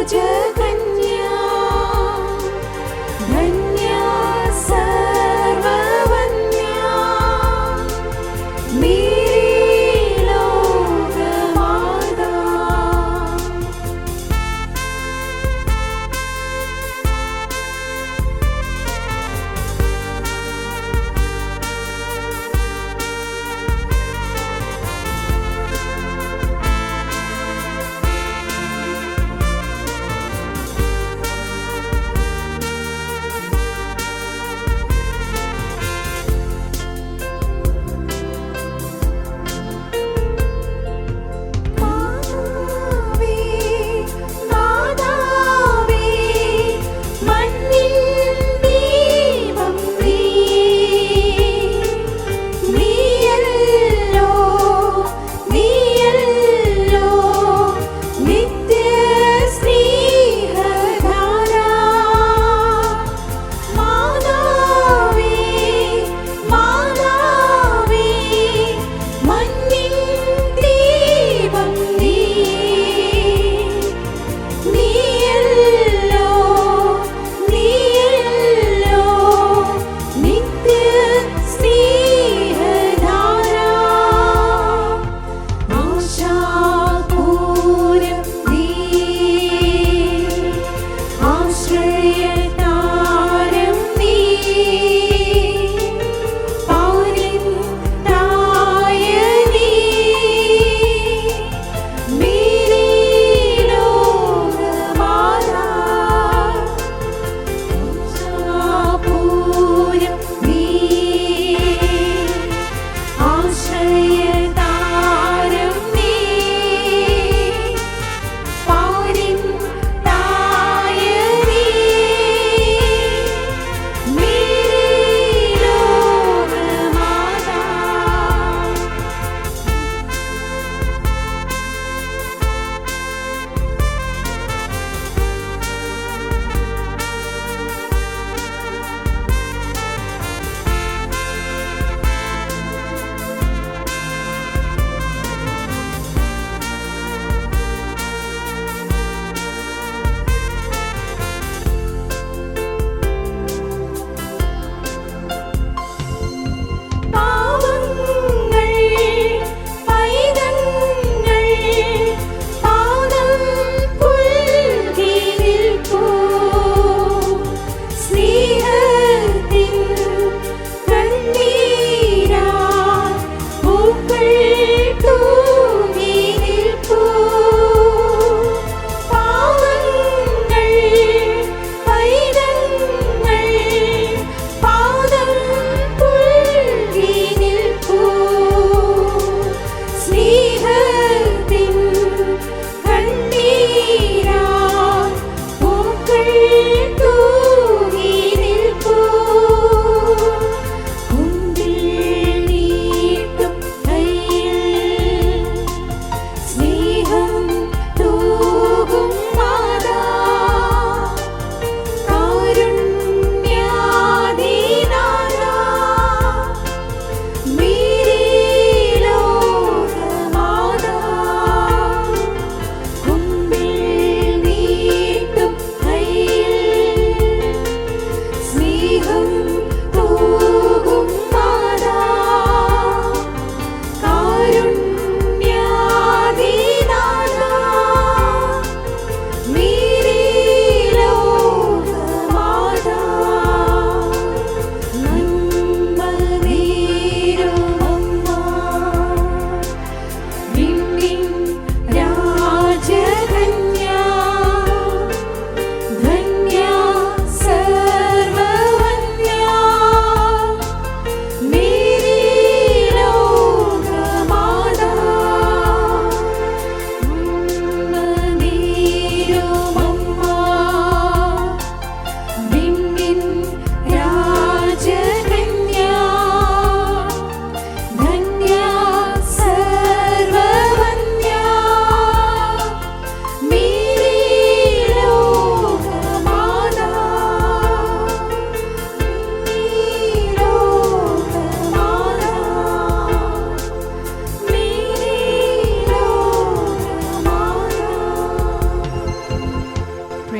राजकन्या धन्या सर्ववन्या मेरी लोकमाता।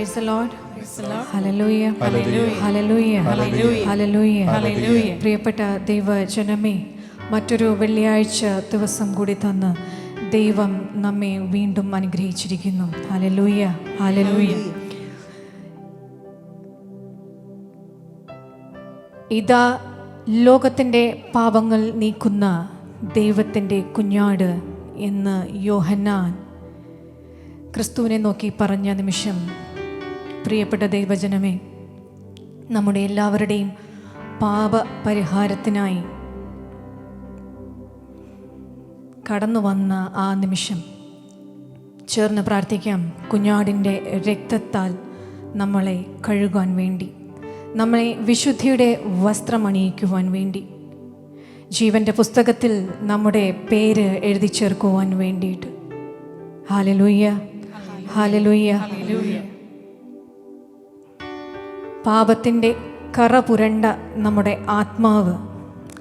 Praise the Lord. Praise the Lord. Hallelujah. Hallelujah. Hallelujah. Hallelujah. Hallelujah. Hallelujah. പ്രിയപ്പെട്ട ദൈവജനമേ, മറ്റൊരു വെള്ളിയാഴ്ച ദിവസം കൂടി തന്ന് ദൈവം നമ്മെ വീണ്ടും അനുഗ്രഹിച്ചിരിക്കുന്നു. ഹല്ലേലൂയ. ഹല്ലേലൂയ. ഇതാ ലോകത്തിൻ്റെ പാപങ്ങൾ നീക്കുന്ന ദൈവത്തിൻ്റെ കുഞ്ഞാട് എന്ന് യോഹന്നാൻ ക്രിസ്തുവിനെ നോക്കി പറഞ്ഞ നിമിഷം, പ്രിയപ്പെട്ട ദൈവജനമേ, നമ്മുടെ എല്ലാവരുടെയും പാപ പരിഹാരത്തിനായി കടന്നു വന്ന ആ നിമിഷം ചേർന്ന് പ്രാർത്ഥിക്കാം. കുഞ്ഞാടിൻ്റെ രക്തത്താൽ നമ്മളെ കഴുകാൻ വേണ്ടി, നമ്മളെ വിശുദ്ധിയുടെ വസ്ത്രം അണിയിക്കുവാൻ വേണ്ടി, ജീവൻ്റെ പുസ്തകത്തിൽ നമ്മുടെ പേര് എഴുതി ചേർക്കുവാൻ വേണ്ടിയിട്ട്. ഹല്ലേലൂയ. ഹല്ലേലൂയ. പാപത്തിൻ്റെ കറ പുരണ്ട നമ്മുടെ ആത്മാവ്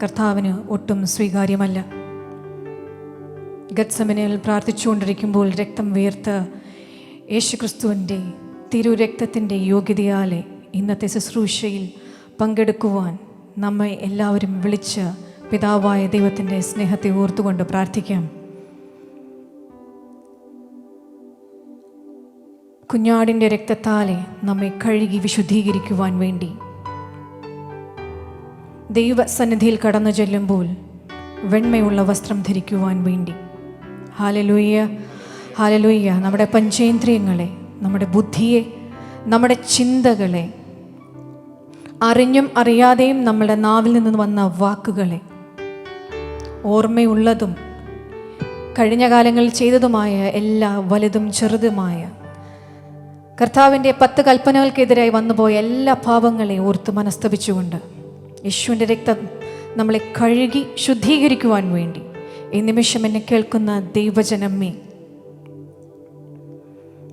കർത്താവിന് ഒട്ടും സ്വീകാര്യമല്ല. ഗത്സമനയിൽ പ്രാർത്ഥിച്ചുകൊണ്ടിരിക്കുമ്പോൾ രക്തം വീർത്ത യേശുക്രിസ്തുവിൻ്റെ തിരുരക്തത്തിൻ്റെ യോഗ്യതയാലെ ഇന്നത്തെ ശുശ്രൂഷയിൽ പങ്കെടുക്കുവാൻ നമ്മെ എല്ലാവരും വിളിച്ച പിതാവായ ദൈവത്തിൻ്റെ സ്നേഹത്തെ ഓർത്തുകൊണ്ട് പ്രാർത്ഥിക്കാം. കുഞ്ഞാടിൻ്റെ രക്തത്താലെ നമ്മെ കഴുകി വിശുദ്ധീകരിക്കുവാൻ വേണ്ടി ദൈവസന്നിധിയിൽ കടന്നു ചെല്ലുമ്പോൾ വെണ്മയുള്ള വസ്ത്രം ധരിക്കുവാൻ വേണ്ടി. ഹല്ലേലൂയ. ഹല്ലേലൂയ. നമ്മുടെ പഞ്ചേന്ദ്രിയങ്ങളെ, നമ്മുടെ ബുദ്ധിയെ, നമ്മുടെ ചിന്തകളെ, അറിഞ്ഞും അറിയാതെയും നമ്മുടെ നാവിൽ നിന്ന് വന്ന വാക്കുകളെ, ഓർമ്മയുള്ളതും കഴിഞ്ഞ കാലങ്ങളിൽ ചെയ്തതുമായ എല്ലാ വലുതും ചെറുതുമായ കർത്താവിൻ്റെ 10 കൽപ്പനകൾക്കെതിരായി വന്നുപോയ എല്ലാ പാപങ്ങളെ ഓർത്ത് മനസ്തപിച്ചുകൊണ്ട് യേശുവിൻ്റെ രക്തം നമ്മളെ കഴുകി ശുദ്ധീകരിക്കുവാൻ വേണ്ടി ഈ നിമിഷം എന്നെ കേൾക്കുന്ന ദൈവജനമേ,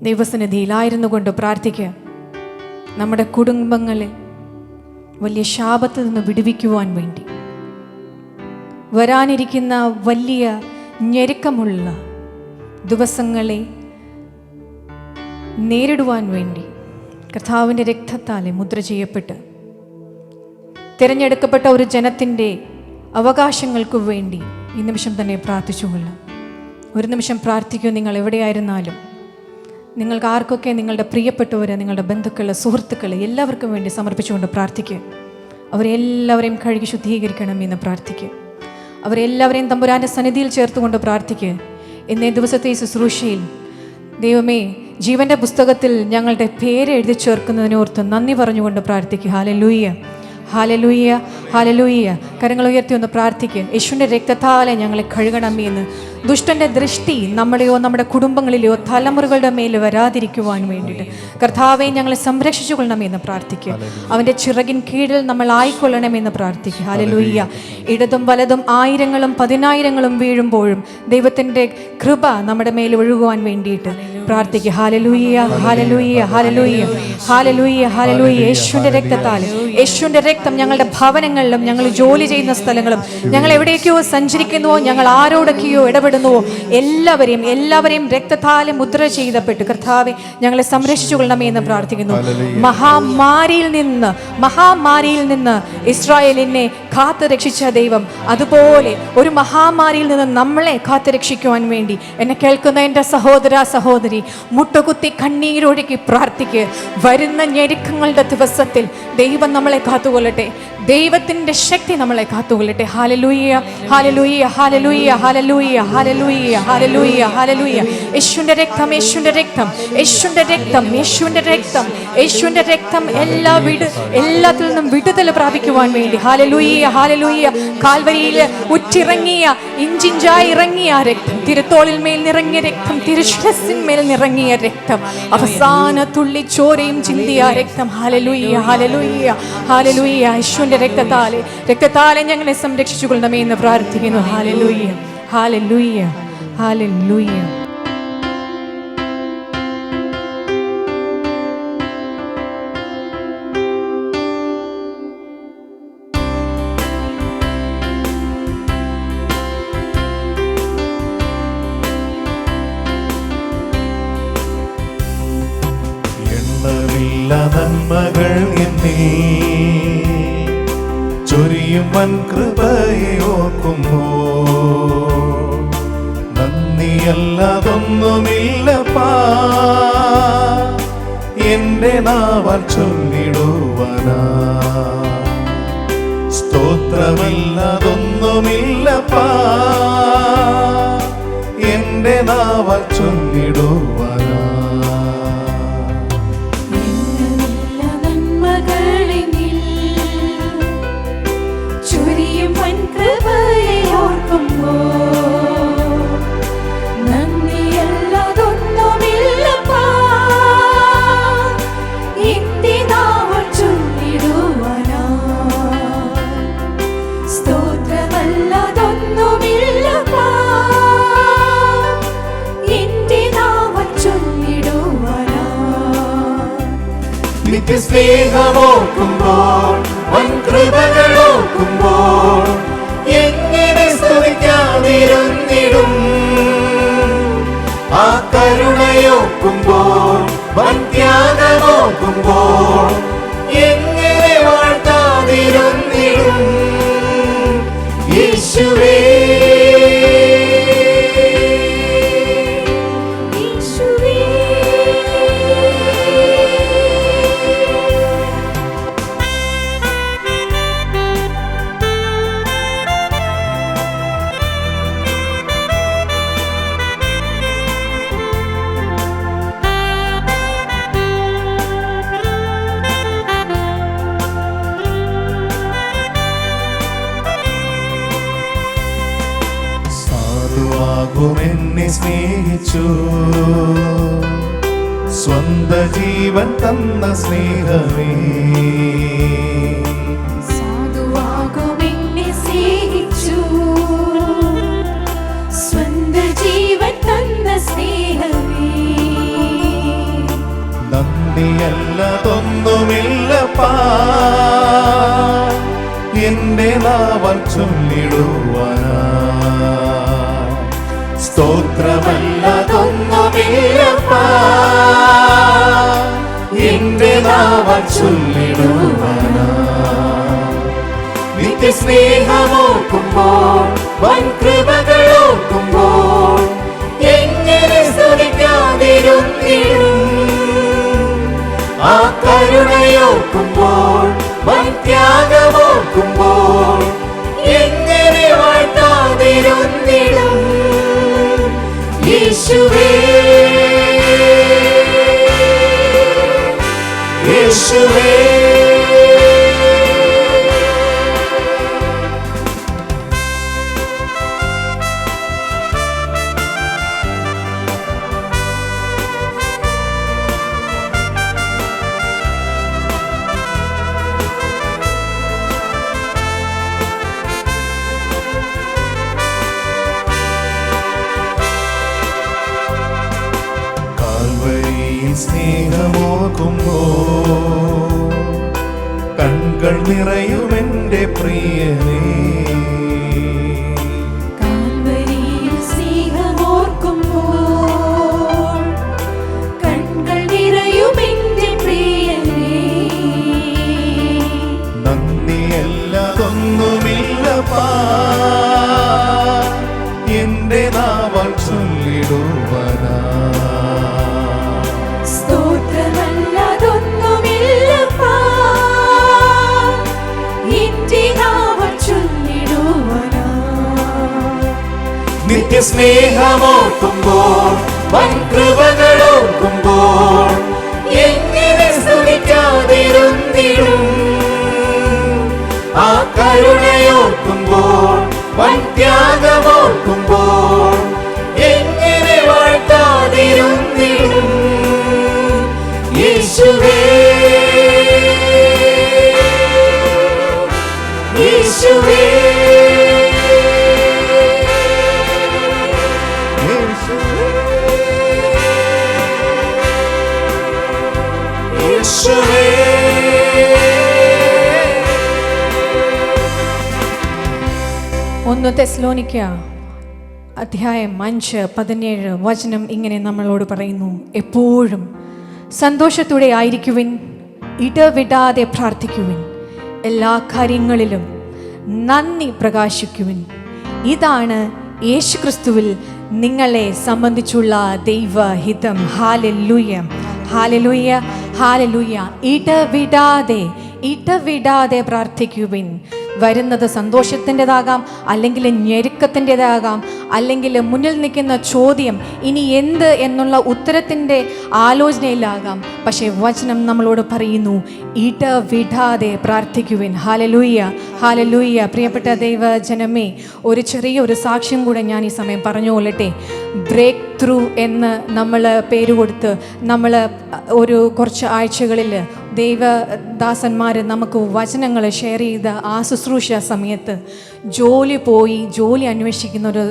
ദൈവസന്നിധിയിലായിരുന്നു കൊണ്ട് പ്രാർത്ഥിക്കുക. നമ്മുടെ കുടുംബങ്ങളെ വലിയ ശാപത്തിൽ നിന്ന് വിടുവിക്കുവാൻ വേണ്ടി, വരാനിരിക്കുന്ന വലിയ ഞെരുക്കമുള്ള ദിവസങ്ങളെ നേരിടുവാൻ വേണ്ടി കർത്താവിൻ്റെ രക്തത്താലെ മുദ്ര ചെയ്യപ്പെട്ട് തിരഞ്ഞെടുക്കപ്പെട്ട ഒരു ജനത്തിൻ്റെ അവകാശങ്ങൾക്ക് വേണ്ടി ഈ നിമിഷം തന്നെ പ്രാർത്ഥിച്ചുകൊള്ളാം. ഒരു നിമിഷം പ്രാർത്ഥിക്കൂ. നിങ്ങൾ എവിടെയായിരുന്നാലും, നിങ്ങൾക്ക് ആർക്കൊക്കെ നിങ്ങളുടെ പ്രിയപ്പെട്ടവരെ, നിങ്ങളുടെ ബന്ധുക്കളെ, സുഹൃത്തുക്കളെ എല്ലാവർക്കും വേണ്ടി സമർപ്പിച്ചുകൊണ്ട് പ്രാർത്ഥിക്കുക. അവരെല്ലാവരെയും കഴുകി ശുദ്ധീകരിക്കണമെന്ന് പ്രാർത്ഥിക്കുക. അവരെല്ലാവരെയും തമ്പുരാൻ്റെ സന്നിധിയിൽ ചേർത്തുകൊണ്ട് പ്രാർത്ഥിക്കുക. ഇന്നേ ദിവസത്തെ ഈ ശുശ്രൂഷയിൽ ദൈവമേ, ജീവൻ്റെ പുസ്തകത്തിൽ ഞങ്ങളുടെ പേര് എഴുതി ചേർക്കുന്നതിനോർത്ത് നന്ദി പറഞ്ഞുകൊണ്ട് പ്രാർത്ഥിക്കുക. ഹല്ലേലൂയ. ഹല്ലേലൂയ. ഹല്ലേലൂയ. കരങ്ങൾ ഉയർത്തി ഒന്ന് പ്രാർത്ഥിക്കുക. യേശുവിൻ്റെ രക്തത്താലെ ഞങ്ങളെ കഴുകണമേ എന്ന്. ദുഷ്ടൻ്റെ ദൃഷ്ടി നമ്മുടെയോ നമ്മുടെ കുടുംബങ്ങളിലെയോ തലമുറകളുടെ മേൽ വരാതിരിക്കുവാൻ വേണ്ടിയിട്ട് കർത്താവെ ഞങ്ങളെ സംരക്ഷിച്ചു കൊള്ളണമെന്ന് പ്രാർത്ഥിക്കുക. അവൻ്റെ ചിറകിൻ കീഴിൽ നമ്മൾ ആയിക്കൊള്ളണമെന്ന് പ്രാർത്ഥിക്കുക. ഹല്ലേലൂയ. ഇടതും വലതും ആയിരങ്ങളും പതിനായിരങ്ങളും വീഴുമ്പോഴും ദൈവത്തിൻ്റെ കൃപ നമ്മുടെ മേൽ ഒഴുകുവാൻ വേണ്ടിയിട്ട് പ്രാർത്ഥിക്കുക. Hallelujah. Hallelujah. Hallelujah. Hallelujah. Hallelujah. യേശുവിൻ്റെ രക്തത്താൽ, യേശുവിൻ്റെ രക്തം ഞങ്ങളുടെ ഭവനങ്ങളിലും, ഞങ്ങൾ ജോലി ചെയ്യുന്ന സ്ഥലങ്ങളും, ഞങ്ങൾ എവിടേക്കോ സഞ്ചരിക്കുന്നുവോ, ഞങ്ങൾ ആരോടൊക്കെയോ ഇടപെടുന്നുവോ, എല്ലാവരെയും രക്തത്താലെ മുദ്ര ചെയ്തപ്പെട്ട് കർത്താവെ ഞങ്ങളെ സംരക്ഷിച്ചു കൊള്ളണമേ എന്ന് പ്രാർത്ഥിക്കുന്നു. മഹാമാരിയിൽ നിന്ന് ഇസ്രായേലിനെ കാത്തു രക്ഷിച്ച ദൈവം അതുപോലെ ഒരു മഹാമാരിയിൽ നിന്ന് നമ്മളെ കാത്തു രക്ഷിക്കുവാൻ വേണ്ടി എന്നെ കേൾക്കുന്ന എൻ്റെ സഹോദര സഹോദരി, മുട്ടുകുത്തി കണ്ണീരൊഴുക്കി പ്രാർത്ഥിക്കുക. വരുന്ന ഞെരുക്കങ്ങളുടെ ദിവസത്തിൽ ദൈവം നമ്മളെ കാത്തുകൊള്ളട്ടെ. ദൈവത്തിൻ്റെ ശക്തി നമ്മളെ കാത്തുകൊള്ളട്ടെ. Hallelujah. Hallelujah. Hallelujah. Hallelujah. Hallelujah. Hallelujah. Hallelujah. യേശുവിൻ്റെ രക്തം, യേശുവിൻ്റെ രക്തം, യേശുവിൻ്റെ രക്തം, യേശുവിൻ്റെ രക്തം, യേശുവിൻ്റെ രക്തം എല്ലാത്തിൽ നിന്നും വിടുതൽ പ്രാപിക്കുവാൻ വേണ്ടി. ഹല്ലേലൂയ. ഹല്ലേലൂയ. കാൽവരിയിൽ ഉറ്റിറങ്ങിയ, ഇഞ്ചിഞ്ചായി ഇറങ്ങിയ രക്തം, തിരുത്തോളിൽ മേൽ നിറങ്ങിയ രക്തം, തിരുശിരസിന്മേൽ നിറങ്ങിയ രക്തം, അവസാന തുള്ളി ചോരയും ചിന്തിയ രക്തം. ഹല്ലേലൂയ. ഹല്ലേലൂയ. ഹല്ലേലൂയ. യേശുവിൻ്റെ രക്തത്താലെ ഞങ്ങളെ സംരക്ഷിച്ചു കൊള്ളണമേ എന്ന് പ്രാർത്ഥിക്കുന്നു. ഹല്ലേലൂയ. ഹല്ലേലൂയ. ഹല്ലേലൂയ. എല്ലാ നന്മകൾ എന്നിൽ ചൊരിയും വൻ കൃപയെ ഓർക്കുമ്പോൾ നന്ദിയല്ലാതൊന്നുമില്ലപ്പാ എന്റെ നാവാൽ ചൊല്ലിടുവാനാ. സ്തോത്രമല്ലാതൊന്നുമില്ലപ്പാ എന്റെ നാവാൽ ചൊല്ലിടുവാനാ. സ്നേഹമോർക്കുമ്പോൾ വൻ കൃപകളോർക്കുമ്പോൾ എങ്ങനെ സ്തുതിക്കാതിരുന്നിടും. ആ കരുണയോർക്കുമ്പോൾ വൻ ത്യാഗമോർക്കുമ്പോൾ എങ്ങനെ വാഴ്ത്താതിരുന്നിടും. യേശുവേ എന്നെ സ്നേഹിച്ചു, സ്വന്ത ജീവൻ തന്ന സ്നേഹമേ. സാധുവാകുമെന്നെ സ്നേഹിച്ചു, സ്വന്ത ജീവൻ തന്ന സ്നേഹമേ. നന്ദിയല്ലാതൊന്നുമില്ലപ്പാ എന്റെ നാവാൽ ചൊല്ലിടുവാനാ. സ്തോത്രമല്ലാതൊന്നുമില്ലപ്പാ എന്റെ നാവാൽ ചൊല്ലിടുവാനാ. നിത്യസ്നേഹമോർക്കുമ്പോൾ വൻ കൃപകളോർക്കുമ്പോൾ എങ്ങനെ സ്തുതിക്കാതിരുന്നിടും. ആ കരുണയോർക്കുമ്പോൾ വൻ ത്യാഗമോർക്കുമ്പോൾ എങ്ങനെ വാഴ്ത്താതിരുന്നിടും. യേശുവേ യേശുവേ സ്നേഹമോർക്കുമ്പോൾ കൺകൾ നിറയുമെന്റെ പ്രിയനേ. കാൽവരിയിൽ സ്നേഹമോർക്കുമ്പോൾ കൺകൾ നിറയുമെന്റെ പ്രിയനേ. നന്ദിയല്ലാതൊന്നുമില്ലപ്പാ എന്റെ നാവാൽ ചൊല്ലിടുവാനാ. സ്തോത്രമല്ലാതൊന്നുമില്ലപ്പാ എന്റെ നാവാൽ ചൊല്ലിടുവാനാ. നിത്യസ്നേഹമോർക്കുമ്പോൾ വൻ കൃപകളോർക്കുമ്പോൾ എങ്ങനെ സ്തുതിക്കാതിരുന്നിടും. ആ കരുണയോർക്കുമ്പോൾ വൻ ത്യാഗമോർക്കുമ്പോൾ എങ്ങനെ വാഴ്ത്താതിരുന്നിടും. യേശുവേ യേശുവേ യേശുവേ. ഒന്ന് തെസ്സലോനിക്ക അധ്യായം 5:17 വചനം ഇങ്ങനെ നമ്മളോട് പറയുന്നു: എപ്പോഴും സന്തോഷത്തോടെ ആയിരിക്കുവിൻ, ഇടവിടാതെ പ്രാർത്ഥിക്കുവിൻ, എല്ലാ കാര്യങ്ങളിലും നന്ദി പ്രകാശിക്കുവിൻ. ഇതാണ് യേശുക്രിസ്തുവിൽ നിങ്ങളെ സംബന്ധിച്ചുള്ള ദൈവഹിതം. Hallelujah, hallelujah, hallelujah. ഇടവിടാതെ പ്രാർത്ഥിക്കുവിൻ. വരുന്നത് സന്തോഷത്തിൻ്റെതാകാം, അല്ലെങ്കിൽ ഞെരുക്കത്തിൻ്റെതാകാം, അല്ലെങ്കിൽ മുന്നിൽ നിൽക്കുന്ന ചോദ്യം ഇനി എന്ത് എന്നുള്ള ഉത്തരത്തിൻ്റെ ആലോചനയിലാകാം. പക്ഷേ വചനം നമ്മളോട് പറയുന്നു, ഇടവിടാതെ പ്രാർത്ഥിക്കുവിൻ. Hallelujah, hallelujah. പ്രിയപ്പെട്ട ദൈവജനമേ, ഒരു ചെറിയൊരു സാക്ഷ്യം കൂടെ ഞാൻ ഈ സമയം പറഞ്ഞു കൊള്ളട്ടെ. ബ്രേക്ക് ത്രൂ എന്ന് നമ്മൾ പേര് കൊടുത്ത് നമ്മൾ കുറച്ച് ആഴ്ചകളിൽ ദൈവദാസന്മാർ നമുക്ക് വചനങ്ങൾ ഷെയർ ചെയ്ത ആ ശുശ്രൂഷ സമയത്ത് ജോലി അന്വേഷിക്കുന്ന ഒരു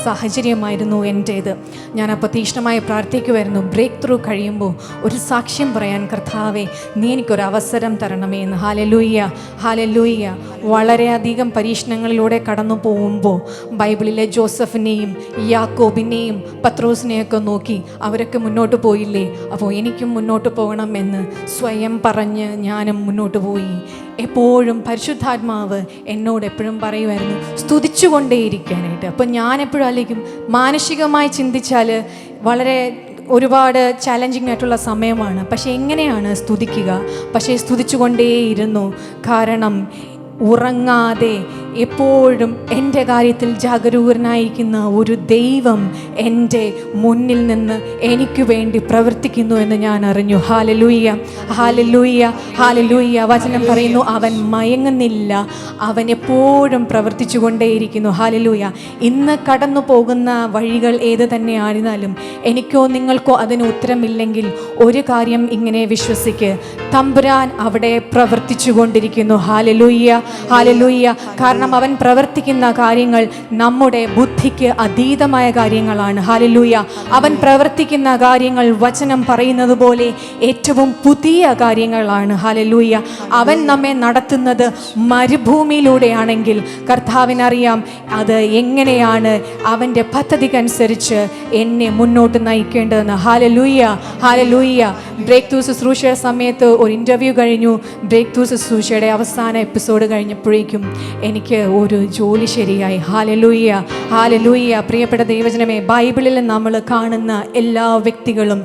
സാഹചര്യമായിരുന്നു എൻ്റേത്. ഞാനപ്പോൾ തീക്ഷ്ണമായി പ്രാർത്ഥിക്കുമായിരുന്നു, ബ്രേക്ക് ത്രൂ കഴിയുമ്പോൾ ഒരു സാക്ഷ്യം പറയാൻ കർത്താവേ, നീ എനിക്കൊരു അവസരം തരണമേ എന്ന്. Hallelujah, hallelujah. വളരെയധികം പരീക്ഷണങ്ങളിലൂടെ കടന്നു പോകുമ്പോൾ ബൈബിളിലെ ജോസഫിനെയും യാക്കോബിനെയും പത്രോസിനെയൊക്കെ നോക്കി അവരൊക്കെ മുന്നോട്ട് പോയില്ലേ, അപ്പോൾ എനിക്കും മുന്നോട്ട് പോകണം എന്ന് സ്വയം പറഞ്ഞ് ഞാനും മുന്നോട്ട് പോയി. എപ്പോഴും പരിശുദ്ധാത്മാവ് എന്നോട് എപ്പോഴും പറയുമായിരുന്നു സ്തുതിച്ചുകൊണ്ടേയിരിക്കാനായിട്ട്. അപ്പം ഞാൻ എപ്പോഴും ആലോചിക്കും, മാനസികമായി ചിന്തിച്ചാൽ വളരെ ഒരുപാട് ചാലഞ്ചിങ് ആയിട്ടുള്ള സമയമാണ്. പക്ഷേ എങ്ങനെയാണ് സ്തുതിക്കുക? പക്ഷേ സ്തുതിച്ചുകൊണ്ടേയിരുന്നു. കാരണം ഉറങ്ങാതെ എപ്പോഴും എൻ്റെ കാര്യത്തിൽ ജാഗരൂകനായിരിക്കുന്ന ഒരു ദൈവം എൻ്റെ മുന്നിൽ നിന്ന് എനിക്ക് വേണ്ടി പ്രവർത്തിക്കുന്നു എന്ന് ഞാൻ അറിഞ്ഞു. Hallelujah, hallelujah, hallelujah. വചനം പറയുന്നു, അവൻ മയങ്ങുന്നില്ല, അവൻ എപ്പോഴും പ്രവർത്തിച്ചു കൊണ്ടേയിരിക്കുന്നു. ഹല്ലേലൂയ. ഇന്ന് കടന്നു പോകുന്ന വഴികൾ ഏത് തന്നെയായിരുന്നാലും എനിക്കോ നിങ്ങൾക്കോ അതിന് ഉത്തരമില്ലെങ്കിൽ ഒരു കാര്യം ഇങ്ങനെ വിശ്വസിക്ക്, തമ്പുരാൻ അവിടെ പ്രവർത്തിച്ചു കൊണ്ടിരിക്കുന്നു. Hallelujah, hallelujah. കാരണം അവൻ പ്രവർത്തിക്കുന്ന കാര്യങ്ങൾ നമ്മുടെ ബുദ്ധിക്ക് അതീതമായ കാര്യങ്ങളാണ്. ഹല്ലേലൂയ. അവൻ പ്രവർത്തിക്കുന്ന കാര്യങ്ങൾ വചനം പറയുന്നത് പോലെ ഏറ്റവും പുതിയ കാര്യങ്ങളാണ്. ഹല്ലേലൂയ. അവൻ നമ്മെ നടത്തുന്നത് മരുഭൂമിയിലൂടെയാണെങ്കിൽ കർത്താവിനറിയാം അത് എങ്ങനെയാണ് അവൻ്റെ പദ്ധതിക്കനുസരിച്ച് എന്നെ മുന്നോട്ട് നയിക്കേണ്ടതെന്ന്. Hallelujah, hallelujah. ബ്രേക്ക് ത്രൂ ശുശ്രൂഷ സമയത്ത് ഒരു ഇൻ്റർവ്യൂ കഴിഞ്ഞു. ബ്രേക്ക് ത്രൂ ശുശ്രൂഷയുടെ അവസാന എപ്പിസോഡ് കഴിഞ്ഞപ്പോഴേക്കും എനിക്ക് ഒരു ജോലി ശരിയായി. Hallelujah, hallelujah. പ്രിയപ്പെട്ട ദൈവജനമേ, ബൈബിളിൽ നമ്മൾ കാണുന്ന എല്ലാ വ്യക്തികളും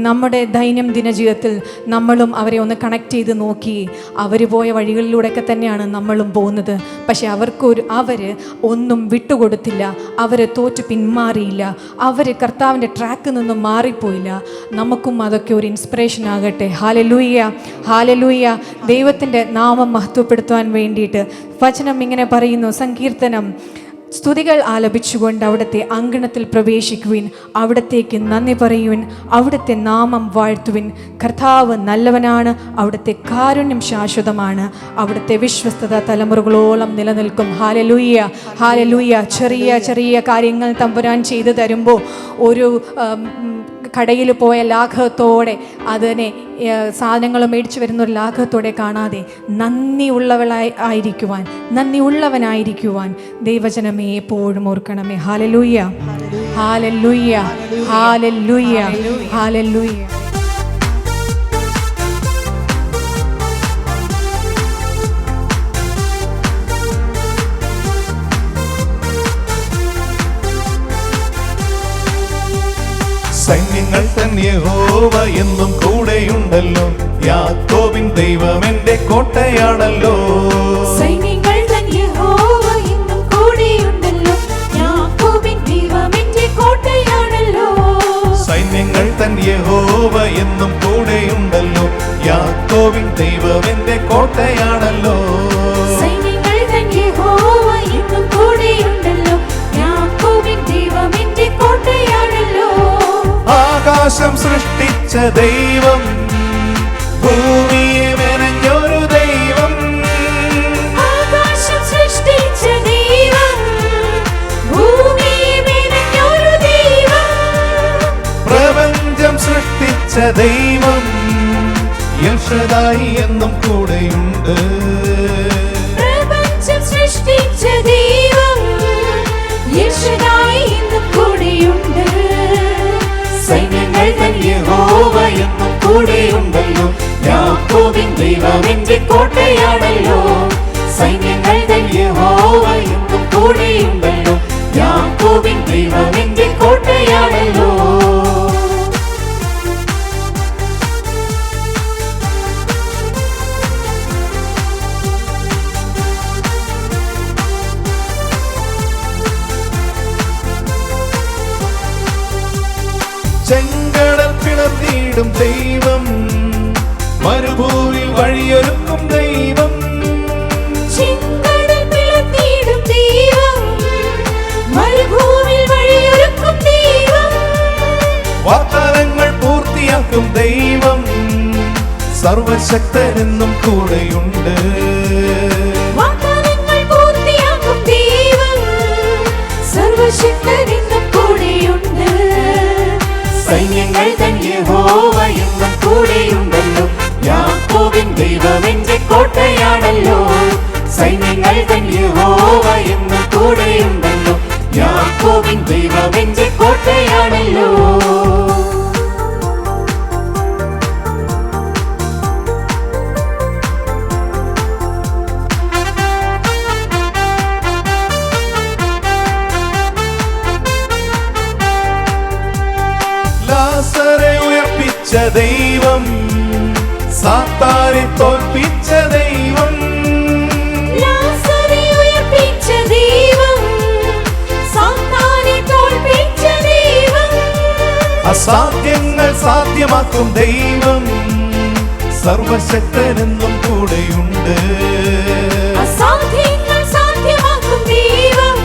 നമ്മുടെ ദൈനംദിന ജീവിതത്തിൽ നമ്മളും അവരെ ഒന്ന് കണക്ട് ചെയ്ത് നോക്കി. അവർ പോയ വഴികളിലൂടെയൊക്കെ തന്നെയാണ് നമ്മളും പോകുന്നത്. പക്ഷെ അവർ ഒന്നും വിട്ടുകൊടുത്തില്ല, അവർ തോറ്റ് പിന്മാറിയില്ല, അവർ കർത്താവിൻ്റെ ട്രാക്കിൽ നിന്നും മാറിപ്പോയില്ല. നമുക്കും അതൊക്കെ ഒരു ഇൻസ്പിറേഷൻ ആകട്ടെ. Hallelujah, hallelujah. ദൈവത്തിൻ്റെ നാമം മഹത്വപ്പെടുത്തുവാൻ വേണ്ടിയിട്ട് വചനം ഇങ്ങനെ പറയുന്നു, സങ്കീർത്തനം, സ്തുതികൾ ആലപിച്ചുകൊണ്ട് അവിടുത്തെ അങ്കണത്തിൽ പ്രവേശിക്കുവിൻ, അവിടത്തേക്ക് നന്ദി പറയുവിൻ, അവിടുത്തെ നാമം വാഴ്ത്തുവിൻ. കർത്താവ് നല്ലവനാണ്, അവിടുത്തെ കാരുണ്യം ശാശ്വതമാണ്, അവിടുത്തെ വിശ്വസ്തത തലമുറകളോളം നിലനിൽക്കും. Hallelujah, hallelujah. ചെറിയ ചെറിയ കാര്യങ്ങൾ തമ്പുരാൻ ചെയ്തു തരുമ്പോൾ ഒരു കടയിൽ പോയ ലാഘവത്തോടെ അതിനെ സാധനങ്ങൾ മേടിച്ചു വരുന്ന ഒരു ലാഘവത്തോടെ കാണാതെ നന്ദിയുള്ളവനായിരിക്കുവാൻ ദൈവജനമേ എപ്പോഴും ഓർക്കണമേ. Hallelujah, hallelujah, hallelujah, hallelujah. സൈന്യങ്ങൾ തൻ യഹോവ എന്നും കൂടെയുണ്ടല്ലോ, യാക്കോബിൻ ദൈവം എന്റെ കോട്ടയാണല്ലോ. സൈന്യങ്ങൾ തൻ യഹോവ എന്നും കൂടെയുണ്ടല്ലോ, യാക്കോബിൻ ദൈവം എന്റെ കോട്ടയാണല്ലോ. സൈന്യങ്ങൾ തൻ യഹോവ എന്നും കൂടെയുണ്ടല്ലോ, യാക്കോബിൻ ദൈവം എന്റെ കോട്ടയാണല്ലോ. സൈന്യങ്ങൾ തൻ യഹോവ എന്നും കൂടെയുണ്ടല്ലോ, യാക്കോബിൻ ദൈവം എന്റെ കോട്ടയാണല്ലോ. ആകാശം സൃഷ്ടിച്ച ദൈവം, ഭൂമിയെ മെനഞ്ഞൊരു ദൈവം. ആകാശം സൃഷ്ടിച്ച ദൈവം, ഭൂമിയെ മെനഞ്ഞൊരു ദൈവം. പ്രപഞ്ചം സൃഷ്ടിച്ച ദൈവം, യൽഷദായി എന്നും കൂടെയുണ്ട്. പ്രപഞ്ചം സൃഷ്ടിച്ച ദൈവം, യൽഷദായി എന്നും കൂടെയുണ്ട്. സൈന്യങ്ങൾ തൻ യഹോവ എന്നും കൂടെയുണ്ടല്ലോ, യാക്കോബിൻ ദൈവം എന്റെ കോട്ടയാണല്ലോ, സൈന്യങ്ങൾ തൻ യഹോവ എന്നും കൂടെയുണ്ടല്ലോ. യാക്കോബിൻ ദൈവം എന്റെ കോട്ടയാണല്ലോ. ചെങ്കടൽ പിളർന്നിടും ദൈവം, മരുഭൂമിയിൽ വഴിയൊരുക്കും ദൈവം. ചെങ്കടൽ പിളർന്നിടും ദൈവം, മരുഭൂമിയിൽ വഴിയൊരുക്കും ദൈവം. വാഗ്ദാനങ്ങൾ പൂർത്തിയാക്കും ദൈവം, സർവശക്തനെന്നും കൂടെയുണ്ട്. വാഗ്ദാനങ്ങൾ പൂർത്തിയാക്കും ദൈവം, സർവശക്തനെന്നും കൂടെയുണ്ട്. സൈന്യങ്ങൾ തൻ യഹോവ എന്നും കൂടെയുണ്ടല്ലോ. യാക്കോബിൻ ദൈവം എന്റെ കോട്ടയാണല്ലോ, സൈന്യങ്ങൾ തൻ യഹോവ എന്നും കൂടെയുണ്ടല്ലോ. യാക്കോബിൻ ദൈവം എന്റെ കോട്ടയാണല്ലോ. ലാസറെ ഉയർപ്പിച്ച ദൈവം, സാത്താനെ തോൽപ്പിച്ച ദൈവം. ലാസറെ ഉയർപ്പിച്ച ദൈവം, സാത്താനെ തോൽപ്പിച്ച ദൈവം. അസാധ്യങ്ങൾ സാധ്യമാക്കും ദൈവം, സർവശക്തനെന്നും കൂടെയുണ്ട്. അസാധ്യങ്ങൾ സാധ്യമാക്കും ദൈവം,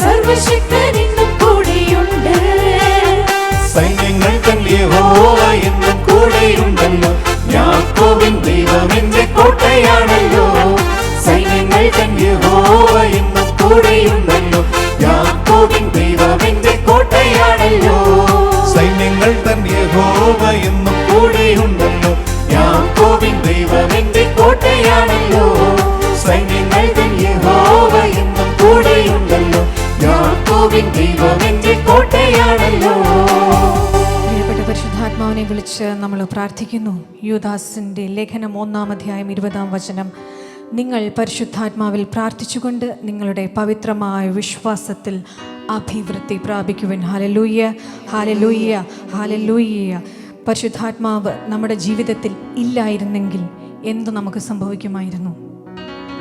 സർവശക്തനെന്നും കൂടെയുണ്ട്. സൈന്യങ്ങൾ തൻ യഹോവ എന്നും കൂടെയുണ്ടല്ലോ. യാക്കോബിൻ ദൈവം എന്റെ കോട്ടയാണല്ലോ, സൈന്യങ്ങൾ തൻ യഹോവ എന്നും കൂടെയുണ്ടല്ലോ. യാക്കോബിൻ ദൈവം എന്റെ കോട്ടയാണല്ലോ. സൈന്യങ്ങൾ തൻ യഹോവ എന്നും കൂടെയുണ്ടല്ലോ. യാക്കോബിൻ ദൈവം എന്റെ കോട്ടയാണല്ലോ, സൈന്യങ്ങൾ തൻ യഹോവ എന്നും കൂടെയുണ്ടല്ലോ. യാക്കോബിൻ ദൈവം എന്റെ കോട്ടയാണല്ലോ. പ്രിയപ്പെട്ട പരിശുദ്ധാത്മാവിനെ വിളിച്ച് നമ്മൾ പ്രാർത്ഥിക്കുന്നു. യൂദാസിൻ്റെ ലേഖനം 1-ാം അധ്യായം 20-ാം വചനം. നിങ്ങൾ പരിശുദ്ധാത്മാവിൽ പ്രാർത്ഥിച്ചുകൊണ്ട് നിങ്ങളുടെ പവിത്രമായ വിശ്വാസത്തിൽ അഭിവൃദ്ധി പ്രാപിക്കുവാൻ. Hallelujah, hallelujah, hallelujah. പരിശുദ്ധാത്മാവ് നമ്മുടെ ജീവിതത്തിൽ ഇല്ലായിരുന്നെങ്കിൽ എന്ത് നമുക്ക് സംഭവിക്കുമായിരുന്നു?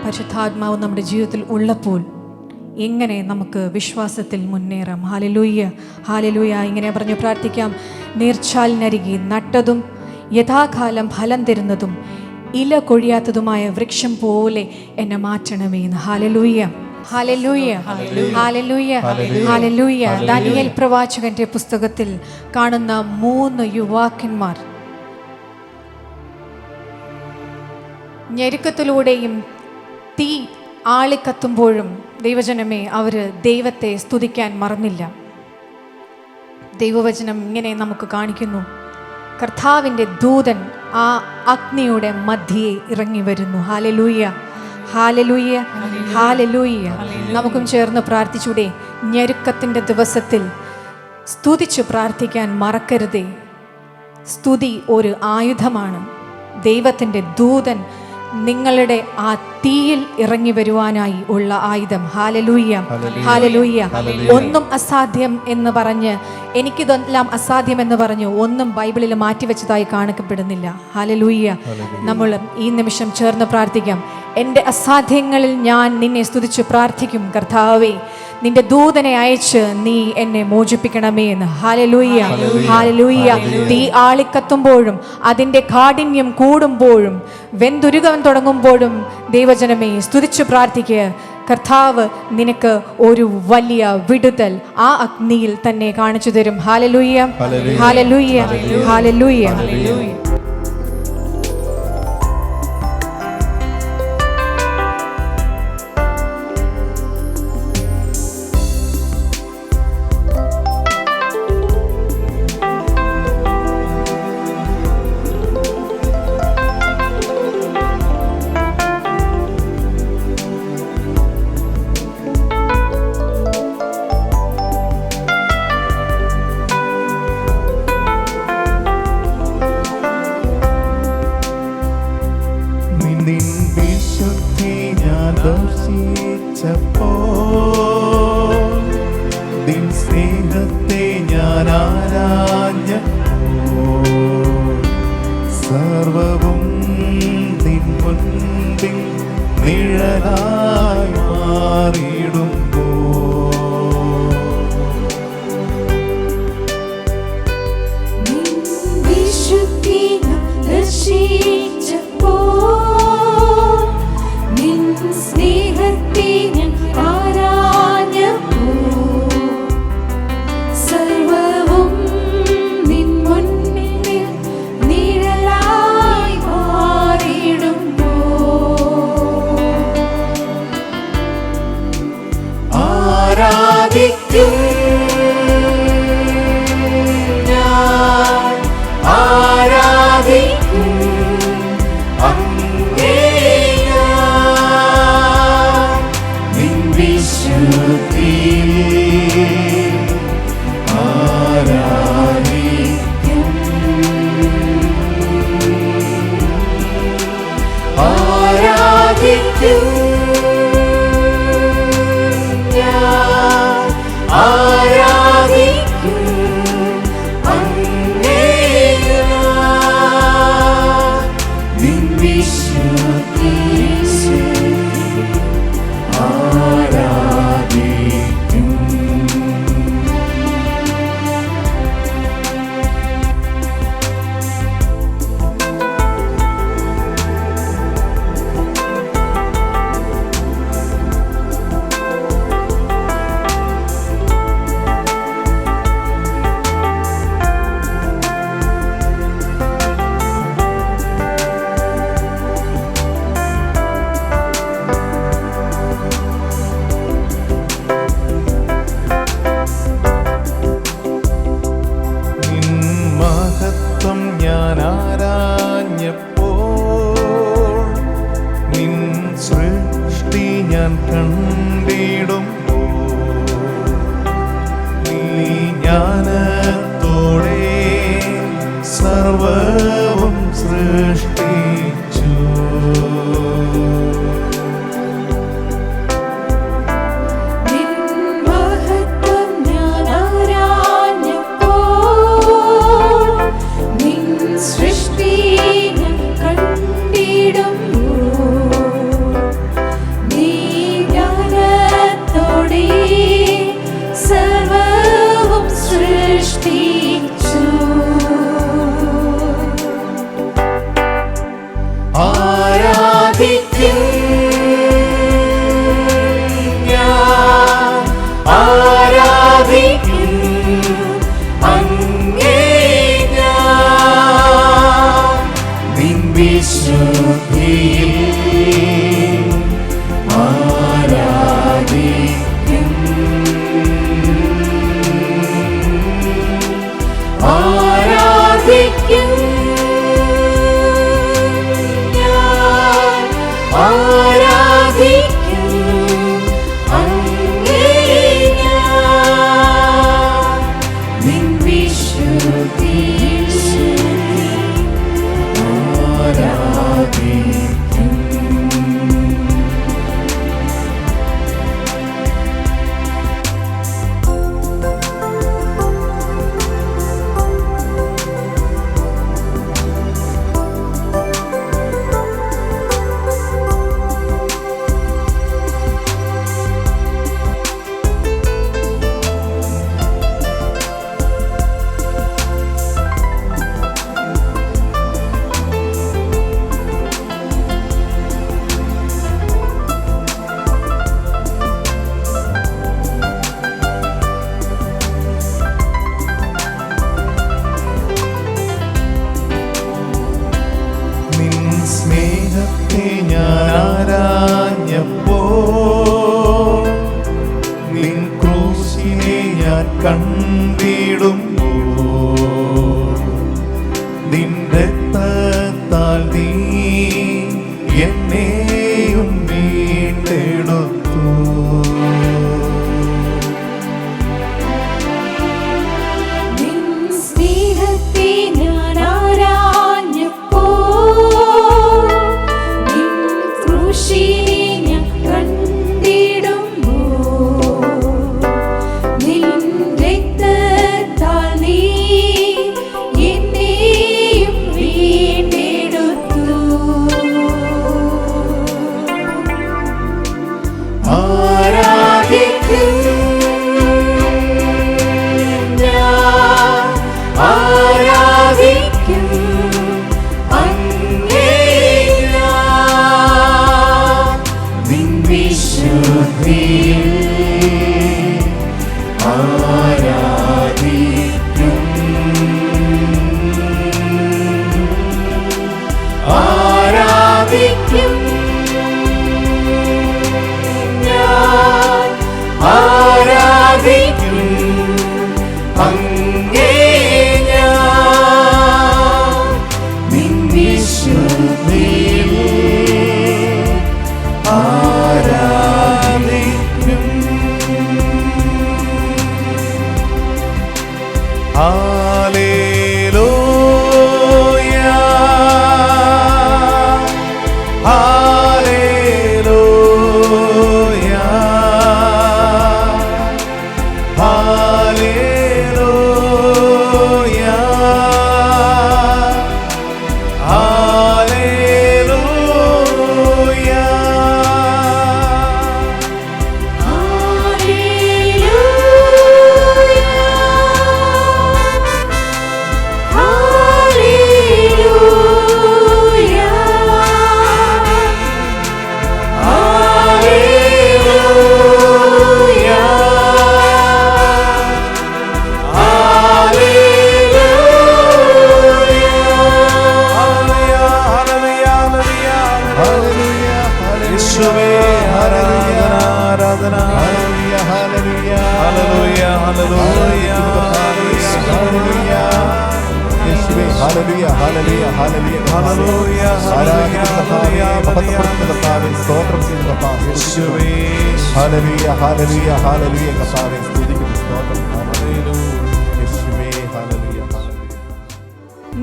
പരിശുദ്ധാത്മാവ് നമ്മുടെ ജീവിതത്തിൽ ഉള്ളപ്പോൾ എങ്ങനെ നമുക്ക് വിശ്വാസത്തിൽ മുന്നേറാം? Hallelujah, hallelujah. ഇങ്ങനെ പറഞ്ഞു പ്രാർത്ഥിക്കാം. നീർച്ചാലിനരികെ നട്ടതും യഥാകാലം ഫലം തരുന്നതും ഇല കൊഴിയാത്തതുമായ വൃക്ഷം പോലെ എന്നെ മാറ്റണമേ എന്ന്. Hallelujah, hallelujah, hallelujah, hallelujah. Daniel പ്രവാചകന്റെ പുസ്തകത്തിൽ കാണുന്ന 3 യുവാക്കന്മാർ ഞെരുക്കത്തിലൂടെയും തീ ആളിക്കത്തുമ്പോഴും ദൈവജനമേ അവർ ദൈവത്തെ സ്തുതിക്കാൻ മറന്നില്ല. ദൈവവചനം ഇങ്ങനെ നമുക്ക് കാണിക്കുന്നു. കർത്താവിൻ്റെ ദൂതൻ ആ അഗ്നിയുടെ മധ്യേ ഇറങ്ങി വരുന്നു. Hallelujah, hallelujah, hallelujah. നമുക്കും ചേർന്ന് പ്രാർത്ഥിച്ചൂടെ? ഞെരുക്കത്തിൻ്റെ ദിവസത്തിൽ സ്തുതിച്ച് പ്രാർത്ഥിക്കാൻ മറക്കരുതേ. സ്തുതി ഒരു ആയുധമാണ്. ദൈവത്തിൻ്റെ ദൂതൻ നിങ്ങളുടെ ആ തീയിൽ ഇറങ്ങി വരുവാനായി ഉള്ള ആയുധം. Hallelujah, hallelujah. ഒന്നും അസാധ്യം എന്ന് പറഞ്ഞ്, എനിക്കിതെല്ലാം അസാധ്യം എന്ന് പറഞ്ഞ് ഒന്നും ബൈബിളിൽ മാറ്റിവെച്ചതായി കാണപ്പെടുന്നില്ല. ഹല്ലേലൂയ. നമ്മൾ ഈ നിമിഷം ചേർന്ന് പ്രാർത്ഥിക്കാം. എൻ്റെ അസാധ്യങ്ങളിൽ ഞാൻ നിന്നെ സ്തുതിച്ച് പ്രാർത്ഥിക്കും. കർത്താവേ, നിന്റെ ദൂതനെ അയച്ച് നീ എന്നെ മോചിപ്പിക്കണമേ എന്ന്. Hallelujah, hallelujah. തീ ആളിക്കത്തുമ്പോഴും അതിൻ്റെ കാഠിന്യം കൂടുമ്പോഴും വെന്തുരുകാൻ തുടങ്ങുമ്പോഴും ദൈവജനമേ സ്തുതിച്ച് പ്രാർത്ഥിക്കുക. കർത്താവ് നിനക്ക് ഒരു വലിയ വിടുതൽ ആ അഗ്നിയിൽ തന്നെ കാണിച്ചു തരും. Hallelujah, hallelujah, hallelujah. ദർശിച്ചപ്പോൾ നിൻ സ്നേഹത്തെ ഞാൻ ആരാഞ്ഞപ്പോൾ സർവവും നിൻ മുൻപിൽ നിഴലായി മാറിയിടുമ്പോൾ സ്നേഹത്തെ ഞാൻ ആരാഞ്ഞപ്പോൾ സർവവും നിൻ മുന്നിൽ നിഴലായി മാറിയിടുമ്പോൾ ആരാധിക്കും ഞാൻ ആരാധിക്കും ഞാൻ ആരാഞ്ഞപ്പോൾ നിൻ സൃഷ്ടി ഞാൻ കണ്ടിടുമ്പോൾ നീ ജ്ഞാനത്തോടെ സർവവും സൃഷ്ടിച്ചു ആരാധിക്കും ഞാൻ ആരാധിക്കും അങ്ങേ ഞാൻ നിൻ വിശുദ്ധിയിൽ ആരാധിക്കും ആരാധിക്കും ആരാധിക്കും അങ്ങേ ഞാൻ നിൻ വിശുദ്ധിയിൽ ആരാധിക്കും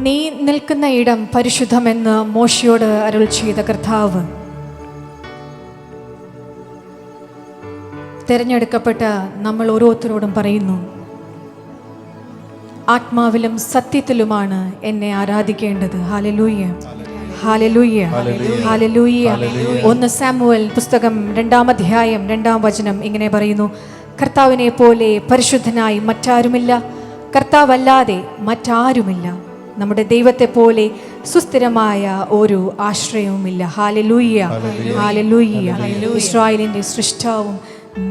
നീ നിൽക്കുന്ന ഇടം പരിശുദ്ധമെന്ന് മോശയോട് അരുൾ ചെയ്ത കർത്താവ് തിരഞ്ഞെടുക്കപ്പെട്ട നമ്മൾ ഓരോരുത്തരോടും പറയുന്നു, ആത്മാവിലും സത്യത്തിലുമാണ് എന്നെ ആരാധിക്കേണ്ടത്. Hallelujah, hallelujah, hallelujah. 1 സാമുവേൽ പുസ്തകം 2-ാം അധ്യായം 2-ാം വചനം ഇങ്ങനെ പറയുന്നു, കർത്താവിനെ പോലെ പരിശുദ്ധനായി മറ്റാരുമില്ല, കർത്താവല്ലാതെ മറ്റാരുമില്ല, നമ്മുടെ ദൈവത്തെ പോലെ സുസ്ഥിരമായ ഒരു ആശ്രയവുമില്ല. Hallelujah, hallelujah. ഇസ്രായേലിന്റെ സൃഷ്ടാവും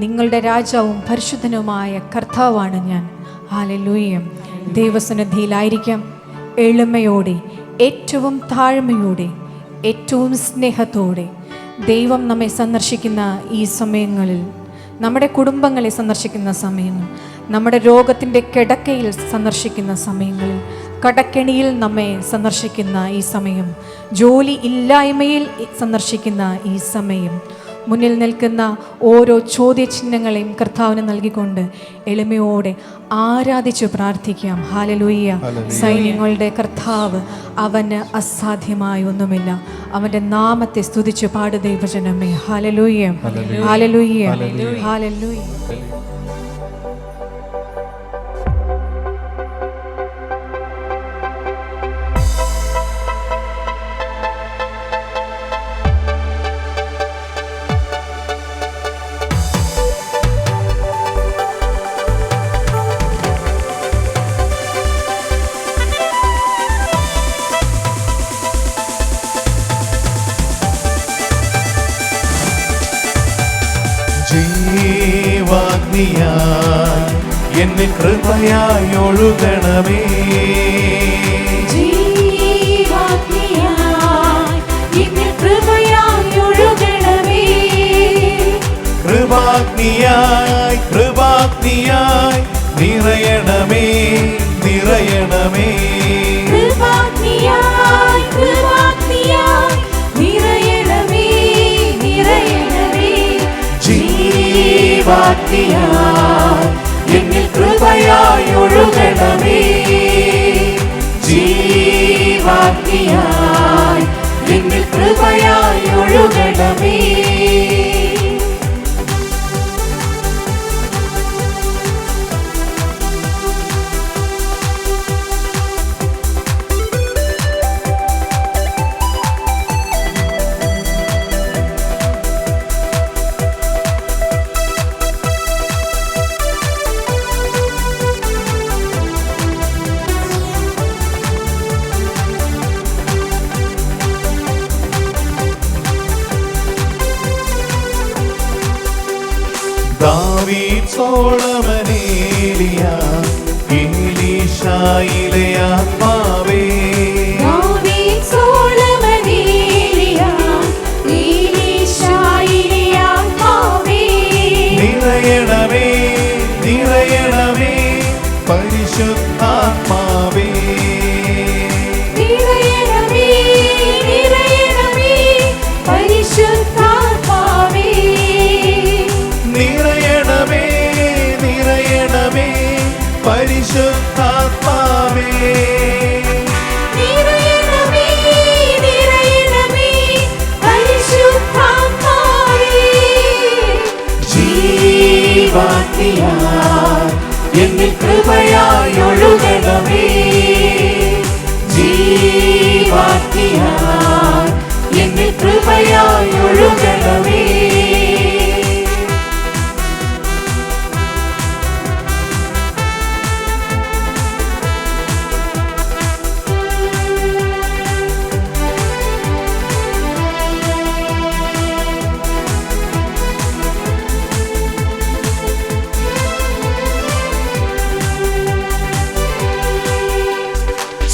നിങ്ങളുടെ രാജാവും പരിശുദ്ധനുമായ കർത്താവാണ് ഞാൻ. ഹല്ലേലൂയ. ദൈവസന്നിധിയിലായിരിക്കാം എളിമയോടെ, ഏറ്റവും താഴ്മയോടെ, ഏറ്റവും സ്നേഹത്തോടെ ദൈവം നമ്മെ സന്ദർശിക്കുന്ന ഈ സമയങ്ങളിൽ, നമ്മുടെ കുടുംബങ്ങളെ സന്ദർശിക്കുന്ന സമയങ്ങൾ, നമ്മുടെ രോഗത്തിൻ്റെ കിടക്കയിൽ സന്ദർശിക്കുന്ന സമയങ്ങളിൽ, കടക്കെണിയിൽ നമ്മെ സന്ദർശിക്കുന്ന ഈ സമയം, ജോലി ഇല്ലായ്മയിൽ സന്ദർശിക്കുന്ന ഈ സമയം, മുന്നിൽ നിൽക്കുന്ന ഓരോ ചോദ്യചിഹ്നങ്ങളെയും കർത്താവിന് നൽകിക്കൊണ്ട് എളിമയോടെ ആരാധിച്ചു പ്രാർത്ഥിക്കാം. ഹല്ലേലൂയ. സൈന്യങ്ങളുടെ കർത്താവ്, അവന് അസാധ്യമായ ഒന്നുമില്ല. അവൻ്റെ നാമത്തെ സ്തുതിച്ചു പാട് ദൈവജനമേ. Hallelujah, hallelujah, hallelujah. എന്നെ കൃപയായി ഒഴുകണമേ, കൃപാഗ്നിയായി കൃപാഗ്നിയായി നിറയണമേ, നിറയണമേ, കൃപാഗ്നിയായി കൃപാഗ്നിയായി നിറയണമേ, നിറയണമേ. ജീവാഗ്നിയായി എന്നിൽ കൃപയായി ഒഴുകണമേ, ജീവാഗ്നിയായി എന്നിൽ കൃപയായി ഒഴുകണമേ. ദാവീദ് സോളമനേലിയ ഈലീശായിലെ ആത്മാവേ, ദാവീദ് സോളമനേലിയ ഒഴുകണമേ.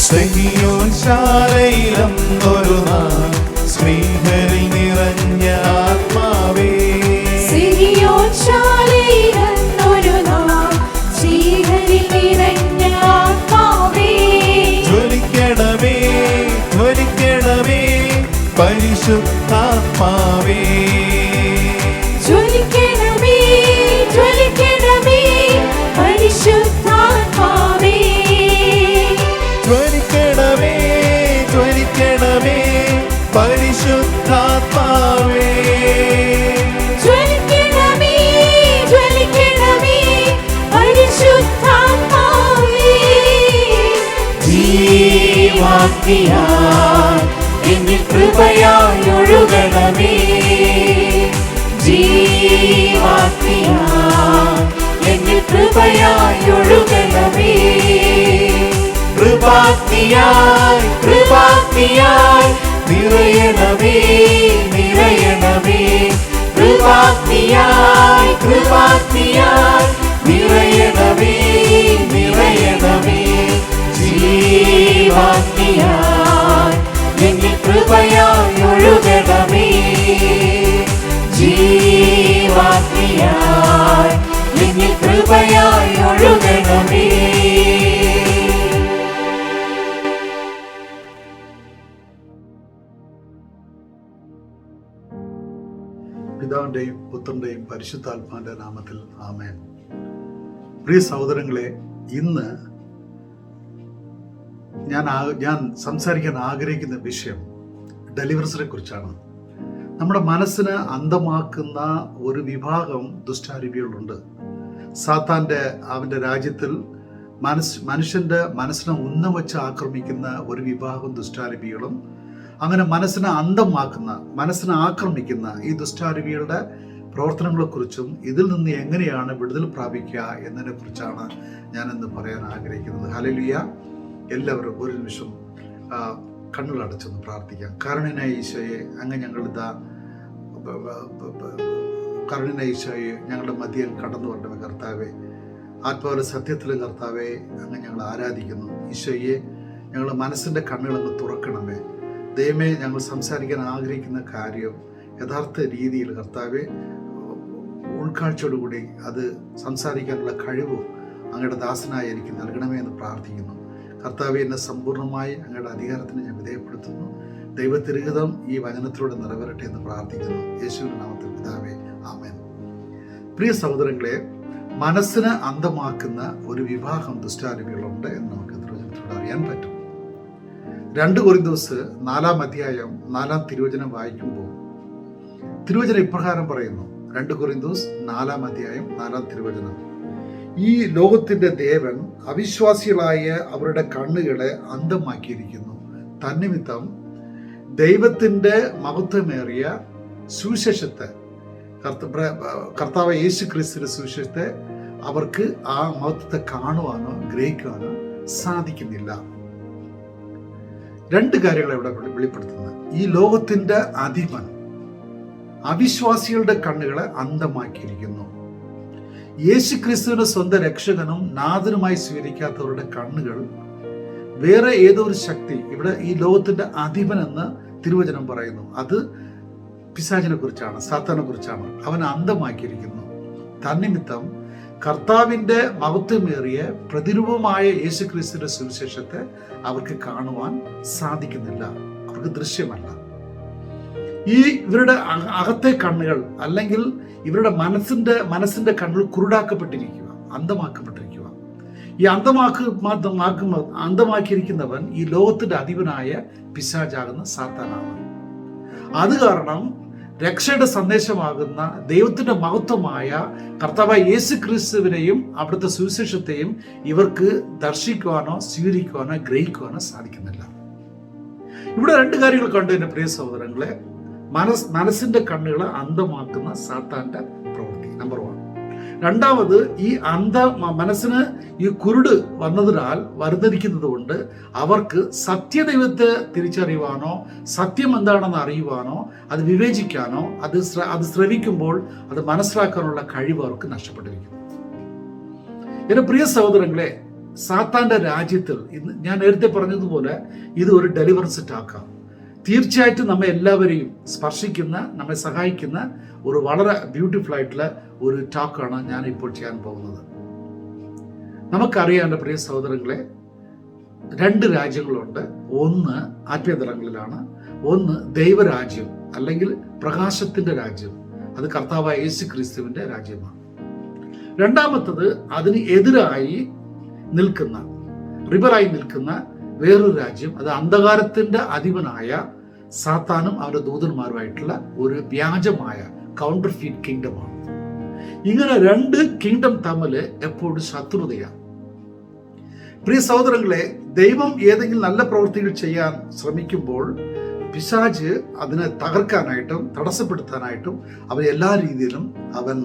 സഹിയോൻ ശാലയിലെന്നൊരു നാൾ സ്നേഹരിൽ നിറഞ്ഞ ആത്മാവേ, സിഹിയോൻ ശാലയിലെന്നൊരു നാൾ ശ്രീഹരിൽ നിറഞ്ഞ ആത്മാവേ, ജ്വലിക്കണമേ ജ്വലിക്കണമേ പരിശുദ്ധാത്മാവേ, ജ്വലിക്കണമേ ജ്വലിക്കണമേ പരിശുദ്ധാത്മാവേ, ജ്വലിക്കണമേ ജ്വലിക്കണമേ പരിശുദ്ധാത്മാവേ, ജ്വലിക്കണമേ ജ്വലിക്കണമേ പരിശുദ്ധാത്മാവേ. ജീവാഗ്നിയാൽ എന്നിൽ കൃപയായി ഒഴുകണമേ, ജീവാഗ്നിയാൽ എന്നിൽ കൃപയായി ഒഴുകണമേ, കൃപാഗ്നിയായി കൃപാഗ്നിയായി നിറയണമേ നിറയണമേ, കൃപാഗ്നിയായി കൃപാഗ്നിയായി നിറയണമേ നിറയണമേ, ജീവാഗ്നിയായി എന്നിൽ കൃപയായി ഒഴുകണമേ, ജീവാഗ്നിയായി എന്നിൽ കൃപയായി ഒഴുകണമേ. പിതാവിൻ്റെയും പുത്രൻ്റെയും പരിശുദ്ധാത്മാവിൻ്റെ നാമത്തിൽ ആമേൻ. പ്രിയ സഹോദരങ്ങളെ, ഇന്ന് ഞാൻ സംസാരിക്കാൻ ആഗ്രഹിക്കുന്ന വിഷയം ഡെലിവറൻസിനെ കുറിച്ചാണ്. നമ്മുടെ മനസ്സിന് അന്ധമാക്കുന്ന ഒരു വിഭാഗം ദുഷ്ടാരൂപികളുണ്ട്. സാത്താൻ്റെ അവൻ്റെ രാജ്യത്തിൽ മനുഷ്യൻ്റെ മനസ്സിനെ ഉന്നം വെച്ച് ആക്രമിക്കുന്ന ഒരു വിഭാഗം ദുഷ്ടാരൂപികളും, അങ്ങനെ മനസ്സിനെ അന്ധമാക്കുന്ന, മനസ്സിനെ ആക്രമിക്കുന്ന ഈ ദുഷ്ടാരൂപികളുടെ പ്രവർത്തനങ്ങളെക്കുറിച്ചും ഇതിൽ നിന്ന് എങ്ങനെയാണ് വിടുതൽ പ്രാപിക്കുക എന്നതിനെ കുറിച്ചാണ് ഞാനിന്ന് പറയാൻ ആഗ്രഹിക്കുന്നത്. ഹല്ലേലൂയ. എല്ലാവരും ഒരു നിമിഷം കണ്ണുകളടച്ചൊന്ന് പ്രാർത്ഥിക്കാം. കരുണനായ ഈശോയെ, അങ്ങ് ഞങ്ങളിതാ കരുണനായ ഈശോയെ ഞങ്ങളുടെ മധ്യം കടന്നു വരണമേ കർത്താവേ. ആത്മാവിലെ സത്യത്തിലും കർത്താവെ അങ്ങ് ഞങ്ങൾ ആരാധിക്കുന്നു. ഈശോയെ, ഞങ്ങളുടെ മനസ്സിൻ്റെ കണ്ണുകളങ്ങ് തുറക്കണമേ. ദൈവമേ, ഞങ്ങൾ സംസാരിക്കാൻ ആഗ്രഹിക്കുന്ന കാര്യം യഥാർത്ഥ രീതിയിൽ കർത്താവെ ഉൾക്കാഴ്ചയോടുകൂടി അത് സംസാരിക്കാനുള്ള കഴിവ് അങ്ങയുടെ ദാസനായി എനിക്ക് നൽകണമേ എന്ന് പ്രാർത്ഥിക്കുന്നു. കർത്താവെ, എന്നെ സമ്പൂർണ്ണമായി അങ്ങയുടെ അധികാരത്തിന് ഞാൻ വിധേയപ്പെടുത്തുന്നു. ദൈവത്തിരുഹിതം ഈ വചനത്തിലൂടെ നിറവേറട്ടെ എന്ന് പ്രാർത്ഥിക്കുന്നു. യേശുവിന്റെ നാമത്തിൽ പിതാവേ, ആമേൻ. പ്രിയ സഹോദരങ്ങളെ, മനസ്സിന് അന്ധമാക്കുന്ന ഒരു വിഭാഗം ദുഷ്ടാരൂപികളുണ്ട് എന്ന് നമുക്ക് തിരുവചനത്തിലൂടെ അറിയാൻ പറ്റും. 2 കൊരിന്തോസ് 4-ാം അധ്യായം 4-ാം തിരുവചനം വായിക്കുമ്പോൾ തിരുവചനം ഇപ്രകാരം പറയുന്നു. 2 കൊരിന്തോസ് 4-ാം അധ്യായം 4-ാം തിരുവചനം: ഈ ലോകത്തിന്റെ ദേവൻ അവിശ്വാസികളായ അവരുടെ കണ്ണുകളെ അന്ധമാക്കിയിരിക്കുന്നു. തന്നിമിത്തം ദൈവത്തിന്റെ മഹത്വമേറിയ സുവിശേഷത്തെ, കർത്താവ് യേശു ക്രിസ്തുവിന്റെ സുവിശേഷത്തെ അവർക്ക് ആ മഹത്വത്തെ കാണുവാനോ ഗ്രഹിക്കുവാനോ സാധിക്കുന്നില്ല. 2 കാര്യങ്ങൾ ഇവിടെ വെളിപ്പെടുത്തുന്നത്. ഈ ലോകത്തിന്റെ അധിപൻ അവിശ്വാസികളുടെ കണ്ണുകളെ അന്ധമാക്കിയിരിക്കുന്നു. യേശു ക്രിസ്തുവിന്റെ സ്വന്തം രക്ഷകനും നാഥനുമായി സ്വീകരിക്കാത്തവരുടെ കണ്ണുകൾ വേറെ ഏതോ ഒരു ശക്തി, ഇവിടെ ഈ ലോകത്തിന്റെ അധിപൻ എന്ന് തിരുവചനം പറയുന്നു, അത് പിശാചിനെ കുറിച്ചാണ്, സാത്താനെ കുറിച്ചാണ്. അവൻ അന്ധമാക്കിയിരിക്കുന്നു. തന്നിമിത്തം കർത്താവിന്റെ മഹത്വമേറിയ പ്രതിരൂപമായ യേശു ക്രിസ്തുവിന്റെ സുവിശേഷത്തെ അവർക്ക് കാണുവാൻ സാധിക്കുന്നില്ല, അവർക്ക് ദൃശ്യമല്ല. ഈ ഇവരുടെ അകത്തെ കണ്ണുകൾ, അല്ലെങ്കിൽ ഇവരുടെ മനസ്സിന്റെ കണ്ണുകൾ കുരുടാക്കപ്പെട്ടിരിക്കുക, അന്ധമാക്കപ്പെട്ടിരിക്കുക. ഈ അന്ധമാക്കിയിരിക്കുന്നവൻ ഈ ലോകത്തിന്റെ അധിപനായ പിശാചാകുന്ന സാത്താനാണ്. അത് കാരണം രക്ഷയുടെ സന്ദേശമാകുന്ന ദൈവത്തിന്റെ മഹത്വമായ കർത്താവായ യേശു ക്രിസ്തുവിനെയും അവിടുത്തെ സുവിശേഷത്തെയും ഇവർക്ക് ദർശിക്കുവാനോ സ്വീകരിക്കുവാനോ ഗ്രഹിക്കുവാനോ സാധിക്കുന്നില്ല. ഇവിടെ 2 കാര്യങ്ങൾ കണ്ടു എൻ്റെ പ്രിയ സഹോദരങ്ങളെ. മനസ്സിന്റെ കണ്ണുകളെ അന്ധമാക്കുന്ന സാത്താന്റെ പ്രവൃത്തി. നമ്പർ 1. രണ്ടാമത്, ഈ മനസ്സിന് ഈ കുരുട് വന്നതിനാൽ വരുന്നിരിക്കുന്നത് കൊണ്ട് അവർക്ക് സത്യദൈവത്തെ തിരിച്ചറിയുവാനോ സത്യം എന്താണെന്ന് അറിയുവാനോ അത് വിവേചിക്കാനോ അത് ശ്രവിക്കുമ്പോൾ അത് മനസ്സിലാക്കാനുള്ള കഴിവ് അവർക്ക് നഷ്ടപ്പെട്ടിരിക്കുന്നു. എന്റെ പ്രിയ സഹോദരങ്ങളെ, സാത്താന്റെ രാജ്യത്തിൽ ഇന്ന് ഞാൻ നേരത്തെ പറഞ്ഞതുപോലെ ഇത് ഒരു ഡെലിവറൻസ് ടാക്കാം. തീർച്ചയായിട്ടും നമ്മെ എല്ലാവരെയും സ്പർശിക്കുന്ന, നമ്മെ സഹായിക്കുന്ന ഒരു വളരെ ബ്യൂട്ടിഫുൾ ആയിട്ടുള്ള ഒരു ടാക്കാണ് ഞാൻ ഇപ്പോൾ ചെയ്യാൻ പോകുന്നത്. നമുക്കറിയാം എൻ്റെ പ്രിയ സഹോദരങ്ങളെ, 2 രാജ്യങ്ങളുണ്ട്. ഒന്ന് ആത്മീയതലങ്ങളിലാണ്, ഒന്ന് ദൈവരാജ്യം അല്ലെങ്കിൽ പ്രകാശത്തിന്റെ രാജ്യം. അത് കർത്താവായ യേശു ക്രിസ്തുവിന്റെ രാജ്യമാണ്. രണ്ടാമത്തത് അതിന് എതിരായി നിൽക്കുന്ന, റിബലായി നിൽക്കുന്ന വേറൊരു രാജ്യം, അത് അന്ധകാരത്തിന്റെ അധിപനായ സാത്താനും അവരുടെ ദൂതന്മാരുമായിട്ടുള്ള ഒരു വ്യാജമായ കൗണ്ടർഫീറ്റ് കിങ്ഡമാണ്. ഇങ്ങനെ 2 കിങ്ഡം തമ്മിൽ എപ്പോഴും ശത്രുതയാണ്. പ്രിയ സഹോദരങ്ങളെ, ദൈവം ഏതെങ്കിലും നല്ല പ്രവൃത്തികൾ ചെയ്യാൻ ശ്രമിക്കുമ്പോൾ പിശാച് അതിനെ തകർക്കാനായിട്ടും തടസ്സപ്പെടുത്താനായിട്ടും അവൻ എല്ലാ രീതിയിലും അവൻ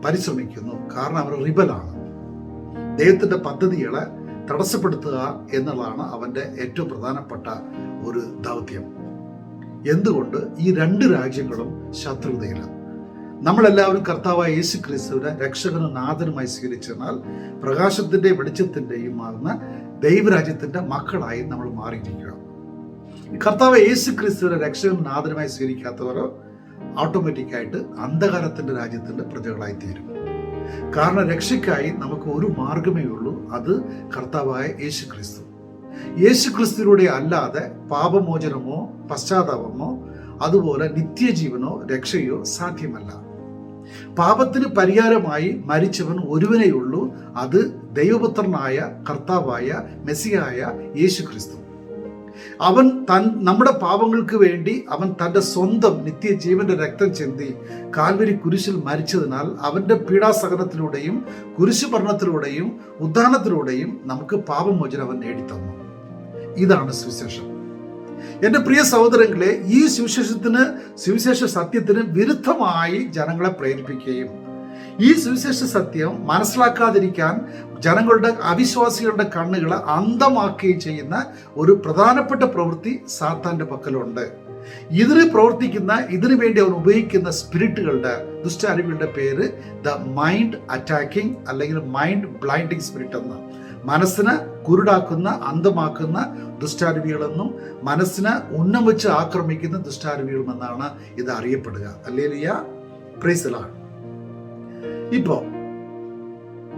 പരിശ്രമിക്കുന്നു. കാരണം അവർ റിബലാണ്. ദൈവത്തിന്റെ പദ്ധതികളെ തടസ്സപ്പെടുത്തുക എന്നുള്ളതാണ് അവന്റെ ഏറ്റവും പ്രധാനപ്പെട്ട ഒരു ദൗത്യം. എന്തുകൊണ്ട്? ഈ 2 രാജ്യങ്ങളും ശത്രുതയിലാണ്. നമ്മളെല്ലാവരും കർത്താവായ യേശു ക്രിസ്തുവിനെ രക്ഷകനും നാഥനുമായി സ്വീകരിച്ചെന്നാൽ പ്രകാശത്തിന്റെ വെളിച്ചത്തിന്റെയും ആകുന്ന ദൈവരാജ്യത്തിന്റെ മക്കളായി നമ്മൾ മാറിയിരിക്കുക. കർത്താവ് യേശു ക്രിസ്തുവിനെ രക്ഷകനും നാഥനുമായി സ്വീകരിക്കാത്തവരോ ഓട്ടോമാറ്റിക്കായിട്ട് അന്ധകാരത്തിന്റെ രാജ്യത്തിന്റെ പ്രജകളായി തീരും. കാരണം രക്ഷയ്ക്കായി നമുക്ക് ഒരു മാർഗമേ ഉള്ളൂ, അത് കർത്താവായ യേശു ക്രിസ്തു. യേശു ക്രിസ്തുവിലൂടെ അല്ലാതെ പാപമോചനമോ പശ്ചാത്താപമോ അതുപോലെ നിത്യജീവനോ രക്ഷയോ സാധ്യമല്ല. പാപത്തിന് പരിഹാരമായി മരിച്ചവൻ ഒരുവനേയുള്ളൂ, അത് ദൈവപുത്രനായ കർത്താവായ മെസ്സിയായ യേശു ക്രിസ്തു. അവൻ നമ്മുടെ പാപങ്ങൾക്ക് വേണ്ടി അവൻ തൻ്റെ സ്വന്തം നിത്യജീവന്റെ രക്തം ചിന്തി കാൽവരി കുരിശിൽ മരിച്ചതിനാൽ അവന്റെ പീഡാസഹനത്തിലൂടെയും കുരിശുമരണത്തിലൂടെയും ഉദ്ധാനത്തിലൂടെയും നമുക്ക് പാപമോചനം അവൻ നേടിത്തന്നു. ഇതാണ് സുവിശേഷം. എൻ്റെ പ്രിയ സഹോദരങ്ങളെ, ഈ സുവിശേഷ സത്യത്തിന് വിരുദ്ധമായി ജനങ്ങളെ പ്രേരിപ്പിക്കുകയും ഈ സുവിശേഷ സത്യം മനസ്സിലാക്കാതിരിക്കാൻ ജനങ്ങളുടെ അവിശ്വാസികളുടെ കണ്ണുകളെ അന്ധമാക്കുകയും ചെയ്യുന്ന ഒരു പ്രധാനപ്പെട്ട പ്രവൃത്തി സാത്താന്റെ പക്കലുണ്ട്. ഇതിനു വേണ്ടി അവൻ ഉപയോഗിക്കുന്ന സ്പിരിറ്റുകളുടെ ദുഷ്ടാരൂപികളുടെ പേര് ദ മൈൻഡ് അറ്റാക്കിംഗ് അല്ലെങ്കിൽ മൈൻഡ് ബ്ലൈൻഡിങ് സ്പിരിറ്റ് എന്ന്. മനസ്സിനെ കുരുടാക്കുന്ന, അന്ധമാക്കുന്ന ദുഷ്ടാരൂപികളെന്നും മനസ്സിനെ ഉന്നം വെച്ച് ആക്രമിക്കുന്ന ദുഷ്ടാരൂപികളുമെന്നാണ് ഇത് അറിയപ്പെടുക. Hallelujah, praise the Lord. ഇപ്പോ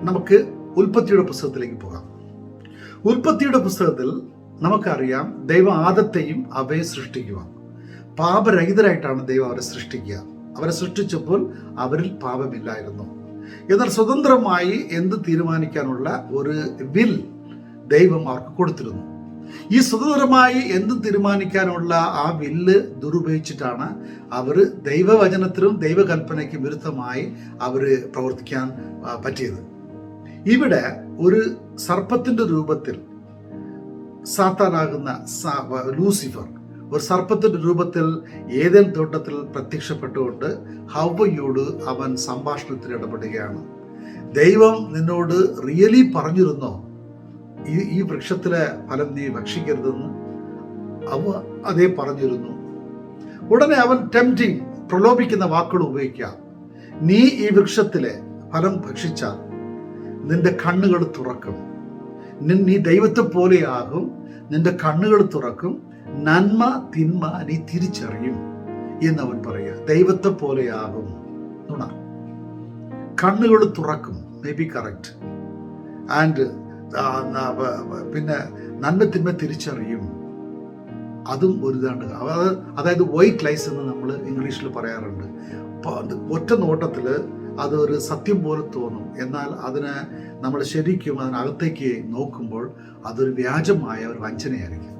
നമുക്ക് ഉൽപ്പത്തിയുടെ പുസ്തകത്തിലേക്ക് പോകാം. ഉൽപ്പത്തിയുടെ പുസ്തകത്തിൽ നമുക്കറിയാം ദൈവം ആദത്തെയും അവയെ സൃഷ്ടിക്കുക. പാപരഹിതരായിട്ടാണ് ദൈവം അവരെ സൃഷ്ടിക്കുക. അവരെ സൃഷ്ടിച്ചപ്പോൾ അവരിൽ പാപമില്ലായിരുന്നു. എന്നാൽ സ്വതന്ത്രമായി എന്ത് തീരുമാനിക്കാനുള്ള ഒരു വിൽ ദൈവം അവർക്ക് കൊടുത്തിരുന്നു. ഈ സ്വതന്ത്രമായി എന്ത് തീരുമാനിക്കാനുള്ള ആ വില്ല് ദുരുപയോഗിച്ചിട്ടാണ് അവർ ദൈവവചനത്തിനും ദൈവകൽപ്പനയ്ക്കും വിരുദ്ധമായി അവർ പ്രവർത്തിക്കാൻ പറ്റിയത്. ഇവിടെ ഒരു സർപ്പത്തിന്റെ രൂപത്തിൽ സാത്താനാകുന്ന ലൂസിഫർ ഒരു സർപ്പത്തിന്റെ രൂപത്തിൽ ഏദൻ തോട്ടത്തിൽ പ്രത്യക്ഷപ്പെട്ടുകൊണ്ട് ഹവ്വയോട് അവൻ സംഭാഷണത്തിൽ ഇടപെടുകയാണ്. ദൈവം നിന്നോട് റിയലി പറഞ്ഞിരുന്നോ ഈ വൃക്ഷത്തിലെ ഫലം നീ ഭക്ഷിക്കരുതെന്ന്? അവ അതേ പറഞ്ഞിരുന്നു. ഉടനെ അവൻ ടെംപ്റ്റിംഗ്, പ്രലോഭിക്കുന്ന വാക്കുകൾ ഉപയോഗിക്കുക. നീ ഈ വൃക്ഷത്തിലെ ഫലം ഭക്ഷിച്ചാൽ നിന്റെ കണ്ണുകൾ തുറക്കും, നീ ദൈവത്തെ പോലെയാകും, നിന്റെ കണ്ണുകൾ തുറക്കും, നന്മ തിന്മ നീ തിരിച്ചറിയും എന്നവൻ പറയുക. ദൈവത്തെ പോലെയാകും, കണ്ണുകൾ തുറക്കും, മേ ബി കറക്റ്റ്, ആൻഡ് പിന്നെ നന്മ തിന്മ തിരിച്ചറിയും. അതും ഒരു ഇതാണ്. അതായത് വൈറ്റ് ലൈസ് എന്ന് നമ്മൾ ഇംഗ്ലീഷിൽ പറയാറുണ്ട്. ഒറ്റ നോട്ടത്തിൽ അതൊരു സത്യം പോലെ തോന്നും, എന്നാൽ അതിനെ നമ്മൾ ശരിക്കും അതിനകത്തേക്ക് നോക്കുമ്പോൾ അതൊരു വ്യാജമായ ഒരു വഞ്ചനയായിരിക്കും.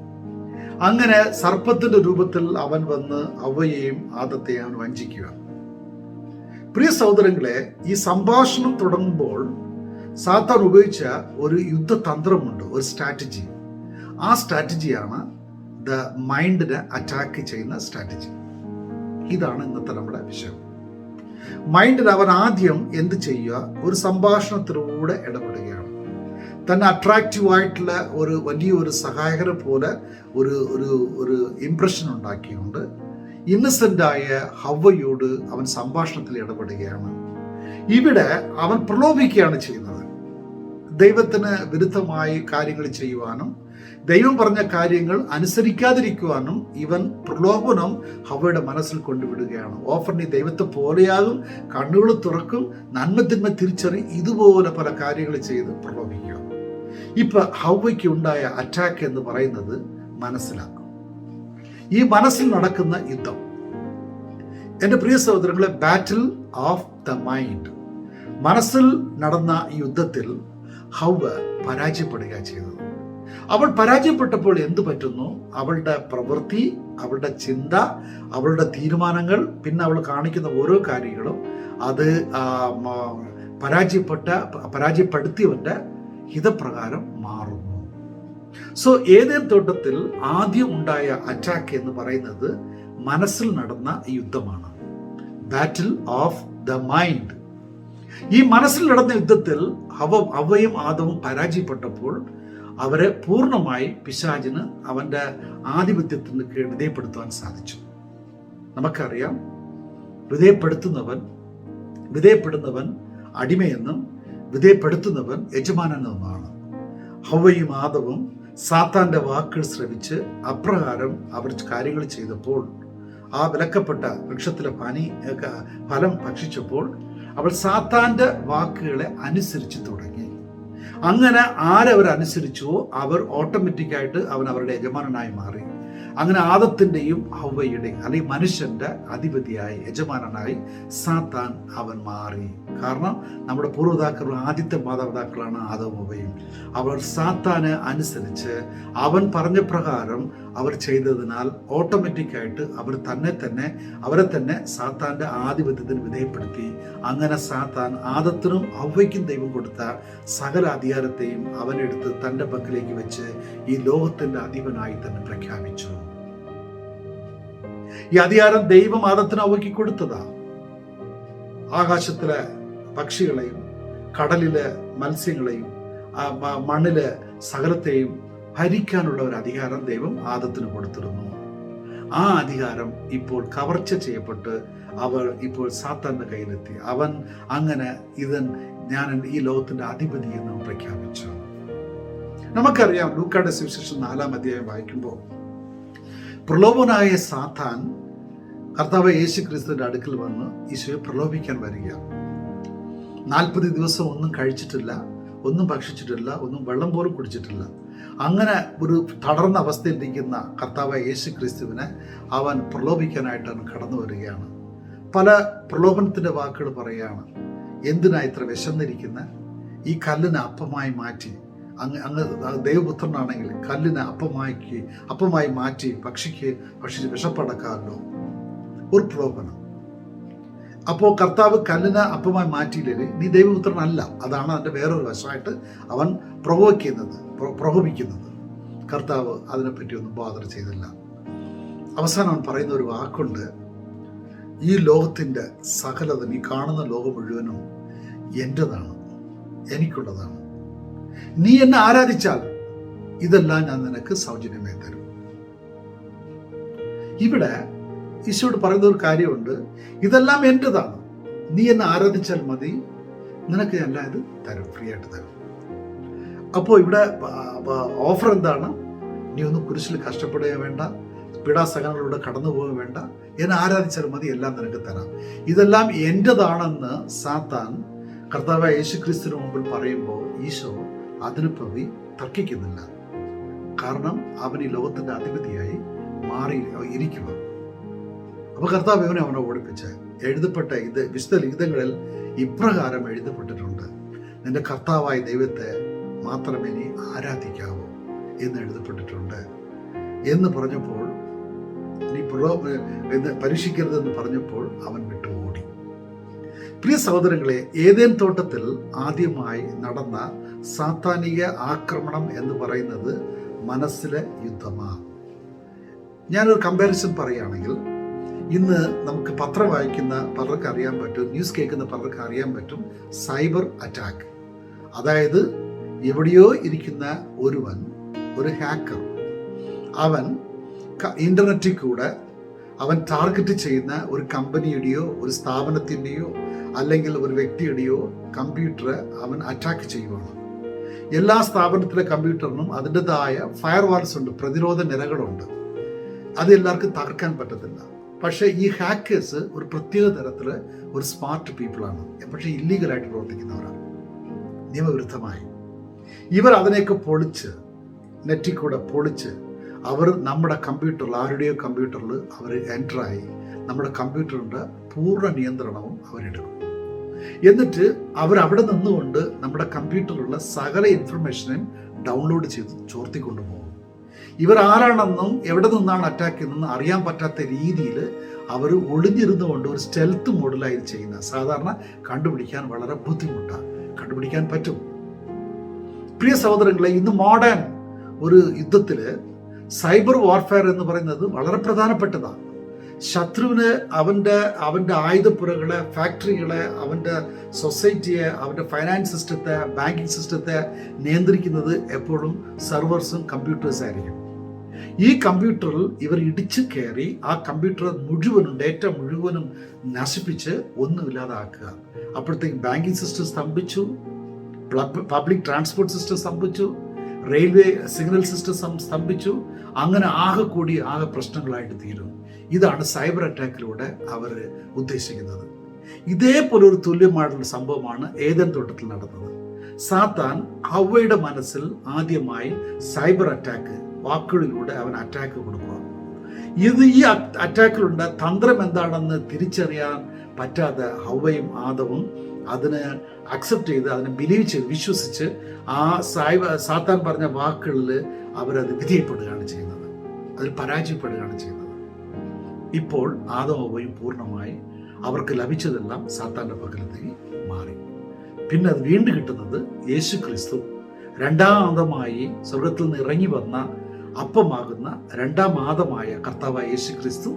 അങ്ങനെ സർപ്പത്തിന്റെ രൂപത്തിൽ അവൻ വന്ന് അവയെയും ആദത്തെയും അവൻ വഞ്ചിക്കുക. പ്രിയ സഹോദരങ്ങളെ, ഈ സംഭാഷണം തുടങ്ങുമ്പോൾ സാത്താൻ ഉപയോഗിച്ച ഒരു യുദ്ധതന്ത്രമുണ്ട്, ഒരു സ്ട്രാറ്റജി. ആ സ്ട്രാറ്റജിയാണ് ദ മൈൻഡിനെ അറ്റാക്ക് ചെയ്യുന്ന സ്ട്രാറ്റജി. ഇതാണ് ഇന്നത്തെ നമ്മുടെ വിഷയം. മൈൻഡിൽ അവൻ ആദ്യം എന്ത് ചെയ്യുക? ഒരു സംഭാഷണത്തിലൂടെ ഇടപെടുകയാണ്. തന്നെ അട്രാക്റ്റീവായിട്ടുള്ള വലിയൊരു സഹായകരെ പോലെ ഒരു ഇംപ്രഷൻ ഉണ്ടാക്കിയുകൊണ്ട് ഇന്നസെൻ്റായ ഹവ്വയോട് അവൻ സംഭാഷണത്തിൽ ഇടപെടുകയാണ്. ഇവിടെ അവൻ പ്രലോഭിക്കുകയാണ് ചെയ്യുന്നത്. ദൈവത്തിന് വിരുദ്ധമായി കാര്യങ്ങൾ ചെയ്യുവാനും ദൈവം പറഞ്ഞ കാര്യങ്ങൾ അനുസരിക്കാതിരിക്കുവാനും ഇവൻ പ്രലോഭനം ഹവ്വയുടെ മനസ്സിൽ കൊണ്ടുവിടുകയാണ്. ഓഫർ നീ ദൈവത്തെ പോലെയാകും, കണ്ണുകൾ തുറക്കും, നന്മത്തിന്മ തിരിച്ചറി, ഇതുപോലെ പല കാര്യങ്ങൾ ചെയ്ത് പ്രലോഭിക്കുക. ഇപ്പൊ ഹവ്വയ്ക്ക് ഉണ്ടായ അറ്റാക്ക് എന്ന് പറയുന്നത് മനസ്സിലാക്കും. ഈ മനസ്സിൽ നടക്കുന്ന യുദ്ധം, എൻ്റെ പ്രിയ സഹോദരങ്ങളെ, ബാറ്റിൽ ഓഫ് ദ മൈൻഡ്, മനസ്സിൽ നടന്ന ഈ യുദ്ധത്തിൽ ഹവ്വ പരാജയപ്പെടുക ചെയ്തത്. അവൾ പരാജയപ്പെട്ടപ്പോൾ എന്തു പറ്റുന്നു? അവളുടെ പ്രവൃത്തി, അവളുടെ ചിന്ത, അവളുടെ തീരുമാനങ്ങൾ, അവൾ കാണിക്കുന്ന ഓരോ കാര്യങ്ങളും അത് പരാജയപ്പെടുത്തിയവന്റെ ഹിതപ്രകാരം മാറുന്നു. സോ ഏദേൻ തോട്ടത്തിൽ ആദ്യം ഉണ്ടായ അറ്റാക്ക് എന്ന് പറയുന്നത് മനസ്സിൽ നടന്ന യുദ്ധമാണ്. Battle of the mind. ഈ മനസ്സിൽ നടന്ന യുദ്ധത്തിൽ ഹവ്വയും ആദവും പരാജയപ്പെട്ടപ്പോൾ അവരെ പൂർണ്ണമായി പിശാചിന് അവന്റെ ആധിപത്യത്തിന് കീഴിൽ വിധേയപ്പെടുത്തുവാൻ സാധിച്ചു. നമുക്കറിയാം, വിധേയപ്പെടുന്നവൻ അടിമയെന്നും വിധേയപ്പെടുത്തുന്നവൻ യജമാനെന്നുമാണ്. ഹവ്വയും ആദവും സാത്താന്റെ വാക്കുകൾ ശ്രവിച്ച് അപ്രകാരം അവർ കാര്യങ്ങൾ ചെയ്തപ്പോൾ, ആ വിലക്കപ്പെട്ട വൃക്ഷത്തിലെ ഫലം ഭക്ഷിച്ചപ്പോൾ അവൾ സാത്താന്റെ വാക്കുകളെ അനുസരിച്ച് തുടങ്ങി. അങ്ങനെ ആരവരനുസരിച്ചുവോ അവർ ഓട്ടോമാറ്റിക്കായിട്ട് അവരുടെ യജമാനനായി മാറി. അങ്ങനെ ആദത്തിൻ്റെയും ഹവ്വയുടെയും അല്ലെങ്കിൽ മനുഷ്യന്റെ അധിപതിയായി, യജമാനനായി സാത്താൻ അവൻ മാറി. കാരണം നമ്മുടെ പൂർവ്വപിതാക്കളുടെ ആദ്യത്തെ മാതാപിതാക്കളാണ് ആദവും ഹവ്വയും. അവർ സാത്താനെ അനുസരിച്ച് അവൻ പറഞ്ഞ പ്രകാരം അവർ ചെയ്തതിനാൽ ഓട്ടോമാറ്റിക്കായിട്ട് അവരെ തന്നെ സാത്താന്റെ ആധിപത്യത്തിന് വിധേയപ്പെടുത്തി. അങ്ങനെ സാത്താൻ ആദത്തിനും ഹവ്വയ്ക്കും ദൈവം കൊടുത്ത സകല അധികാരത്തെയും അവനെടുത്ത് തൻ്റെ പക്കലേക്ക് വെച്ച് ഈ ലോകത്തിന്റെ അധിപനായി തന്നെ പ്രഖ്യാപിച്ചു. ഈ അധികാരം ദൈവം ആദത്തിന് ഹവ്വയ്ക്ക് കൊടുത്തതാ. ആകാശത്തിലെ പക്ഷികളെയും കടലിലെ മത്സ്യങ്ങളെയും മണ്ണിലെ സകലത്തെയും ഭരിക്കാനുള്ള ഒരു അധികാരം ദൈവം ആദത്തിന് കൊടുത്തിരുന്നു. ആ അധികാരം ഇപ്പോൾ കവർച്ച ചെയ്യപ്പെട്ട് അവർ ഇപ്പോൾ സാത്താന്റെ കയ്യിലെത്തി. അവൻ അങ്ങനെ ഞാൻ ഈ ലോകത്തിന്റെ അധിപതി എന്ന് പ്രഖ്യാപിച്ചു. നമുക്കറിയാം, ലൂക്കായുടെ സുവിശേഷം 4-ാം അധ്യായം വായിക്കുമ്പോൾ പ്രലോഭനായ സാത്താൻ കർത്താവ് യേശു ക്രിസ്തുവിന്റെ അടുക്കൽ വന്ന് ഈശോയെ പ്രലോഭിക്കാൻ വരിക. 40 ദിവസം ഒന്നും കഴിച്ചിട്ടില്ല, ഒന്നും ഭക്ഷിച്ചിട്ടില്ല, ഒന്നും വെള്ളം പോലും കുടിച്ചിട്ടില്ല. അങ്ങനെ ഒരു തളർന്ന അവസ്ഥയിലിരിക്കുന്ന കർത്താവ് യേശു ക്രിസ്തുവിനെ അവൻ പ്രലോഭിക്കാനായിട്ടാണ് കടന്നു വരികയാണ്. പല പ്രലോഭനത്തിന്റെ വാക്കുകൾ പറയുകയാണ്. എന്തിനാ ഇത്ര വിശന്നിരിക്കുന്ന? ഈ കല്ലിനെ അപ്പമായി മാറ്റി, അങ്ങ് ദൈവപുത്രനാണെങ്കിൽ കല്ലിനെ അപ്പമായി മാറ്റി ഭക്ഷിച്ച് വിശപ്പടക്കാമല്ലോ. ഒരു പ്രലോഭനം. അപ്പോൾ കർത്താവ് കല്ലിനെ അപ്പമായി മാറ്റിയില്ലെങ്കിൽ നീ ദൈവപുത്രനല്ല. അതാണ് അതിൻ്റെ വേറൊരു വശമായിട്ട് അവൻ പ്രകോപിക്കുന്നത്. കർത്താവ് അതിനെപ്പറ്റി ഒന്നും ബോധർ ചെയ്തില്ല. അവസാനം അവൻ പറയുന്ന ഒരു വാക്കുണ്ട്, ഈ ലോകത്തിൻ്റെ സകലത, നീ കാണുന്ന ലോകം മുഴുവനും എൻ്റെതാണ്, എനിക്കുള്ളതാണ്. നീ എന്നെ ആരാധിച്ചാൽ ഇതെല്ലാം ഞാൻ നിനക്ക് സൗജന്യമായി തരും. ഇവിടെ ഈശോയോട് പറയുന്ന ഒരു കാര്യമുണ്ട്, ഇതെല്ലാം എൻ്റെതാണ്, നീ എന്നെ ആരാധിച്ചാൽ മതി, നിനക്ക് എല്ലാം ഇത് തരും, ഫ്രീ ആയിട്ട് തരും. അപ്പോൾ ഇവിടെ ഓഫർ എന്താണ്? നീ ഒന്നും കുരിശിൽ കഷ്ടപ്പെടുകയും വേണ്ട, പീഡാസഹനങ്ങളിലൂടെ കടന്നു പോവുകയും വേണ്ട, എന്നെ ആരാധിച്ചാൽ മതി, എല്ലാം നിനക്ക് തരാം. ഇതെല്ലാം എൻ്റെതാണെന്ന് സാത്താൻ കർത്താവ് യേശുക്രിസ്തുവിന് മുമ്പിൽ പറയുമ്പോൾ ഈശോ അതിനു പ്രതി തർക്കിക്കുന്നില്ല. കാരണം അവൻ ഈ ലോകത്തിന്റെ അധിപതിയായി മാറി ഇരിക്കുക. അപ്പൊ കർത്താവ് അവനെ ഓടിപ്പിച്ച് എഴുതപ്പെട്ട വിശുദ്ധ ലിഖിതങ്ങളിൽ ഇപ്രകാരം എഴുതപ്പെട്ടിട്ടുണ്ട്, നിന്റെ കർത്താവായ ദൈവത്തെ മാത്രമേ നീ ആരാധിക്കാവൂ എന്ന് എഴുതപ്പെട്ടിട്ടുണ്ട് എന്ന് പറഞ്ഞപ്പോൾ, നീ പരീക്ഷിക്കരുതെന്ന് പറഞ്ഞപ്പോൾ അവൻ വിട്ടുപോടി. പ്രിയ സഹോദരങ്ങളെ, ഏദേൻ തോട്ടത്തിൽ ആദ്യമായി നടന്ന സാത്താനിക ആക്രമണം എന്ന് പറയുന്നത് മനസ്സിലെ യുദ്ധമാണ്. ഞാനൊരു കമ്പാരിസൺ പറയുകയാണെങ്കിൽ, ഇന്ന് നമുക്ക് പത്രം വായിക്കുന്ന പലർക്ക് അറിയാൻ പറ്റും, ന്യൂസ് കേൾക്കുന്ന പലർക്ക് അറിയാൻ പറ്റും, സൈബർ അറ്റാക്ക്. അതായത് എവിടെയോ ഇരിക്കുന്ന ഒരു ഹാക്കർ, അവൻ ഇൻ്റർനെറ്റിൽ കൂടെ അവൻ ടാർഗറ്റ് ചെയ്യുന്ന ഒരു കമ്പനിയുടെയോ ഒരു സ്ഥാപനത്തിൻ്റെയോ അല്ലെങ്കിൽ ഒരു വ്യക്തിയുടെയോ കമ്പ്യൂട്ടർ അവൻ അറ്റാക്ക് ചെയ്യുവാണ്. എല്ലാ സ്ഥാപനത്തിലെ കമ്പ്യൂട്ടറിനും അതിൻ്റെതായ ഫയർ വാൾസ് ഉണ്ട്, പ്രതിരോധ നിരകളുണ്ട്. അത് എല്ലാവർക്കും തകർക്കാൻ പറ്റത്തില്ല. പക്ഷേ ഈ ഹാക്കേഴ്സ് ഒരു പ്രത്യേക തരത്തിൽ ഒരു സ്മാർട്ട് പീപ്പിളാണ്, പക്ഷേ ഇല്ലീഗലായിട്ട് പ്രവർത്തിക്കുന്നവരാണ്, നിയമവിരുദ്ധമായി. ഇവർ അതിനെയൊക്കെ പൊളിച്ച്, നെറ്റിൽ കൂടെ പൊളിച്ച് അവർ നമ്മുടെ കമ്പ്യൂട്ടറിൽ, ആരുടെയോ കമ്പ്യൂട്ടറിൽ അവർ എൻ്ററായി നമ്മുടെ കമ്പ്യൂട്ടറിൻ്റെ പൂർണ്ണ നിയന്ത്രണവും അവരെടുക്കും. എന്നിട്ട് അവരവിടെ നിന്നുകൊണ്ട് നമ്മുടെ കമ്പ്യൂട്ടറിലുള്ള സകല ഇൻഫർമേഷനും ഡൗൺലോഡ് ചെയ്ത് ചോർത്തിക്കൊണ്ടു പോകും. ഇവർ ആരാണെന്നും എവിടെ നിന്നാണ് അറ്റാക്ക് ചെയ്യുന്നതെന്ന് അറിയാൻ പറ്റാത്ത രീതിയിൽ അവർ ഒളിഞ്ഞിരുന്നുകൊണ്ട് ഒരു സ്റ്റെൽത്ത് മോഡിലായി ചെയ്യുന്ന, സാധാരണ കണ്ടുപിടിക്കാൻ വളരെ ബുദ്ധിമുട്ടാണ്, കണ്ടുപിടിക്കാൻ പറ്റും. പ്രിയ സഹോദരങ്ങളെ, ഇന്ന് മോഡേൺ ഒരു യുദ്ധത്തിൽ സൈബർ വാർഫെയർ എന്ന് പറയുന്നത് വളരെ പ്രധാനപ്പെട്ടതാണ്. ശത്രുവിന് അവൻ്റെ ആയുധപ്പുരകളെ, ഫാക്ടറികളെ, അവൻ്റെ സൊസൈറ്റിയെ, അവൻ്റെ ഫൈനാൻസ് സിസ്റ്റത്തെ, ബാങ്കിങ് സിസ്റ്റത്തെ നിയന്ത്രിക്കുന്നത് എപ്പോഴും സെർവേഴ്സും കമ്പ്യൂട്ടേഴ്സ് ആയിരിക്കും. ഈ കമ്പ്യൂട്ടറിൽ ഇവർ ഇടിച്ചു കയറി ആ കമ്പ്യൂട്ടർ മുഴുവനും, ഡേറ്റ മുഴുവനും നശിപ്പിച്ച് ഒന്നുമില്ലാതാക്കുക. അപ്പോഴത്തേക്ക് ബാങ്കിങ് സിസ്റ്റം സ്തംഭിച്ചു, പബ്ലിക് ട്രാൻസ്പോർട്ട് സിസ്റ്റം സ്തംഭിച്ചു, റെയിൽവേ സിഗ്നൽ സിസ്റ്റം സ്തംഭിച്ചു. അങ്ങനെ ആകെ പ്രശ്നങ്ങളായിട്ട് തീരും. ഇതാണ് സൈബർ അറ്റാക്കിലൂടെ അവർ ഉദ്ദേശിക്കുന്നത്. ഇതേപോലെ ഒരു തുല്യമായിട്ടുള്ള സംഭവമാണ് ഏദൻ തോട്ടത്തിൽ നടന്നത്. സാത്താൻ ഹവ്വയുടെ മനസ്സിൽ ആദ്യമായി സൈബർ അറ്റാക്ക്, വാക്കുകളിലൂടെ അവൻ അറ്റാക്ക് കൊടുക്കുക. ഈ അറ്റാക്കിലുള്ള തന്ത്രം എന്താണെന്ന് തിരിച്ചറിയാൻ പറ്റാതെ ഹവ്വയും ആദവും അതിന് അക്സെപ്റ്റ് ചെയ്ത്, അതിനെ ബിലീവ് ചെയ്ത്, വിശ്വസിച്ച് ആ സാത്താൻ പറഞ്ഞ വാക്കുകളിൽ അവരത് വിധേയപ്പെടുകയാണ് ചെയ്യുന്നത്, അതിൽ പരാജയപ്പെടുകയാണ് ചെയ്യുന്നത്. ഇപ്പോൾ ആദവും ഹവ്വയും പൂർണ്ണമായി അവർക്ക് ലഭിച്ചതെല്ലാം സാത്താൻ്റെ പക്കലത്തേക്ക് മാറി. പിന്നെ അത് വീണ്ടും കിട്ടുന്നത് യേശു ക്രിസ്തു, രണ്ടാമതമായി സ്വർഗത്തിൽ നിന്ന് ഇറങ്ങി വന്ന അപ്പമാകുന്ന രണ്ടാം ആദമായ കർത്താവായ യേശു ക്രിസ്തു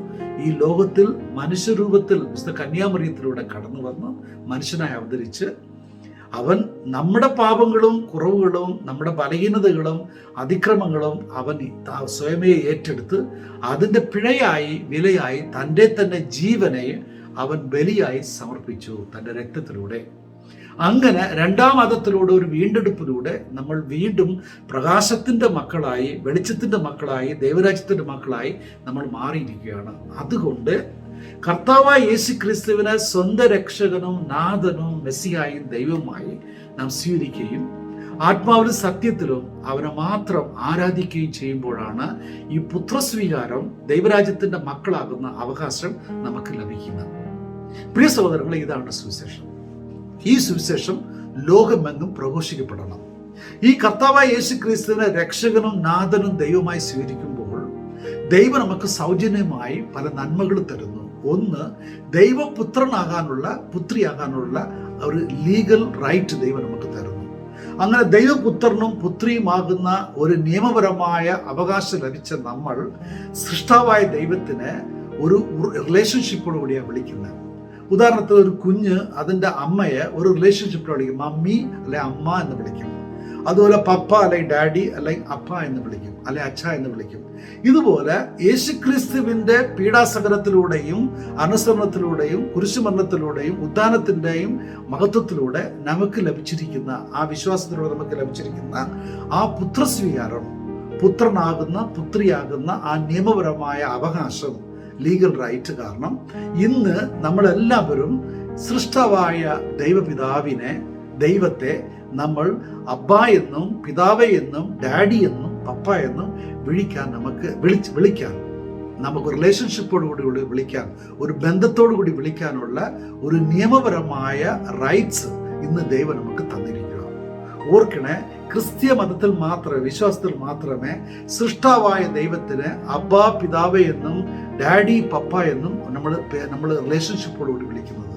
ഈ ലോകത്തിൽ മനുഷ്യരൂപത്തിൽ വിശുദ്ധ കന്യാമറിയത്തിലൂടെ കടന്നു വന്ന് മനുഷ്യനായി അവതരിച്ച് അവൻ നമ്മുടെ പാപങ്ങളും കുറവുകളും നമ്മുടെ ബലഹീനതകളും അതിക്രമങ്ങളും അവൻ സ്വയമേ ഏറ്റെടുത്ത് അതിൻ്റെ പിഴയായി, വിലയായി തൻ്റെ തന്നെ ജീവനെ അവൻ ബലിയായി സമർപ്പിച്ചു തൻ്റെ രക്തത്തിലൂടെ. അങ്ങനെ രണ്ടാം മതത്തിലൂടെ, ഒരു വീണ്ടെടുപ്പിലൂടെ നമ്മൾ വീണ്ടും പ്രകാശത്തിൻ്റെ മക്കളായി, വെളിച്ചത്തിൻ്റെ മക്കളായി, ദൈവരാജ്യത്തിൻ്റെ മക്കളായി നമ്മൾ മാറിയിരിക്കുകയാണ്. അതുകൊണ്ട് കർത്താവായ യേശു ക്രിസ്തുവിനെ സ്വന്തം രക്ഷകനും നാഥനും മെസ്സിയായും ദൈവമായി നാം സ്വീകരിക്കുകയും ആത്മാവിലും സത്യത്തിലും അവനെ മാത്രം ആരാധിക്കുകയും ചെയ്യുമ്പോഴാണ് ഈ പുത്രസ്വീകാരം, ദൈവരാജ്യത്തിൻ്റെ മക്കളാകുന്ന അവകാശം നമുക്ക് ലഭിക്കുന്നത്. പ്രിയ സഹോദരങ്ങളെ, ഇതാണ് സുവിശേഷം. ഈ സുവിശേഷം ലോകമെങ്ങും പ്രഘോഷിക്കപ്പെടണം. ഈ കർത്താവായ യേശു ക്രിസ്തുവിനെ രക്ഷകനും നാഥനും ദൈവമായി സ്വീകരിക്കുമ്പോൾ ദൈവം നമുക്ക് സൗജന്യമായി പല നന്മകൾ തരുന്നു. ഒന്ന്, ദൈവപുത്രനാകാനുള്ള, പുത്രിയാകാനുള്ള ഒരു ലീഗൽ റൈറ്റ് ദൈവം നമുക്ക് തരുന്നു. അങ്ങനെ ദൈവപുത്രനും പുത്രിയുമാകുന്ന ഒരു നിയമപരമായ അവകാശം ലഭിച്ച നമ്മൾ സൃഷ്ടാവായ ദൈവത്തിനെ ഒരു റിലേഷൻഷിപ്പോടുകൂടിയാണ് വിളിക്കുന്നത്. ഉദാഹരണത്തിന് ഒരു കുഞ്ഞ് അതിൻ്റെ അമ്മയെ ഒരു റിലേഷൻഷിപ്പിൽ വിളിക്കും, മമ്മി അല്ലെ അമ്മ എന്ന് വിളിക്കും. അതുപോലെ പപ്പ അല്ലെ ഡാഡി അല്ലെങ്കിൽ അപ്പ എന്ന് വിളിക്കും, അല്ലെ അച്ഛ എന്ന് വിളിക്കും. ഇതുപോലെ യേശുക്രിസ്തുവിൻ്റെ പീഡാസഹനത്തിലൂടെയും അനുസരണത്തിലൂടെയും കുരിശുമരണത്തിലൂടെയും ഉദ്ധാനത്തിൻ്റെയും മഹത്വത്തിലൂടെ നമുക്ക് ലഭിച്ചിരിക്കുന്ന, ആ വിശ്വാസത്തിലൂടെ നമുക്ക് ലഭിച്ചിരിക്കുന്ന ആ പുത്രസ്വീകാരം, പുത്രനാകുന്ന, പുത്രിയാകുന്ന ആ നിയമപരമായ അവകാശം, ലീഗൽ റൈറ്റ് കാരണം ഇന്ന് നമ്മളെല്ലാവരും സൃഷ്ടാവായ ദൈവപിതാവിനെ, ദൈവത്തെ നമ്മൾ അബ്ബ എന്നും പിതാവേ എന്നും ഡാഡി എന്നും പപ്പ എന്നും വിളിക്കാൻ നമുക്ക് റിലേഷൻഷിപ്പോടുകൂടി വിളിക്കാൻ, ഒരു ബന്ധത്തോടുകൂടി വിളിക്കാനുള്ള ഒരു നിയമപരമായ റൈറ്റ്സ് ഇന്ന് ദൈവം നമുക്ക് തന്നിരിക്കുക. ഓർക്കണേ, ക്രിസ്തീയ മതത്തിൽ മാത്രമേ, വിശ്വാസത്തിൽ മാത്രമേ സൃഷ്ടാവായ ദൈവത്തിന് അബ്ബ പിതാവേ എന്നും ഡാഡി പപ്പ എന്നും നമ്മൾ റിലേഷൻഷിപ്പോടുകൂടി വിളിക്കുന്നത്.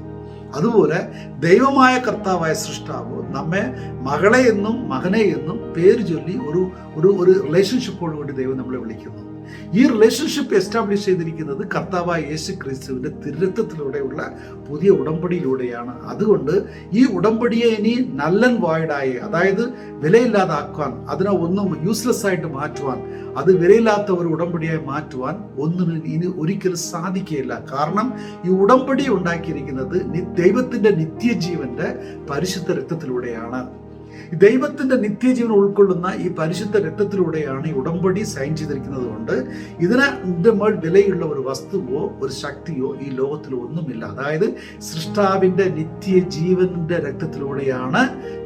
അതുപോലെ ദൈവമായ കർത്താവായ സൃഷ്ടാവ് നമ്മെ മകളെ എന്നും മകനെ എന്നും പേര് ചൊല്ലി ഒരു റിലേഷൻഷിപ്പോടുകൂടി ദൈവം നമ്മളെ വിളിക്കുന്നു. ഈ റിലേഷൻഷിപ്പ് എസ്റ്റാബ്ലിഷ് ചെയ്തിരിക്കുന്നത് കർത്താവായ യേശു ക്രിസ്തുവിൻ്റെ തിരുരക്തത്തിലൂടെയുള്ള പുതിയ ഉടമ്പടിയിലൂടെയാണ്. അതുകൊണ്ട് ഈ ഉടമ്പടിയെ ഇനി നൽ ആൻഡ് വോയിഡായി, അതായത് വിലയില്ലാതാക്കുവാൻ, അതിനെ ഒന്നും യൂസ്ലെസ് ആയിട്ട് മാറ്റുവാൻ, അത് വിലയില്ലാത്ത ഒരു ഉടമ്പടിയായി മാറ്റുവാൻ ഒന്നിനും ഇനി ഒരിക്കലും സാധിക്കുകയില്ല. കാരണം ഈ ഉടമ്പടി ഉണ്ടാക്കിയിരിക്കുന്നത് ദൈവത്തിൻ്റെ നിത്യജീവന്റെ പരിശുദ്ധ രക്തത്തിലൂടെയാണ്. ദൈവത്തിന്റെ നിത്യജീവൻ ഉൾക്കൊള്ളുന്ന ഈ പരിശുദ്ധ രക്തത്തിലൂടെയാണ് ഈ ഉടമ്പടി സൈൻ ചെയ്തിരിക്കുന്നത്. കൊണ്ട് ഇതിന് വിലയുള്ള ഒരു വസ്തുവോ ഒരു ശക്തിയോ ഈ ലോകത്തിൽ ഒന്നുമില്ല. അതായത് സൃഷ്ടാവിന്റെ നിത്യജീവന്റെ രക്തത്തിലൂടെയാണ്,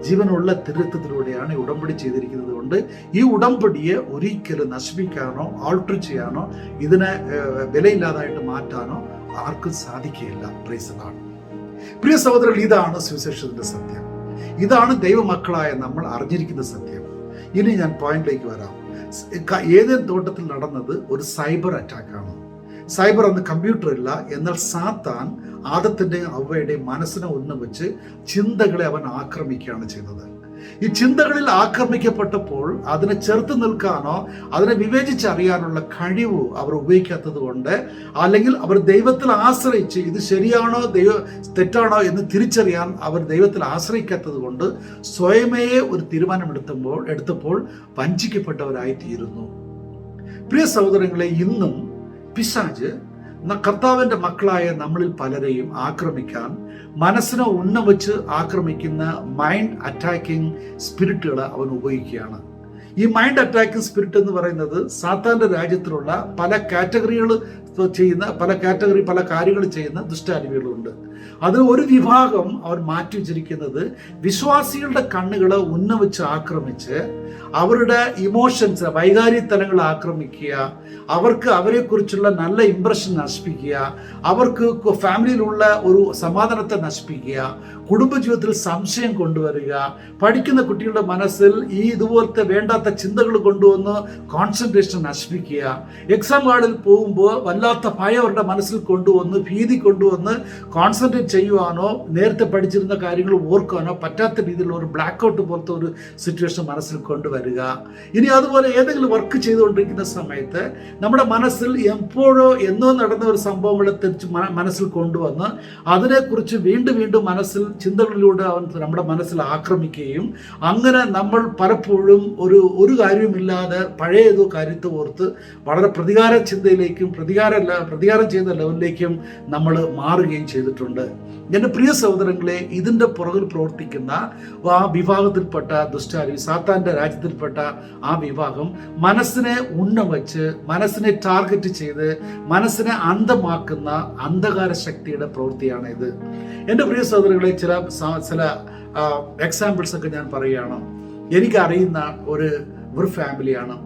ജീവനുള്ള തിരുരക്തത്തിലൂടെയാണ് ഈ ഉടമ്പടി ചെയ്തിരിക്കുന്നത്. കൊണ്ട് ഈ ഉടമ്പടിയെ ഒരിക്കലും നശിപ്പിക്കാനോ ആൾട്ടർ ചെയ്യാനോ ഇതിനെ വിലയില്ലാതായിട്ട് മാറ്റാനോ ആർക്കും സാധിക്കുകയില്ല. Price the Lord. പ്രിയ സഹോദരങ്ങൾ, ഇതാണ് സുവിശേഷത്തിന്റെ സത്യം. ഇതാണ് ദൈവമക്കളായ നമ്മൾ അറിഞ്ഞിരിക്കുന്ന സത്യം. ഇനി ഞാൻ പോയിന്റിലേക്ക് വരാം. ഏതേൻ തോട്ടത്തിൽ നടന്നത് ഒരു സൈബർ അറ്റാക്കാണ്. സൈബർ അന്ന് കമ്പ്യൂട്ടർ ഇല്ല. എന്നാൽ സാത്താൻ ആദത്തിന്റെയും ഹവ്വയുടെയും മനസ്സിനെ ഉന്നമിച്ച് ചിന്തകളെ അവൻ ആക്രമിക്കുകയാണ് ചെയ്തത്. ഈ ചിന്തകളിൽ ആക്രമിക്കപ്പെട്ടപ്പോൾ അതിനെ ചെറുത്ത് നിൽക്കാനോ അതിനെ വിവേചിച്ചറിയാനുള്ള കഴിവ് അവർ ഉപയോഗിക്കാത്തത് കൊണ്ട്, അല്ലെങ്കിൽ അവർ ദൈവത്തിൽ ആശ്രയിച്ച് ഇത് ശരിയാണോ തെറ്റാണോ എന്ന് തിരിച്ചറിയാൻ അവർ ദൈവത്തിൽ ആശ്രയിക്കാത്തത് കൊണ്ട് സ്വയമേ ഒരു തീരുമാനമെടുത്തപ്പോൾ വഞ്ചിക്കപ്പെട്ടവരായി തീരുന്നു. പ്രിയ സഹോദരങ്ങളെ, ഇന്നും പിശാച് കർത്താവിന്റെ മക്കളായ നമ്മളിൽ പലരെയും ആക്രമിക്കാൻ, മനസ്സിനെ ഉന്നവച്ച് ആക്രമിക്കുന്ന മൈൻഡ് അറ്റാക്കിംഗ് സ്പിരിറ്റുകൾ അവൻ ഉപയോഗിക്കുകയാണ്. ഈ മൈൻഡ് അറ്റാക്കിംഗ് സ്പിരിറ്റ് എന്ന് പറയുന്നത് സാത്താന്റെ രാജ്യത്തിലുള്ള പല കാറ്റഗറികൾ ചെയ്യുന്ന പല കാര്യങ്ങൾ ചെയ്യുന്ന ദുഷ്ടാരൂപികളുണ്ട്. അതിൽ ഒരു വിഭാഗം അവർ മാറ്റി വെച്ചിരിക്കുന്നത് വിശ്വാസികളുടെ കണ്ണുകളെ ഉന്നവച്ച് ആക്രമിച്ച് അവരുടെ ഇമോഷൻസ്, വൈകാരിക തലങ്ങൾ ആക്രമിക്കുക, അവർക്ക് അവരെക്കുറിച്ചുള്ള നല്ല ഇംപ്രഷൻ നശിപ്പിക്കുക, അവർക്ക് ഫാമിലിയിലുള്ള ഒരു സമാധാനത്തെ നശിപ്പിക്കുക, കുടുംബജീവിതത്തിൽ സംശയം കൊണ്ടുവരിക, പഠിക്കുന്ന കുട്ടികളുടെ മനസ്സിൽ ഈ ഇതുപോലത്തെ വേണ്ടാത്ത ചിന്തകൾ കൊണ്ടുവന്ന് കോൺസെൻട്രേഷൻ നശിപ്പിക്കുക, എക്സാം ഹാളിൽ പോകുമ്പോൾ വല്ലാത്ത ഭയം അവരുടെ മനസ്സിൽ കൊണ്ടുവന്ന് ഭീതി കൊണ്ടുവന്ന് കോൺസെൻട്രേറ്റ് ചെയ്യുവാനോ നേരത്തെ പഠിച്ചിരുന്ന കാര്യങ്ങൾ ഓർക്കാനോ പറ്റാത്ത രീതിയിലുള്ള ഒരു ബ്ലാക്ക് ഔട്ട് പോലത്തെ ഒരു സിറ്റുവേഷൻ മനസ്സിൽ കൊണ്ടുവരിക. ഇനി അതുപോലെ ഏതെങ്കിലും വർക്ക് ചെയ്തുകൊണ്ടിരിക്കുന്ന സമയത്ത് നമ്മുടെ മനസ്സിൽ എപ്പോഴോ എന്നോ നടന്ന ഒരു സംഭവങ്ങളെ തിരിച്ച് മനസ്സിൽ കൊണ്ടുവന്ന് അതിനെക്കുറിച്ച് വീണ്ടും വീണ്ടും മനസ്സിൽ ചിന്തകളിലൂടെ അവൻ നമ്മുടെ മനസ്സിൽ ആക്രമിക്കുകയും അങ്ങനെ നമ്മൾ പലപ്പോഴും ഒരു കാര്യവുമില്ലാതെ പഴയ ഏതോ കാര്യത്തെ ഓർത്ത് വളരെ പ്രതികാര ചിന്തയിലേക്കും പ്രതികാരം ചെയ്ത ലെവലിലേക്കും നമ്മൾ മാറുകയും ചെയ്തിട്ടുണ്ട്. എൻ്റെ പ്രിയ സഹോദരങ്ങളെ, ഇതിൻ്റെ പുറകിൽ പ്രവർത്തിക്കുന്ന ആ വിഭാഗത്തിൽപ്പെട്ട ദുഷ്ടാരി, സാത്താൻ്റെ രാജ്യത്തിൽപ്പെട്ട ആ വിഭാഗം മനസ്സിനെ ഉന്നവച്ച്, മനസ്സിനെ ടാർഗറ്റ് ചെയ്ത്, മനസ്സിനെ അന്ധമാക്കുന്ന അന്ധകാര ശക്തിയുടെ പ്രവൃത്തിയാണ് ഇത്. എൻ്റെ പ്രിയ സഹോദരങ്ങളെ, ചില എക്സാമ്പിൾസ് ഒക്കെ ഞാൻ പറയുകയാണ്. എനിക്കറിയുന്ന ഒരു ഫാമിലിയാണ്.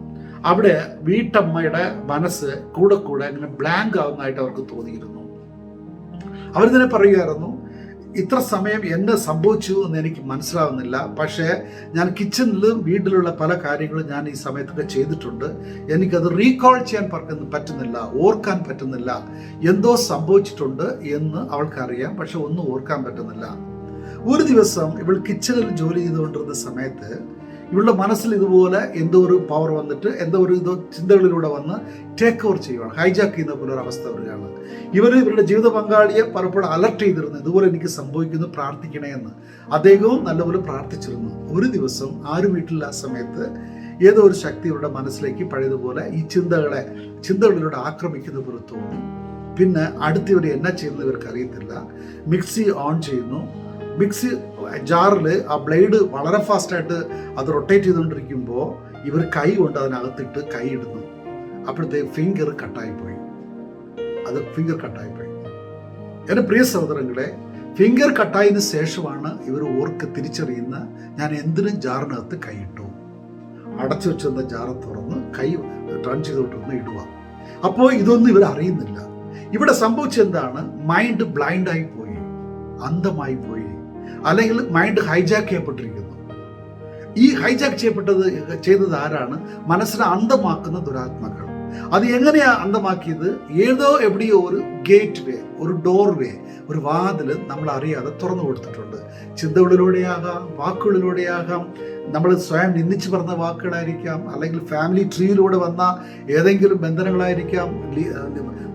അവിടെ വീട്ടമ്മയുടെ മനസ്സ് കൂടെ അങ്ങനെ ബ്ലാങ്ക് ആവുന്നതായിട്ട് അവർക്ക് തോന്നിയിരുന്നു. അവരിതിനെ പറയുകയായിരുന്നു, ഇത്ര സമയം എന്നെ സംഭവിച്ചു എന്ന് എനിക്ക് മനസ്സിലാവുന്നില്ല, പക്ഷേ ഞാൻ കിച്ചണിലും വീട്ടിലുള്ള പല കാര്യങ്ങളും ഞാൻ ഈ സമയത്തൊക്കെ ചെയ്തിട്ടുണ്ട്, എനിക്കത് റീകോൾ ചെയ്യാൻ പറ്റുന്നില്ല, ഓർക്കാൻ പറ്റുന്നില്ല, എന്തോ സംഭവിച്ചിട്ടുണ്ട് എന്ന് അവൾക്കറിയാം, പക്ഷെ ഒന്നും ഓർക്കാൻ പറ്റുന്നില്ല. ഒരു ദിവസം ഇവൾ കിച്ചണിൽ ജോലി ചെയ്തുകൊണ്ടിരുന്ന സമയത്ത് ഇവളുടെ മനസ്സിൽ ഇതുപോലെ എന്തോ ഒരു പവർ വന്നിട്ട് എന്തോ ഒരു ചിന്തകളിലൂടെ വന്ന് ടേക്ക് ഓവർ ചെയ്യുകയാണ്, ഹൈജാക്ക് ചെയ്യുന്ന പോലെ ഒരു അവസ്ഥ വരികയാണ്. ഇവരുടെ ജീവിത പങ്കാളിയെ പലപ്പോഴും അലർട്ട് ചെയ്തിരുന്നു, ഇതുപോലെ എനിക്ക് സംഭവിക്കുന്നു, പ്രാർത്ഥിക്കണേ എന്ന്. അദ്ദേഹവും നല്ലപോലെ പ്രാർത്ഥിച്ചിരുന്നു. ഒരു ദിവസം ആരും വീട്ടിലുള്ള ആ സമയത്ത് ഏതോ ഒരു ശക്തി ഇവരുടെ മനസ്സിലേക്ക് പഴയതുപോലെ ഈ ചിന്തകളിലൂടെ ആക്രമിക്കുന്ന പോലെ തോന്നി. പിന്നെ അടുത്തവർ എന്നാ ചെയ്യുന്നത് ഇവർക്ക് അറിയത്തില്ല. മിക്സി ഓൺ ചെയ്യുന്നു. മിക്സി ജാറിൽ ആ ബ്ലേഡ് വളരെ ഫാസ്റ്റായിട്ട് അത് റൊട്ടേറ്റ് ചെയ്തുകൊണ്ടിരിക്കുമ്പോൾ ഇവർ കൈ കൊണ്ട് അതിനകത്തിട്ട് കൈ ഇടുന്നു. അപ്പോഴത്തെ ഫിംഗർ കട്ടായിപ്പോയി. എൻ്റെ പ്രിയ സഹോദരങ്ങളെ, ഫിംഗർ കട്ടായതിന് ശേഷമാണ് ഇവർ തിരിച്ചറിയുന്ന ഞാൻ എന്തിനും ജാറിനകത്ത് കൈയിട്ടു. അടച്ചു വെച്ചിരുന്ന ജാറ് തുറന്ന് കൈ ടേൺ ചെയ്തോട്ടൊന്ന് ഇടുക. അപ്പോൾ ഇതൊന്നും ഇവർ അറിയുന്നില്ല. ഇവിടെ സംഭവിച്ചെന്താണ്? മൈൻഡ് ബ്ലൈൻഡായി പോയി, അന്ധമായി പോയി, അല്ലെങ്കിൽ മൈൻഡ് ഹൈജാക്ക് ചെയ്യപ്പെട്ടിരിക്കുന്നു. ഈ ഹൈജാക്ക് ചെയ്തത് ആരാണ്? മനസ്സിനെ അന്ധമാക്കുന്ന ദുരാത്മാക്കൾ. അത് എങ്ങനെയാ അന്തമാക്കിയത്? എവിടെയോ ഒരു ഗേറ്റ് വേ, ഒരു ഡോർ വേ, ഒരു വാതിൽ നമ്മൾ അറിയാതെ തുറന്നു കൊടുത്തിട്ടുണ്ട്. ചിന്തകളിലൂടെയാകാം, വാക്കുകളിലൂടെയാകാം, നമ്മൾ സ്വയം നിന്ദിച്ച് പറഞ്ഞ വാക്കുകളായിരിക്കാം, അല്ലെങ്കിൽ ഫാമിലി ട്രീയിലൂടെ വന്ന ഏതെങ്കിലും ബന്ധനങ്ങളായിരിക്കാം,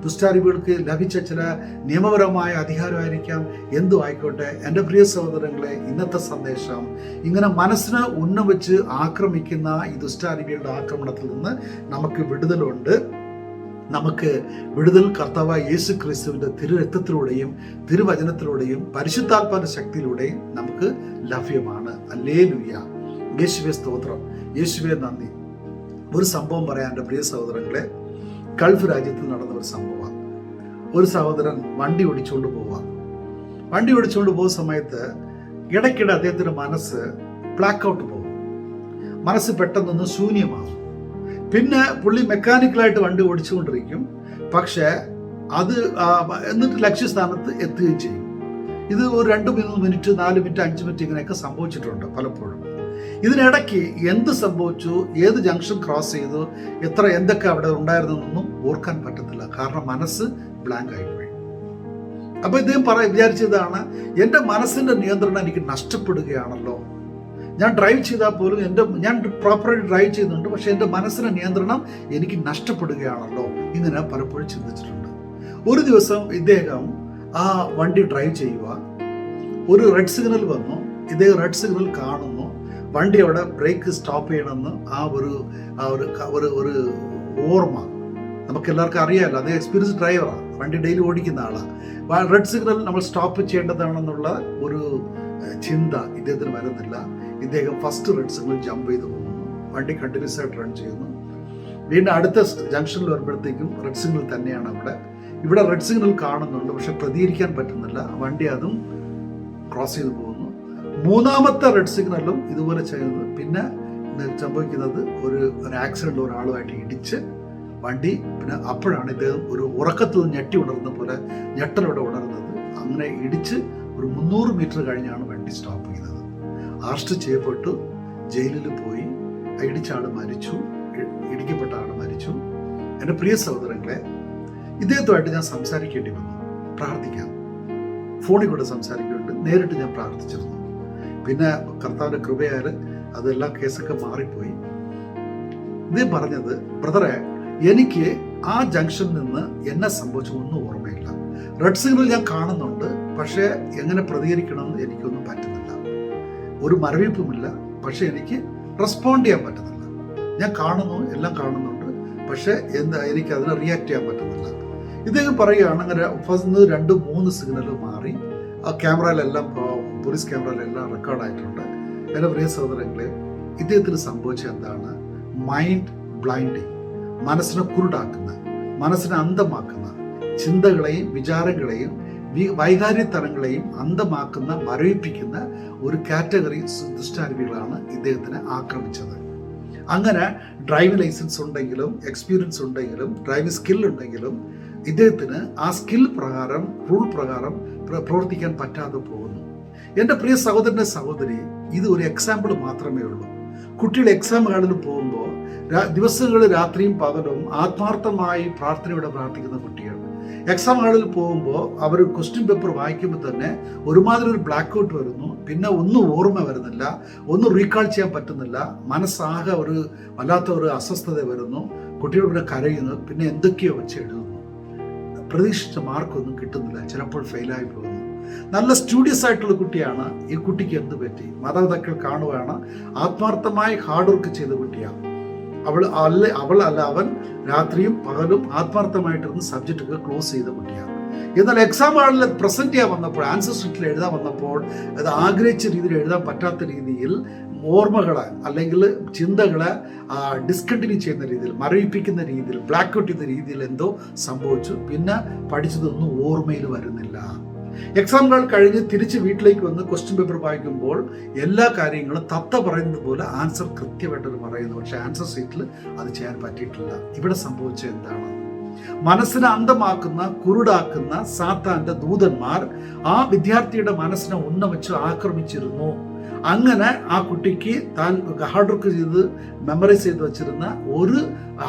ദുഷ്ടാരൂപികൾക്ക് ലഭിച്ച ചില നിയമപരമായ അധികാരമായിരിക്കാം, എന്തും ആയിക്കോട്ടെ. എൻ്റെ പ്രിയ സഹോദരങ്ങളെ, ഇന്നത്തെ സന്ദേശം ഇങ്ങനെ മനസ്സിന് ഉന്നം വെച്ച് ആക്രമിക്കുന്ന ഈ ദുഷ്ടാരൂപികളുടെ ആക്രമണത്തിൽ നിന്ന് നമുക്ക് വിടുതലുണ്ട്. നമുക്ക് വിടുതൽ കർത്താവായ യേശു ക്രിസ്തുവിൻ്റെ തിരുരക്തത്തിലൂടെയും തിരുവചനത്തിലൂടെയും പരിശുദ്ധാത്മാവിന്റെ ശക്തിയിലൂടെയും നമുക്ക് ലഭ്യമാണ്. ഹല്ലേലൂയ. യേശുവേ സ്തോത്രം, യേശുവേ നന്ദി. ഒരു സംഭവം പറയാൻ എൻ്റെ പ്രിയ സഹോദരങ്ങളെ, ഗൾഫ് രാജ്യത്തിൽ നടന്ന ഒരു സംഭവം. ഒരു സഹോദരൻ വണ്ടി ഓടിച്ചുകൊണ്ട് പോകുന്ന സമയത്ത് ഇടയ്ക്കിടെ അദ്ദേഹത്തിൻ്റെ മനസ്സ് ബ്ലാക്ക് ഔട്ട് പോകും. മനസ്സ് പെട്ടെന്നൊന്ന് ശൂന്യമാകും. പിന്നെ പുള്ളി മെക്കാനിക്കലായിട്ട് വണ്ടി ഓടിച്ചുകൊണ്ടിരിക്കും. പക്ഷേ അത് എന്നിട്ട് ലക്ഷ്യസ്ഥാനത്ത് എത്തുകയും ചെയ്യും. ഇത് ഒരു 2-3 മിനിറ്റ്, 4 മിനിറ്റ്, 5 മിനിറ്റ് ഇങ്ങനെയൊക്കെ സംഭവിച്ചിട്ടുണ്ട് പലപ്പോഴും. ഇതിനിടയ്ക്ക് എന്ത് സംഭവിച്ചു, ഏത് ജംഗ്ഷൻ ക്രോസ് ചെയ്തു, എന്തൊക്കെ അവിടെ ഉണ്ടായിരുന്നൊന്നും ഓർക്കാൻ പറ്റത്തില്ല. കാരണം മനസ്സ് ബ്ലാങ്ക് ആയിപ്പോയി. അപ്പൊ ഇദ്ദേഹം വിചാരിച്ചതാണ്, എൻ്റെ മനസ്സിന്റെ നിയന്ത്രണം എനിക്ക് നഷ്ടപ്പെടുകയാണല്ലോ. ഞാൻ ഡ്രൈവ് ചെയ്താൽ പോലും ഞാൻ പ്രോപ്പറായിട്ട് ഡ്രൈവ് ചെയ്യുന്നുണ്ട്, പക്ഷെ എൻ്റെ മനസ്സിന്റെ നിയന്ത്രണം എനിക്ക് നഷ്ടപ്പെടുകയാണല്ലോ. ഇങ്ങനെ പലപ്പോഴും ചിന്തിച്ചിട്ടുണ്ട്. ഒരു ദിവസം ഇദ്ദേഹം ആ വണ്ടി ഡ്രൈവ് ചെയ്യുക, ഒരു റെഡ് സിഗ്നൽ വന്നു. ഇദ്ദേഹം റെഡ് സിഗ്നൽ കാണുന്നു. വണ്ടി അവിടെ ബ്രേക്ക് സ്റ്റോപ്പ് ചെയ്യണമെന്ന് ഒരു ഓർമ്മ നമുക്ക് എല്ലാവർക്കും അറിയാമല്ലോ. അത് എക്സ്പീരിയൻസ് ഡ്രൈവറാണ്, വണ്ടി ഡെയിലി ഓടിക്കുന്ന ആളാണ്. റെഡ് സിഗ്നൽ നമ്മൾ സ്റ്റോപ്പ് ചെയ്യേണ്ടതാണെന്നുള്ള ഒരു ചിന്ത ഇദ്ദേഹത്തിന് വരുന്നില്ല. ഇദ്ദേഹം ഫസ്റ്റ് റെഡ് സിഗ്നൽ ജമ്പ് ചെയ്ത് പോകുന്നു. വണ്ടി കണ്ടിന്യൂസ് ആയിട്ട് റൺ ചെയ്യുന്നു. വീണ്ടും അടുത്ത ജംഗ്ഷനിൽ വരുമ്പോഴത്തേക്കും റെഡ് സിഗ്നൽ തന്നെയാണ് ഇവിടെ റെഡ് സിഗ്നൽ കാണുന്നുണ്ട്, പക്ഷെ പ്രതികരിക്കാൻ പറ്റുന്നില്ല. വണ്ടി അതും ക്രോസ് ചെയ്ത് പോകുന്നു. മൂന്നാമത്തെ റെഡ് സിഗ്നലും ഇതുപോലെ ചെയ്യുന്നത്. പിന്നെ സംഭവിക്കുന്നത് ഒരു ആക്സിഡന്റ്, ഒരാളുമായിട്ട് ഇടിച്ച് വണ്ടി. പിന്നെ അപ്പോഴാണ് ഇദ്ദേഹം ഒരു ഉറക്കത്തിൽ ഞെട്ടി ഉണർന്ന പോലെ ഞെട്ടലോടെ ഉണർന്നത്. അങ്ങനെ ഇടിച്ച് ഒരു 300 മീറ്റർ കഴിഞ്ഞാണ് വണ്ടി സ്റ്റോപ്പ് ചെയ്തത്. അറസ്റ്റ് ചെയ്യപ്പെട്ടു, ജയിലിൽ പോയി. ഇടിച്ച ആൾ മരിച്ചു, ഇടിക്കപ്പെട്ട ആൾ മരിച്ചു. എൻ്റെ പ്രിയ സഹോദരങ്ങളെ, ഇദ്ദേഹത്തുമായിട്ട് ഞാൻ സംസാരിക്കേണ്ടി വന്നു. പ്രാർത്ഥിക്കാം, ഫോണിൽ കൂടെ സംസാരിക്കുന്നുണ്ട്. നേരിട്ട് ഞാൻ പ്രാർത്ഥിച്ചിരുന്നു. പിന്നെ കർത്താവിന്റെ കൃപയാൽ അതെല്ലാം കേസൊക്കെ മാറിപ്പോയി. ഇദ്ദേഹം പറഞ്ഞത്, ബ്രദറെ, എനിക്ക് ആ ജംഗ്ഷനിൽ നിന്ന് എന്നെ സംഭവിച്ച ഒന്നും ഓർമ്മയില്ല. റെഡ് സിഗ്നൽ ഞാൻ കാണുന്നുണ്ട്, പക്ഷേ എങ്ങനെ പ്രതികരിക്കണമെന്ന് എനിക്കൊന്നും പറ്റുന്നില്ല. ഒരു മരവിപ്പുമില്ല, പക്ഷെ എനിക്ക് റെസ്പോണ്ട് ചെയ്യാൻ പറ്റുന്നില്ല. ഞാൻ കാണുന്നു, എല്ലാം കാണുന്നുണ്ട്, പക്ഷെ എനിക്ക് അതിനെ റിയാക്ട് ചെയ്യാൻ പറ്റുന്നില്ല. ഇദ്ദേഹം പറയുകയാണ്, അങ്ങനെ ഫസ്റ്റ് 2-3 സിഗ്നൽ മാറി. ആ ക്യാമറയിലെല്ലാം, പോലീസ് ക്യാമറയിലെല്ലാം റെക്കോർഡായിട്ടുണ്ട്. എൻ്റെ പ്രിയ സഹോദരങ്ങളെ, ഇദ്ദേഹത്തിന് സംഭവിച്ചത് എന്താണ്? മൈൻഡ് ബ്ലൈൻഡിങ്, മനസ്സിനെ കുരുടാക്കുന്ന, മനസ്സിനെ അന്ധമാക്കുന്ന, ചിന്തകളെയും വിചാരങ്ങളെയും വൈകാര്യതലങ്ങളെയും അന്ധമാക്കുന്ന, മരവിപ്പിക്കുന്ന ഒരു കാറ്റഗറി ദുഷ്ടാരൂപികളാണ് ഇദ്ദേഹത്തിനെ ആക്രമിച്ചത്. അങ്ങനെ ഡ്രൈവിംഗ് ലൈസൻസ് ഉണ്ടെങ്കിലും, എക്സ്പീരിയൻസ് ഉണ്ടെങ്കിലും, ഡ്രൈവിംഗ് സ്കിൽ ഉണ്ടെങ്കിലും ഇദ്ദേഹത്തിന് ആ സ്കിൽ പ്രകാരം, റൂൾ പ്രകാരം പ്രവർത്തിക്കാൻ പറ്റാതെ പോകുന്നു. എൻ്റെ പ്രിയ സഹോദരൻ്റെ സഹോദരി, ഇത് ഒരു എക്സാമ്പിൾ മാത്രമേ ഉള്ളൂ. കുട്ടികൾ എക്സാം ഹാളിൽ പോകുമ്പോൾ ദിവസങ്ങളിൽ രാത്രിയും പകലും ആത്മാർത്ഥമായി പ്രാർത്ഥനയോടെ പ്രാർത്ഥിക്കുന്ന കുട്ടികൾ എക്സാം ഹാളിൽ പോകുമ്പോൾ അവർ ക്വസ്റ്റ്യൻ പേപ്പർ വായിക്കുമ്പോൾ തന്നെ ഒരുമാതിരി ഒരു ബ്ലാക്ക് ഔട്ട് വരുന്നു. പിന്നെ ഒന്നും ഓർമ്മ വരുന്നില്ല, ഒന്നും റീകാൾ ചെയ്യാൻ പറ്റുന്നില്ല. മനസ്സാകെ ഒരു വല്ലാത്ത ഒരു അസ്വസ്ഥത വരുന്നു. കുട്ടികൾ പിന്നെ കരയുന്നു, പിന്നെ എന്തൊക്കെയോ വെച്ച് എഴുതുന്നു. പ്രതീക്ഷിച്ച മാർക്കൊന്നും കിട്ടുന്നില്ല, ചിലപ്പോൾ ഫെയിലായി പോകുന്നു. നല്ല സ്റ്റുഡിയസ് ആയിട്ടുള്ള കുട്ടിയാണ്. ഈ കുട്ടിക്ക് എന്ത് പറ്റി? മാതാപിതാക്കൾ കാണുകയാണ്, ആത്മാർത്ഥമായി ഹാർഡ് വർക്ക് ചെയ്ത കുട്ടിയാണ്. അവൻ രാത്രിയും പകലും ആത്മാർത്ഥമായിട്ടിരുന്ന് സബ്ജക്റ്റൊക്കെ ക്ലോസ് ചെയ്ത കുട്ടിയാണ്. എന്നാൽ എക്സാം ഹാളിൽ പ്രസന്റ് ചെയ്യാൻ വന്നപ്പോൾ, ആൻസർ ഷീറ്റിൽ എഴുതാൻ വന്നപ്പോൾ, അത് ആഗ്രഹിച്ച രീതിയിൽ എഴുതാൻ പറ്റാത്ത രീതിയിൽ ഓർമ്മകളെ അല്ലെങ്കിൽ ചിന്തകളെ ഡിസ്കണ്ടിന്യൂ ചെയ്യുന്ന രീതിയിൽ, മരവിപ്പിക്കുന്ന രീതിയിൽ, ബ്ലാക്ക് ഔട്ട് ചെയ്യുന്ന രീതിയിൽ എന്തോ സംഭവിച്ചു. പിന്നെ പഠിച്ചതൊന്നും ഓർമ്മയിൽ വരുന്നില്ല. എക്സാമുകൾ കഴിഞ്ഞ് തിരിച്ച് വീട്ടിലേക്ക് വന്ന് ക്വസ്റ്റ്യൻ പേപ്പർ വായിക്കുമ്പോൾ എല്ലാ കാര്യങ്ങളും തത്ത പറയുന്നത് പോലെ ആൻസർ കൃത്യമായിട്ട് പറയുന്നു. പക്ഷെ ആൻസർ ഷീറ്റിൽ അത് ചെയ്യാൻ പറ്റിയിട്ടില്ല. ഇവിടെ സംഭവിച്ചത് എന്താണ്? മനസ്സിനെ അന്ധമാക്കുന്ന, കുരുടാക്കുന്ന സാത്താന്റെ ദൂതന്മാർ ആ വിദ്യാർത്ഥിയുടെ മനസ്സിനെ ഉന്നമിച്ച് ആക്രമിച്ചിരുന്നു. അങ്ങനെ ആ കുട്ടിക്ക് താൻ ഹാർഡ് വർക്ക് ചെയ്ത് മെമ്മറൈസ് ചെയ്ത് വെച്ചിരുന്ന ഒരു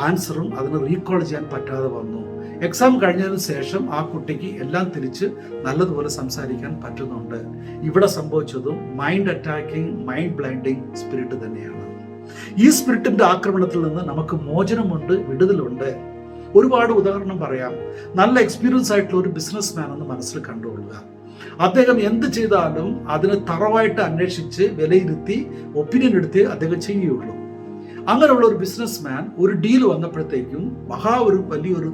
ആൻസറും അതിന് റീകോൾ ചെയ്യാൻ പറ്റാതെ വന്നു. എക്സാം കഴിഞ്ഞതിന് ശേഷം ആ കുട്ടിക്ക് എല്ലാം തിരിച്ച് നല്ലതുപോലെ സംസാരിക്കാൻ പറ്റുന്നുണ്ട്. ഇവിടെ സംഭവിച്ചതും mind attacking, mind blinding spirit തന്നെയാണ്. ഈ സ്പിരിറ്റിന്റെ ആക്രമണത്തിൽ നിന്ന് നമുക്ക് മോചനമുണ്ട്, വിടുതലുണ്ട്. ഒരുപാട് ഉദാഹരണം പറയാം. നല്ല എക്സ്പീരിയൻസ് ആയിട്ടുള്ള ഒരു ബിസിനസ് മാൻ എന്ന് മനസ്സിൽ കണ്ടുകൊള്ളുക. അദ്ദേഹം എന്ത് ചെയ്താലും അതിന് തറവായിട്ട് അന്വേഷിച്ച് വിലയിരുത്തി ഒപ്പീനിയൻ എടുത്ത് അദ്ദേഹം ചെയ്യുകയുള്ളൂ. അങ്ങനെയുള്ള ഒരു ബിസിനസ് മാൻ ഒരു ഡീൽ വന്നപ്പോഴത്തേക്കും വലിയൊരു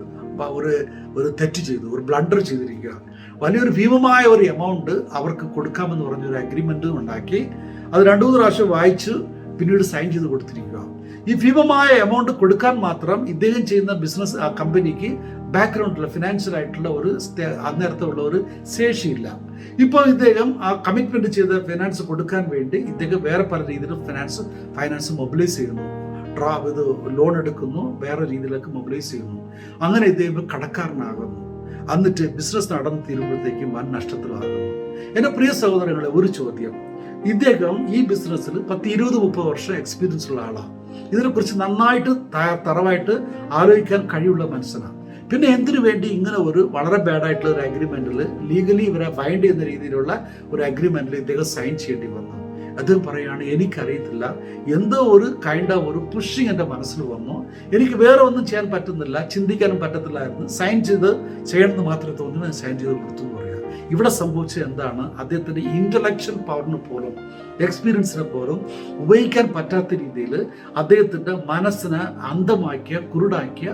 തെറ്റ് ചെയ്തു, ഒരു ബ്ലണ്ടർ ചെയ്തിരിക്കുക. വലിയൊരു ഭീമമായ ഒരു എമൗണ്ട് അവർക്ക് കൊടുക്കാമെന്ന് പറഞ്ഞൊരു അഗ്രിമെന്റ് ഉണ്ടാക്കി അത് 2-3 പ്രാവശ്യം വായിച്ച് പിന്നീട് സൈൻ ചെയ്ത് കൊടുത്തിരിക്കുക. ഈ ഭീമമായ എമൗണ്ട് കൊടുക്കാൻ മാത്രം ഇദ്ദേഹം ചെയ്യുന്ന ബിസിനസ് ആ കമ്പനിക്ക് ബാക്ക്ഗ്രൗണ്ടിലുള്ള ഫിനാൻഷ്യൽ ആയിട്ടുള്ള അന്നേരത്തെ ഉള്ള ഒരു ശേഷിയില്ല. ഇപ്പോൾ ഇദ്ദേഹം ആ കമ്മിറ്റ്മെന്റ് ചെയ്ത ഫിനാൻസ് കൊടുക്കാൻ വേണ്ടി ഇദ്ദേഹം വേറെ പല രീതിയിലും ഫൈനാൻസ് മൊബിലൈസ് ചെയ്യുന്നു, ലോൺ എടുക്കുന്നു, വേറെ രീതിയിലേക്ക് മൊബിലൈസ് ചെയ്യുന്നു. അങ്ങനെ ഇദ്ദേഹം കടക്കാരനാകുന്നു. എന്നിട്ട് ബിസിനസ് നടന്നു തീരുമ്പോഴത്തേക്കും വൻ നഷ്ടത്തിലാകുന്നു. എൻ്റെ പ്രിയ സഹോദരങ്ങളെ, ഒരു ചോദ്യം. ഇദ്ദേഹം ഈ ബിസിനസ്സിൽ 10-20-30 വർഷം എക്സ്പീരിയൻസ് ഉള്ള ആളാണ്. ഇതിനെക്കുറിച്ച് നന്നായിട്ട് തറവായിട്ട് ആലോചിക്കാൻ കഴിയുള്ള മനുഷ്യനാണ്. പിന്നെ എന്തിനു വേണ്ടി ഇങ്ങനെ ഒരു വളരെ ബാഡായിട്ടുള്ള ഒരു അഗ്രിമെന്റിൽ ലീഗലി ഇവരെ ബൈൻഡ് ചെയ്യുന്ന രീതിയിലുള്ള ഒരു അഗ്രിമെന്റിൽ ഇദ്ദേഹം സൈൻ ചെയ്യേണ്ടി വന്നു? അദ്ദേഹം പറയുകയാണ്, എനിക്കറിയത്തില്ല, എന്തോ ഒരു ഒരു പുഷിങ് എൻ്റെ മനസ്സിൽ വന്നു, എനിക്ക് വേറെ ഒന്നും ചെയ്യാൻ പറ്റുന്നില്ല, ചിന്തിക്കാനും പറ്റത്തില്ലായിരുന്നു, സൈൻ ചെയ്യണമെന്ന് മാത്രമേ തോന്നി, ഞാൻ സൈൻ ചെയ്ത് കൊടുത്തു എന്ന് പറയുക. ഇവിടെ സംഭവിച്ചത് എന്താണ്? അദ്ദേഹത്തിൻ്റെ ഇന്റലക്ച്വൽ പവറിന് പോലും എക്സ്പീരിയൻസിനെ പോലും ഉപയോഗിക്കാൻ പറ്റാത്ത രീതിയിൽ അദ്ദേഹത്തിൻ്റെ മനസ്സിനെ അന്ധമാക്കിയ, കുരുടാക്കിയ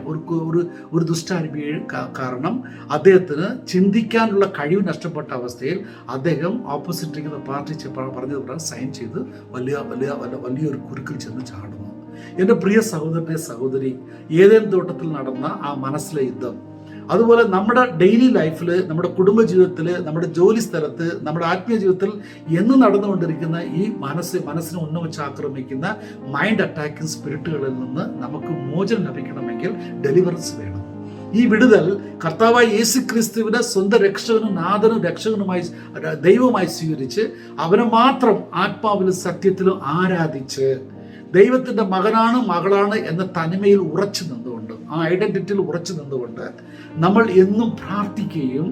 ഒരു ദുഷ്ടാരൂപിയെ കാരണം അദ്ദേഹത്തിന് ചിന്തിക്കാനുള്ള കഴിവ് നഷ്ടപ്പെട്ട അവസ്ഥയിൽ അദ്ദേഹം ഓപ്പോസിറ്റ് ഇരിക്കുന്ന പാർട്ടി പറഞ്ഞത് പ്രകാരം സൈൻ ചെയ്ത് വലിയൊരു കുരുക്കിൽ ചെന്ന് ചാടുന്നു. എൻ്റെ പ്രിയ സഹോദരി, ഏതേൻ തോട്ടത്തിൽ നടന്ന ആ മനസ്സിലെ യുദ്ധം, അതുപോലെ നമ്മുടെ ഡെയിലി ലൈഫിൽ, നമ്മുടെ കുടുംബ ജീവിതത്തിൽ, നമ്മുടെ ജോലി സ്ഥലത്ത്, നമ്മുടെ ആത്മീയ ജീവിതത്തിൽ എന്ന് നടന്നുകൊണ്ടിരിക്കുന്ന ഈ മനസ്സിനെ ഉന്നമിച്ച് ആക്രമിക്കുന്ന മൈൻഡ് അറ്റാക്കിംഗ് സ്പിരിറ്റുകളിൽ നിന്ന് നമുക്ക് മോചനം ലഭിക്കണമെങ്കിൽ ഡെലിവറൻസ് വേണം. ഈ വിടുതൽ കർത്താവായ യേശുക്രിസ്തുവിനെ സ്വന്തം രക്ഷകനും നാഥനും രക്ഷകനുമായി ദൈവമായി സ്വീകരിച്ച് അവനെ മാത്രം ആത്മാവിലും സത്യത്തിലും ആരാധിച്ച് ദൈവത്തിൻ്റെ മകളാണ് എന്ന തനിമയിൽ ഉറച്ചു നിന്നുകൊണ്ട്, ആ ഐഡന്റിറ്റിയിൽ ഉറച്ചു നിന്നുകൊണ്ട് നമ്മൾ എന്നും പ്രാർത്ഥിക്കുകയും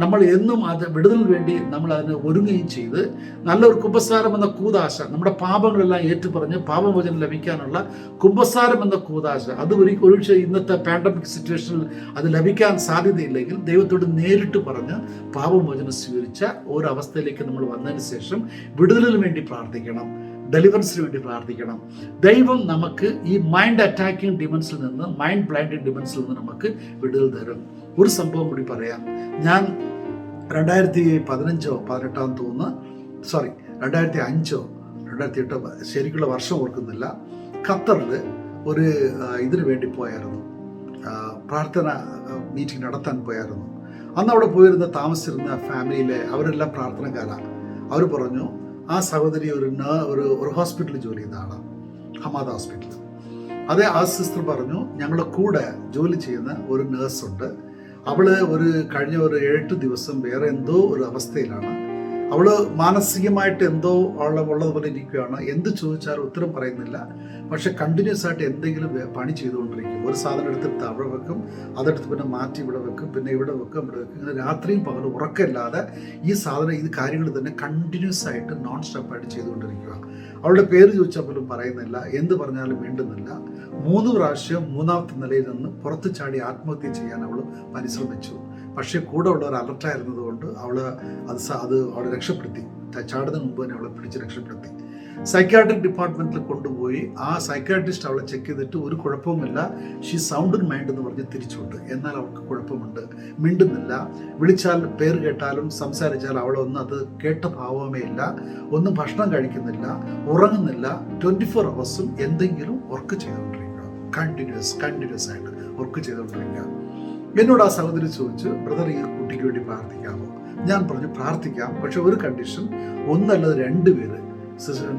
നമ്മൾ എന്നും അത് വിടുതലിന് വേണ്ടി നമ്മൾ അതിന് ഒരുങ്ങുകയും ചെയ്ത് നല്ലൊരു കുമ്പസാരം എന്ന കൂദാശ, നമ്മുടെ പാപങ്ങളെല്ലാം ഏറ്റുപറഞ്ഞ് പാപമോചനം ലഭിക്കാനുള്ള കുമ്പസാരം എന്ന കൂദാശ, അത് ഒരുപക്ഷെ ഇന്നത്തെ പാൻഡമിക് സിറ്റുവേഷനിൽ അത് ലഭിക്കാൻ സാധ്യതയില്ലെങ്കിൽ ദൈവത്തോട് നേരിട്ട് പറഞ്ഞ് പാപമോചനം സ്വീകരിച്ച ഒരവസ്ഥയിലേക്ക് നമ്മൾ വന്നതിന് ശേഷം വിടുതലിന് വേണ്ടി പ്രാർത്ഥിക്കണം, ഡെലിവറൻസിന് വേണ്ടി പ്രാർത്ഥിക്കണം. ദൈവം നമുക്ക് ഈ മൈൻഡ് അറ്റാക്കിംഗ് ഡിമൻസിൽ നിന്ന്, മൈൻഡ് ബ്ലൈൻഡിങ് ഡിമൻസിൽ നിന്ന് നമുക്ക് വിടുതൽ തരും. ഒരു സംഭവം കൂടി പറയാം. ഞാൻ 2015-18 തോന്നുന്നു, 2005 2008 ശരിക്കുള്ള വർഷം ഓർക്കുന്നില്ല, ഖത്തറിൽ ഒരു ഇതിനു വേണ്ടി പോയായിരുന്നു, പ്രാർത്ഥന മീറ്റിംഗ് നടത്താൻ പോയായിരുന്നു. അന്ന് അവിടെ പോയിരുന്ന താമസിച്ചിരുന്ന ഫാമിലിയിലെ അവരെല്ലാം പ്രാർത്ഥനക്കാരാണ്. അവർ പറഞ്ഞു, ആ സഹോദരി ഒരു ഹോസ്പിറ്റലിൽ ജോലി ചെയ്യുന്ന ആളാണ്, ഹമാദ് ഹോസ്പിറ്റൽ. അതേ ആ സിസ്റ്റർ പറഞ്ഞു, ഞങ്ങളുടെ കൂടെ ജോലി ചെയ്യുന്ന ഒരു നേഴ്സുണ്ട്, അവള് കഴിഞ്ഞ 7-8 ദിവസം വേറെ എന്തോ ഒരു അവസ്ഥയിലാണ്, അവള് മാനസികമായിട്ട് എന്തോ ഉള്ളതുപോലെ ഇരിക്കുകയാണ്, എന്ത് ചോദിച്ചാലും ഉത്തരം പറയുന്നില്ല, പക്ഷെ കണ്ടിന്യൂസ് ആയിട്ട് എന്തെങ്കിലും പണി ചെയ്തുകൊണ്ടിരിക്കും. ഒരു സാധനം എടുത്തിട്ട് അവിടെ വെക്കും, അതെടുത്ത് പിന്നെ മാറ്റി ഇവിടെ വെക്കും, പിന്നെ ഇവിടെ വെക്കും, ഇങ്ങനെ രാത്രിയും പകലും ഉറക്കമില്ലാതെ ഈ കാര്യങ്ങൾ തന്നെ കണ്ടിന്യൂസ് ആയിട്ട് നോൺ സ്റ്റോപ്പായിട്ട് ചെയ്തുകൊണ്ടിരിക്കുക. അവളുടെ പേര് ചോദിച്ചാൽ പോലും പറയുന്നില്ല, എന്ത് പറഞ്ഞാലും വേണ്ടുന്നില്ല. 3 പ്രാവശ്യം 3ാമത്തെ നിലയിൽ നിന്ന് പുറത്തു ചാടി ആത്മഹത്യ ചെയ്യാൻ അവൾ പരിശ്രമിച്ചു. പക്ഷേ കൂടെ ഉള്ള ഒരു അലർട്ടായിരുന്നത് കൊണ്ട് അവളെ അവളെ രക്ഷപ്പെടുത്തി. ചാടുന്നതിന് മുമ്പ് തന്നെ അവളെ പിടിച്ച് രക്ഷപ്പെടുത്തി. സൈക്യാട്രിക് ഡിപ്പാർട്ട്മെന്റിൽ കൊണ്ടുപോയി ആ സൈക്യാട്രിസ്റ്റ് അവളെ ചെക്ക് ചെയ്തിട്ട് ഒരു കുഴപ്പവുമില്ല, ഷീ സൗണ്ട് ഇൻ മൈൻഡ് എന്ന് പറഞ്ഞ് തിരിച്ചുവിട്ടു. എന്നാൽ അവൾക്ക് കുഴപ്പമുണ്ട്, മിണ്ടുന്നില്ല, വിളിച്ചാൽ പേര് കേട്ടാലും സംസാരിച്ചാൽ അവളൊന്നും അത് കേട്ട ഭാവമേ ഇല്ല, ഒന്നും ഭക്ഷണം കഴിക്കുന്നില്ല, ഉറങ്ങുന്നില്ല, 24 hours എന്തെങ്കിലും വർക്ക് ചെയ്തുകൊണ്ടിരിക്കുക, കണ്ടിന്യൂസ് ആയിട്ട് വർക്ക് ചെയ്തുകൊണ്ടിരിക്കുക. എന്നോട് ആ സഹോദരി ചോദിച്ചു, ബ്രദർ ഈ കുട്ടിക്ക് വേണ്ടി പ്രാർത്ഥിക്കാമോ? ഞാൻ പറഞ്ഞു പ്രാർത്ഥിക്കാം, പക്ഷെ ഒരു കണ്ടീഷൻ, ഒന്നല്ലത് 2 പേര്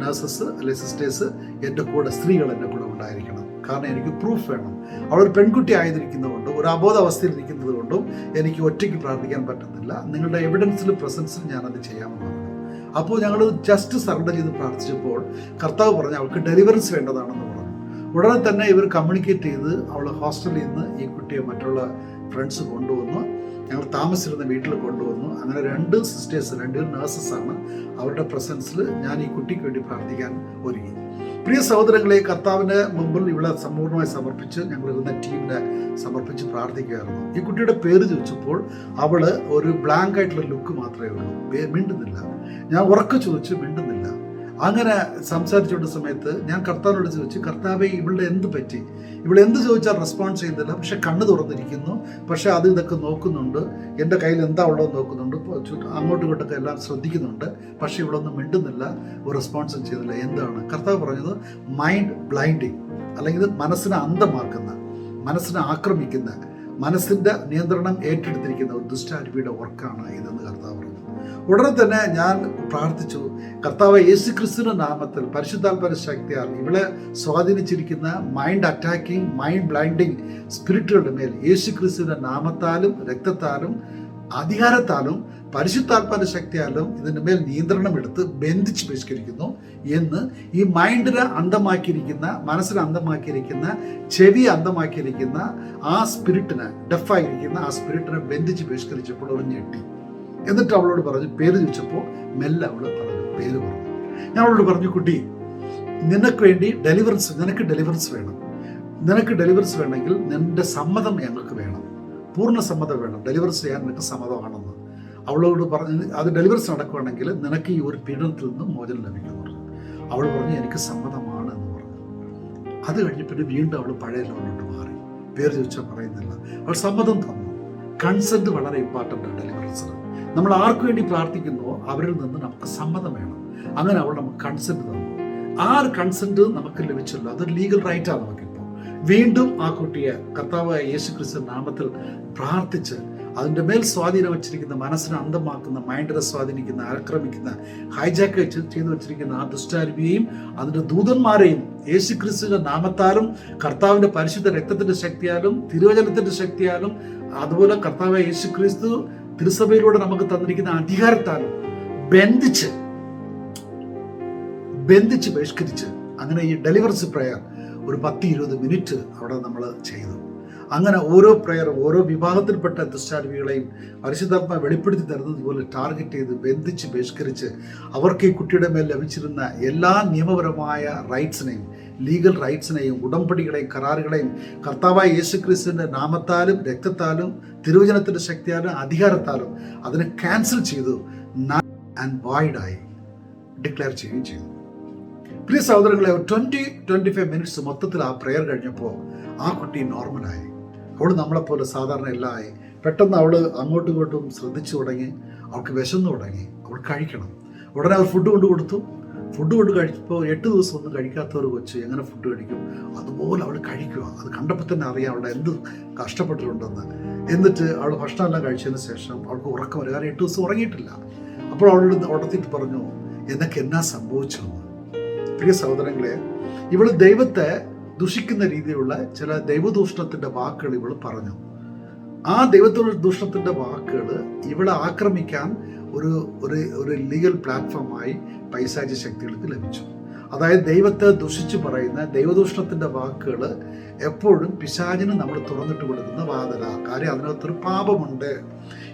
നഴ്സസ് അല്ലെ സിസ്റ്റേഴ്സ് എൻ്റെ കൂടെ, സ്ത്രീകൾ എൻ്റെ കൂടെ ഉണ്ടായിരിക്കണം. കാരണം എനിക്ക് പ്രൂഫ് വേണം. അവളൊരു പെൺകുട്ടി ആയിരിക്കുന്നതുകൊണ്ടും ഒരു അബോധാവസ്ഥയിൽ ഇരിക്കുന്നത് കൊണ്ടും എനിക്ക് ഒറ്റയ്ക്ക് പ്രാർത്ഥിക്കാൻ പറ്റുന്നില്ല. നിങ്ങളുടെ എവിഡൻസിലും പ്രസൻസിലും ഞാനത് ചെയ്യാമെന്ന് പറഞ്ഞു. അപ്പോൾ ഞങ്ങൾ ജസ്റ്റ് സറണ്ടർ ചെയ്ത് പ്രാർത്ഥിച്ചപ്പോൾ കർത്താവ് പറഞ്ഞു അവൾക്ക് ഡെലിവറൻസ് വേണ്ടതാണെന്ന് പറഞ്ഞു. ഉടനെ തന്നെ ഇവർ കമ്മ്യൂണിക്കേറ്റ് ചെയ്ത് അവൾ ഹോസ്റ്റലിൽ നിന്ന് ഈ കുട്ടിയെ മറ്റുള്ള ഫ്രണ്ട്സ് കൊണ്ടുവന്നു, ഞങ്ങൾ താമസിച്ചിരുന്ന വീട്ടിൽ കൊണ്ടുവന്നു. അങ്ങനെ 2 സിസ്റ്റേഴ്സ്, 2 നേഴ്സസാണ് അവരുടെ പ്രസൻസിൽ ഞാൻ ഈ കുട്ടിക്ക് വേണ്ടി പ്രാർത്ഥിക്കാൻ ഒരുങ്ങി. പ്രിയ സഹോദരങ്ങളെ, കർത്താവിന് മുമ്പിൽ ഇവിടെ സമ്പൂർണ്ണമായി സമർപ്പിച്ച് ഞങ്ങളിരുന്ന ടീമിനെ സമർപ്പിച്ച് പ്രാർത്ഥിക്കുകയായിരുന്നു. ഈ കുട്ടിയുടെ പേര് ചോദിച്ചപ്പോൾ അവള് ഒരു ബ്ലാങ്ക് ആയിട്ടുള്ള ലുക്ക് മാത്രമേ ഉള്ളൂ, മിണ്ടുന്നില്ല. ഞാൻ ഉറക്കെ ചോദിച്ചു, മിണ്ടുന്നില്ല. അങ്ങനെ സംസാരിച്ചുകൊണ്ട സമയത്ത് ഞാൻ കർത്താവിനോട് ചോദിച്ചു, കർത്താവെ ഇവളുടെ എന്ത് പറ്റി? ഇവിടെ എന്ത് ചോദിച്ചാൽ റെസ്പോൺസ് ചെയ്യുന്നില്ല, പക്ഷെ കണ്ണ് തുറന്നിരിക്കുന്നു, പക്ഷെ അത് ഇതൊക്കെ നോക്കുന്നുണ്ട്, എൻ്റെ കയ്യിൽ എന്താ ഉള്ളത് നോക്കുന്നുണ്ട്, അങ്ങോട്ടും ഇങ്ങോട്ടൊക്കെ എല്ലാം ശ്രദ്ധിക്കുന്നുണ്ട്, പക്ഷെ ഇവിടെ ഒന്നും മിണ്ടുന്നില്ല, ഒരു റെസ്പോൺസും ചെയ്തില്ല. എന്താണ്? കർത്താവ് പറഞ്ഞത് മൈൻഡ് ബ്ലൈൻഡിങ്, അല്ലെങ്കിൽ മനസ്സിനെ അന്ധമാക്കുന്ന, മനസ്സിനെ ആക്രമിക്കുന്ന, മനസ്സിൻ്റെ നിയന്ത്രണം ഏറ്റെടുത്തിരിക്കുന്ന ഒരു ദുഷ്ടാരൂപിയുടെ വർക്കാണ് ഇതെന്ന് കർത്താവ് പറഞ്ഞു. ഉടനെ തന്നെ ഞാൻ പ്രാർത്ഥിച്ചു, കർത്താവ് യേശുക്രിസ്തുവിന്റെ നാമത്തിൽ പരിശുദ്ധാത്മാവിന്റെ ശക്തിയാൽ ഇവളെ സ്വാധീനിച്ചിരിക്കുന്ന മൈൻഡ് അറ്റാക്കിംഗ്, മൈൻഡ് ബ്ലൈൻഡിങ് സ്പിരിറ്റുകളുടെ മേൽ യേശുക്രിസ്തുവിന്റെ നാമത്താലും രക്തത്താലും അധികാരത്താലും പരിശുദ്ധാത്മാവിന്റെ ശക്തിയാലും ഇതിന്റെ മേൽ നിയന്ത്രണം എടുത്ത് ബന്ധിച്ച് ബഹിഷ്കരിക്കുന്നു എന്ന് ഈ മൈൻഡിനെ അന്ധമാക്കിയിരിക്കുന്ന, മനസ്സിനെ അന്ധമാക്കിയിരിക്കുന്ന, ചെവി അന്ധമാക്കിയിരിക്കുന്ന ആ സ്പിരിറ്റിനെ, ഡെഫായിരിക്കുന്ന ആ സ്പിരിറ്റിനെ ബന്ധിച്ച് ബഹിഷ്കരിച്ചപ്പോൾ അവൾ ഞെട്ടി. എന്നിട്ട് അവളോട് പറഞ്ഞു, പേര് ചോദിച്ചപ്പോൾ മെല്ലെ അവള് പറഞ്ഞു, പേര് പറഞ്ഞു. ഞാൻ അവളോട് പറഞ്ഞു, കുട്ടി നിനക്ക് വേണ്ടി നിനക്ക് ഡെലിവറൻസ് വേണം. നിനക്ക് ഡെലിവറൻസ് വേണമെങ്കിൽ നിന്റെ സമ്മതം ഞങ്ങൾക്ക് വേണം, പൂർണ്ണ സമ്മതം വേണം. ഡെലിവറൻസ് ചെയ്യാൻ നിനക്ക് സമ്മതമാണെന്ന് അവളോട് പറഞ്ഞു. അത് ഡെലിവറൻസ് നടക്കുകയാണെങ്കിൽ നിനക്ക് ഈ ഒരു പീഡനത്തിൽ നിന്നും മോചനം ലഭിക്കുമെന്ന് പറഞ്ഞു. അവൾ പറഞ്ഞു, എനിക്ക് സമ്മതമാണ് എന്ന് പറഞ്ഞു. അത് കഴിഞ്ഞ് പിന്നെ വീണ്ടും അവൾ പഴയ ലോണിലോട്ട് മാറി. പേര് ചോദിച്ചാൽ പറയുന്നില്ല. അവൾ സമ്മതം തന്നു. കൺസെന്റ് വളരെ ഇമ്പോർട്ടൻ്റ് ആണ് ഡെലിവറൻസിന്. നമ്മൾ ആർക്ക് വേണ്ടി പ്രാർത്ഥിക്കുന്നുവോ അവരിൽ നിന്ന് നമുക്ക് സമ്മതം വേണം. അങ്ങനെ അവൾ നമുക്ക് കൺസെന്റ് തന്നു. ആ ഒരു കൺസെന്റ് നമുക്ക് ലഭിച്ചല്ലോ, അതൊരു ലീഗൽ റൈറ്റാണ് നമുക്കിപ്പോൾ. വീണ്ടും ആ കുട്ടിയെ കർത്താവായ യേശുക്രിസ്തു നാമത്തിൽ പ്രാർത്ഥിച്ച് അതിൻ്റെ മേൽ സ്വാധീനം വെച്ചിരിക്കുന്ന, മനസ്സിനെ അന്ധമാക്കുന്ന, മൈൻഡിനെ സ്വാധീനിക്കുന്ന, ആക്രമിക്കുന്ന, ഹൈജാക്ക് ചെയ്തു വെച്ചിരിക്കുന്ന ആ ദുഷ്ടാരൂപിയെയും അതിൻ്റെ ദൂതന്മാരെയും യേശുക്രിസ്തുവിന്റെ നാമത്താലും കർത്താവിന്റെ പരിശുദ്ധ രക്തത്തിന്റെ ശക്തിയാലും തിരുവചനത്തിന്റെ ശക്തിയാലും അതുപോലെ കർത്താവായ യേശുക്രിസ്തു തിരുസഭയിലൂടെ നമുക്ക് തന്നിരിക്കുന്ന അധികാരത്താലും ബന്ധിച്ച് ബഹിഷ്കരിച്ച് അങ്ങനെ ഈ ഡെലിവറൻസ് പ്രയർ ഒരു 10-20 മിനിറ്റ് അവിടെ നമ്മൾ ചെയ്തു. അങ്ങനെ ഓരോ പ്രയറും ഓരോ വിഭാഗത്തിൽപ്പെട്ട ദുഷ്ടാരൂപികളെയും പരിശുദ്ധാത്മ വെളിപ്പെടുത്തി തരുന്നത് പോലെ ടാർഗറ്റ് ചെയ്ത് ബന്ധിച്ച് ബഹിഷ്കരിച്ച് അവർക്ക് ഈ കുട്ടിയുടെ മേൽ ലഭിച്ചിരുന്ന എല്ലാ നിയമപരമായ റൈറ്റ്സിനെയും, ലീഗൽ റൈറ്റ്സിനെയും, ഉടമ്പടികളെയും കരാറുകളെയും കർത്താവായ യേശുക്രിസ്തുവിന്റെ നാമത്താലും രക്തത്താലും തിരുവചനത്തിന്റെ ശക്തിയാലും അധികാരത്താലും അതിനെ ക്യാൻസൽ ചെയ്തു, ആൻഡ് വോയിഡായി ഡിക്ലെയർ ചെയ്യുകയും ചെയ്തു. പ്രിയ സഹോദരങ്ങളെ, 20-25 മിനിറ്റ്സ് മൊത്തത്തിൽ ആ പ്രെയർ കഴിഞ്ഞപ്പോൾ ആ കുട്ടി നോർമലായി. അവൾ നമ്മളെപ്പോലെ സാധാരണ എല്ലാം ആയി. പെട്ടെന്ന് അവൾ അങ്ങോട്ടും ഇങ്ങോട്ടും ശ്രദ്ധിച്ചു തുടങ്ങി. അവൾക്ക് വിശന്നു തുടങ്ങി. അവൾ കഴിക്കണം. ഉടനെ അവർ ഫുഡ് കൊണ്ട് കൊടുത്തു. ഫുഡ് കൊണ്ട് കഴിച്ചപ്പോൾ 8 ദിവസം ഒന്നും കഴിക്കാത്ത ഒരു കൊച്ച് എങ്ങനെ ഫുഡ് കഴിക്കും? അതുപോലെ അവൾ കഴിക്കുക. അത് കണ്ടപ്പോൾ തന്നെ അറിയാം അവളുടെ എന്ത് കഷ്ടപ്പെട്ടിട്ടുണ്ടെന്ന്. എന്നിട്ട് അവൾ ഭക്ഷണമെല്ലാം കഴിച്ചതിന് ശേഷം അവൾക്ക് ഉറക്കം വരും. കാരണം 8 ദിവസം ഉറങ്ങിയിട്ടില്ല. അപ്പോൾ അവളോട് ഉടത്തിട്ട് പറഞ്ഞു, എന്നൊക്കെ എന്നാ സംഭവിച്ചു? പ്രിയ സഹോദരങ്ങളെ, ഇവള് ദൈവത്തെ ദുഷിക്കുന്ന രീതിയിലുള്ള ചില ദൈവദൂഷണത്തിന്റെ വാക്കുകൾ ഇവൾ പറഞ്ഞു. ആ ദൈവദൂഷണത്തിന്റെ വാക്കുകൾ ഇവളെ ആക്രമിക്കാൻ ഒരു ലീഗൽ പ്ലാറ്റ്ഫോമായി പൈശാചിക ശക്തികൾക്ക് ലഭിച്ചു. അതായത് ദൈവത്തെ ദുഷിച്ചു പറയുന്ന ദൈവദൂഷണത്തിന്റെ വാക്കുകൾ എപ്പോഴും പിശാചിന് നമ്മൾ തുറന്നിട്ട് കൊടുക്കുന്ന വാതില. കാര്യം അതിനകത്തൊരു പാപമുണ്ട്.